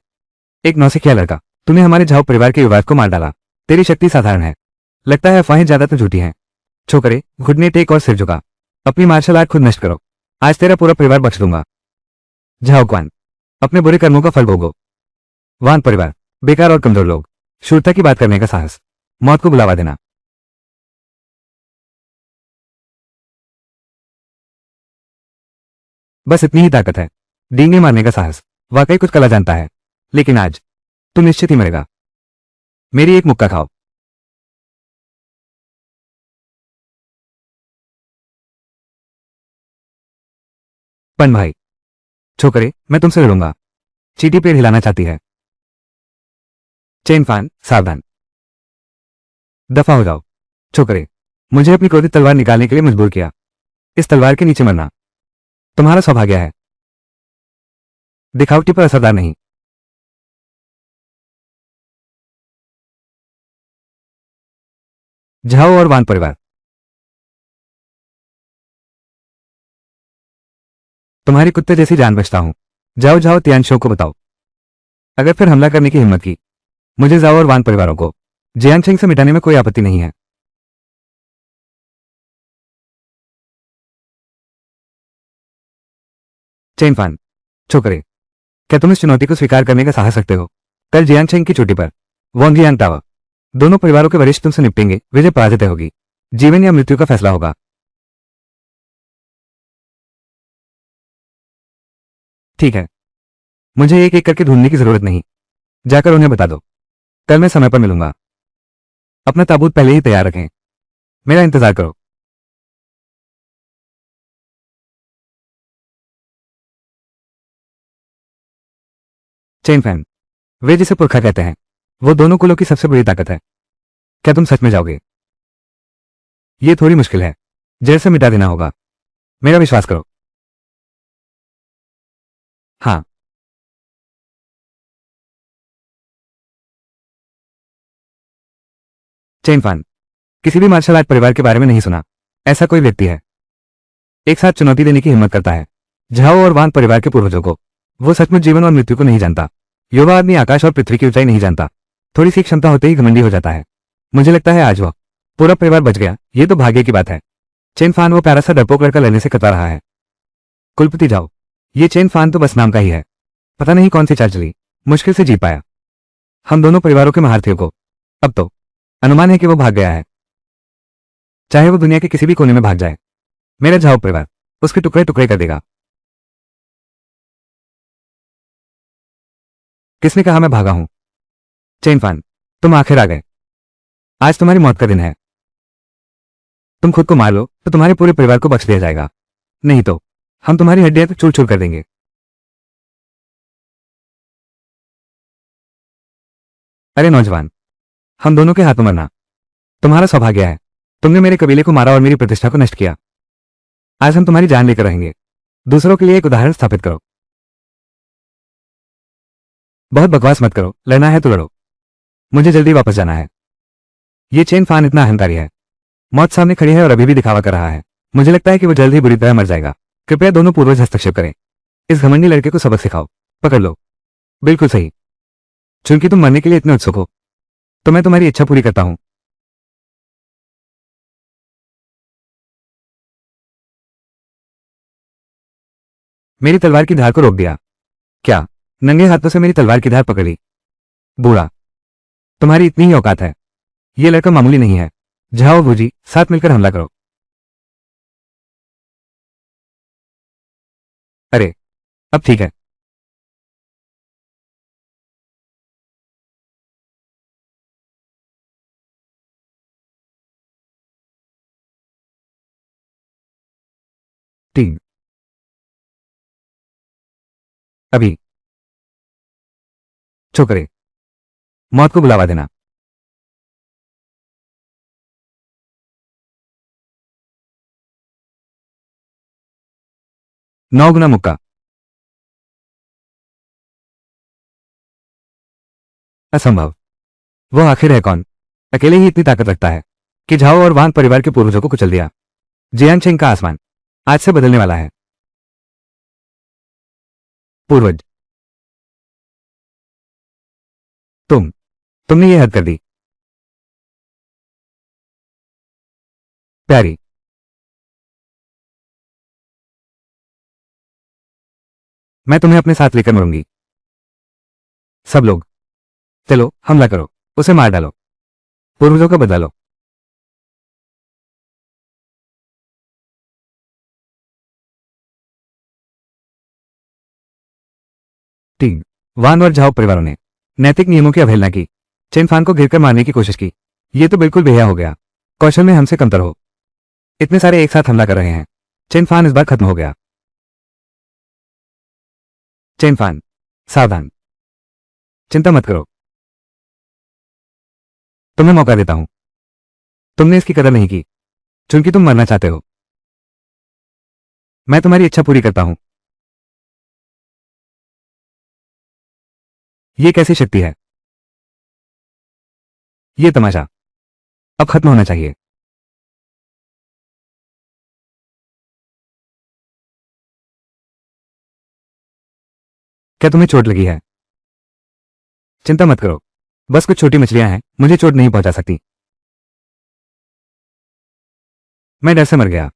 एक नौसिखिया लड़का। तूने हमारे झाओ परिवार के विवाद को मार डाला। तेरी शक्ति साधारण है। लगता है अफवाहें ज्यादा तो झूठी हैं। छोकरे, घुटने टेक और सिर झुका। अपनी मार्शल आर्ट खुद नष्ट करो। आज तेरा पूरा परिवार बख्श दूंगा। झाओ क्वान, अपने बुरे कर्मों का फल भोगो। वान परिवार, बेकार और कमजोर लोग, शूरता की बात करने का साहस, मौत को बुलावा देना। बस इतनी ही ताकत है। डींगे मारने का साहस। वाकई कुछ कला जानता है। लेकिन आज तू निश्चित ही मरेगा। मेरी एक मुक्का खाओ। पन भाई, छोकरे, मैं तुमसे लड़ूंगा। चीटी पेड़ हिलाना चाहती है। चेनफान, सावधान। दफा हो जाओ। छोकरे, मुझे अपनी क्रोधित तलवार निकालने के लिए मजबूर किया। इस तलवार के नीचे मरना तुम्हारा सौभाग्य है। दिखावटी पर असरदार नहीं। झाओ और वान परिवार, तुम्हारी कुत्ते जैसी जान बचता हूं। जाओ जाओ तियानशो को बताओ। अगर फिर हमला करने की हिम्मत की, मुझे जाओ और वान परिवारों को जियांगछेंग से मिटाने में कोई आपत्ति नहीं है। चेनफान, छोकरे, क्या तुम इस चुनौती को स्वीकार करने का साहस रखते हो? कल जियांगछेंग की चोटी पर वोंगियांग टावर, दोनों परिवारों के वरिष्ठ तुमसे निपटेंगे। विजय पराजित होगी। जीवन या मृत्यु का फैसला होगा। ठीक है, मुझे एक एक करके ढूंढने की जरूरत नहीं। जाकर उन्हें बता दो, कल मैं समय पर मिलूंगा। अपना ताबूत पहले ही तैयार रखें। मेरा इंतजार करो। चेन फैन, वे जिसे पुरखा कहते हैं, वो दोनों कुलों की सबसे बड़ी ताकत है। क्या तुम सच में जाओगे? ये थोड़ी मुश्किल है। जड़ से मिटा देना होगा। मेरा विश्वास करो। हाँ। चेन फान, किसी भी मार्शल आर्ट परिवार के बारे में नहीं सुना। ऐसा कोई व्यक्ति है, एक साथ चुनौती देने की हिम्मत करता है। झाओ और वांग परिवार के पूर्वजों को। वो सचमुच जीवन और मृत्यु को नहीं जानता। युवा आदमी आकाश और पृथ्वी की ऊंचाई नहीं जानता। थोड़ी सी क्षमता होते ही घमंडी हो जाता है। मुझे लगता है आज वह पूरा परिवार बच गया। ये तो भाग्य की बात है। चेन फान वो प्यारा सा डरपोक लड़का लड़ने से कतरा रहा है। कुलपति जाओ, ये चेन फान तो बस नाम का ही है। पता नहीं कौन सी चाल चली, मुश्किल से जीत पाया हम दोनों परिवारों के महारथियों को। अब तो अनुमान है कि वो भाग गया है, चाहे वो दुनिया के किसी भी कोने में भाग जाए। मेरा झाओ परिवार उसके टुकड़े टुकड़े कर देगा। किसने कहा मैं भागा हूं? चेन फान, तुम आखिर आ गए। आज तुम्हारी मौत का दिन है। तुम खुद को मार लो तो तुम्हारे पूरे परिवार को बख्श दिया जाएगा, नहीं तो हम तुम्हारी हड्डियां तो चूर चूर कर देंगे। अरे नौजवान, हम दोनों के हाथों मरना तुम्हारा सौभाग्य है। तुमने मेरे कबीले को मारा और मेरी प्रतिष्ठा को नष्ट किया। आज हम तुम्हारी जान लेकर रहेंगे। दूसरों के लिए एक उदाहरण स्थापित करो। बहुत बकवास मत करो, लड़ना है तो लड़ो। मुझे जल्दी वापस जाना है। ये चेन फान इतना अहंकारी है। मौत सामने खड़ी है और अभी भी दिखावा कर रहा है। मुझे लगता है कि वो जल्द ही बुरी तरह मर जाएगा। कृपया दोनों पूर्वज हस्तक्षेप करें। इस घमंडी लड़के को सबक सिखाओ। पकड़ लो। बिल्कुल सही। चूंकि तुम मरने के लिए इतने उत्सुक हो, तो मैं तुम्हारी इच्छा पूरी करता हूं। मेरी तलवार की धार को रोक दिया। क्या नंगे हाथों से मेरी तलवार की धार पकड़ ली? बूढ़ा, तुम्हारी इतनी ही औकात है। ये लड़का मामूली नहीं है। जाओ बूजी, साथ मिलकर हमला करो। अरे, अब ठीक है। तीन। अभी छोकरे, मौत को बुलावा देना। 9 गुना मुक्का। असंभव। वो आखिर है कौन? अकेले ही इतनी ताकत रखता है कि झाओ और वांग परिवार के पूर्वजों को कुचल दिया। जियांग चेंग का आसमान आज से बदलने वाला है। पूर्वज, तुमने ये हद कर दी। प्यारी, मैं तुम्हें अपने साथ लेकर मरूंगी। सब लोग चलो हमला करो, उसे मार डालो, पूर्वजों का बदला लो। तीन। वान और झाओ परिवारों ने नैतिक नियमों की अवहेलना की। चेन फान को घिरकर मारने की कोशिश की। ये तो बिल्कुल बेहया हो गया। कौशल में हमसे कमतर हो। इतने सारे एक साथ हमला कर रहे हैं। चेन फान इस बार खत्म हो गया। चेन फान, सावधान। चिंता मत करो, तुम्हें मौका देता हूं। तुमने इसकी कदर नहीं की, चूंकि तुम मरना चाहते हो। मैं तुम्हारी इच्छा पूरी करता हूं। ये कैसी शक्ति है? ये तमाशा अब खत्म होना चाहिए। क्या तुम्हें चोट लगी है? चिंता मत करो, बस कुछ छोटी मछलियां हैं, मुझे चोट नहीं पहुंचा सकती। मैं डर से मर गया।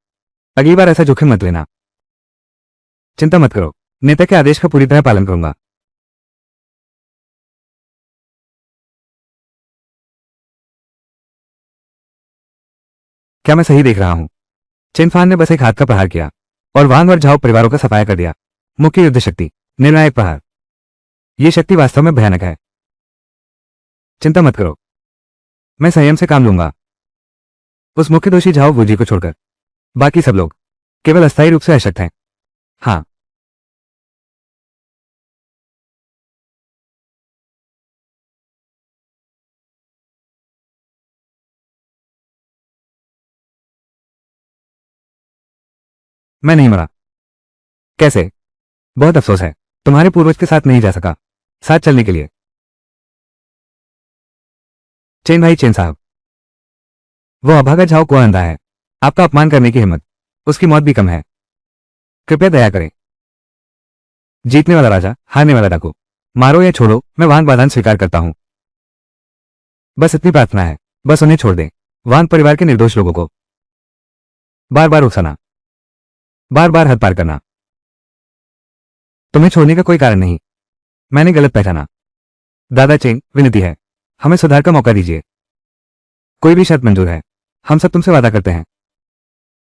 अगली बार ऐसा जोखिम मत लेना। चिंता मत करो, नेता के आदेश का पूरी तरह पालन करूंगा। क्या मैं सही देख रहा हूं? चिनफान ने बस एक हाथ का प्रहार किया और वांग और झाओ परिवारों का सफाया कर दिया। मुख्य युद्ध शक्ति, निर्णायक प्रहार। यह शक्ति वास्तव में भयानक है। चिंता मत करो, मैं संयम से काम लूंगा। उस मुख्य दोषी झाओ वूजी को छोड़कर बाकी सब लोग केवल अस्थायी रूप से अशक्त हैं। हाँ, मैं नहीं मरा। कैसे? बहुत अफसोस है, तुम्हारे पूर्वज के साथ नहीं जा सका साथ चलने के लिए। चेन भाई, चेन साहब, वो अभागा झाओ को अंधा है। आपका अपमान करने की हिम्मत, उसकी मौत भी कम है। कृपया दया करें। जीतने वाला राजा, हारने वाला डाकू। मारो या छोड़ो, मैं वांग बाधान स्वीकार करता हूं। बस इतनी प्रार्थना है, बस उन्हें छोड़ दें। वांग परिवार के निर्दोष लोगों को बार बार उकसाना, बार बार हद पार करना। तुम्हें छोड़ने का कोई कारण नहीं। मैंने गलत पहचाना। दादा चेंग, विनती है, हमें सुधार का मौका दीजिए। कोई भी शर्त मंजूर है। हम सब तुमसे वादा करते हैं।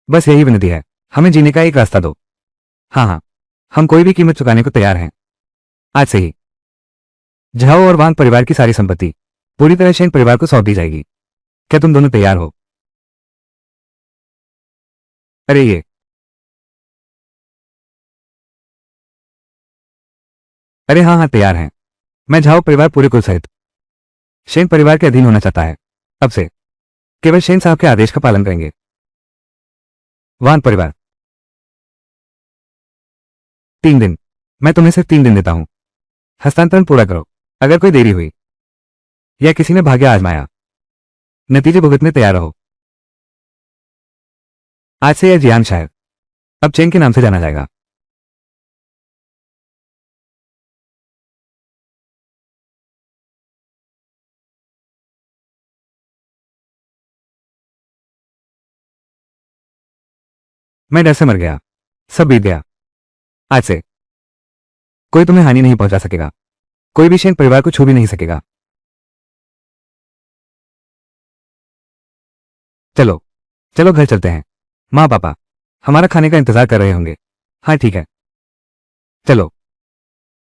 बस यही विनती है, हमें जीने का एक रास्ता दो। हाँ हाँ, हम कोई भी कीमत चुकाने को तैयार हैं। आज से ही झाओ और वांग परिवार की सारी संपत्ति पूरी तरह शेन परिवार को सौंप दी जाएगी। क्या तुम दोनों तैयार हो? अरे ये, अरे हाँ हाँ, तैयार हैं। मैं झाओ परिवार पूरे कुल सहित शेन परिवार के अधीन होना चाहता है। अब से केवल शेन साहब के आदेश का पालन करेंगे। वांग परिवार, 3 दिन। मैं तुम्हें सिर्फ 3 दिन देता हूं। हस्तांतरण पूरा करो। अगर कोई देरी हुई या किसी ने भाग्य आजमाया, नतीजे भुगतने तैयार रहो। आज से यह जियान शायर अब चेंग के नाम से जाना जाएगा। मैं डर से मर गया। सब बीत गया। आज से कोई तुम्हें हानि नहीं पहुंचा सकेगा। कोई भी शेन परिवार को छू भी नहीं सकेगा। चलो, चलो घर चलते हैं। माँ पापा हमारा खाने का इंतजार कर रहे होंगे। हाँ ठीक है, चलो।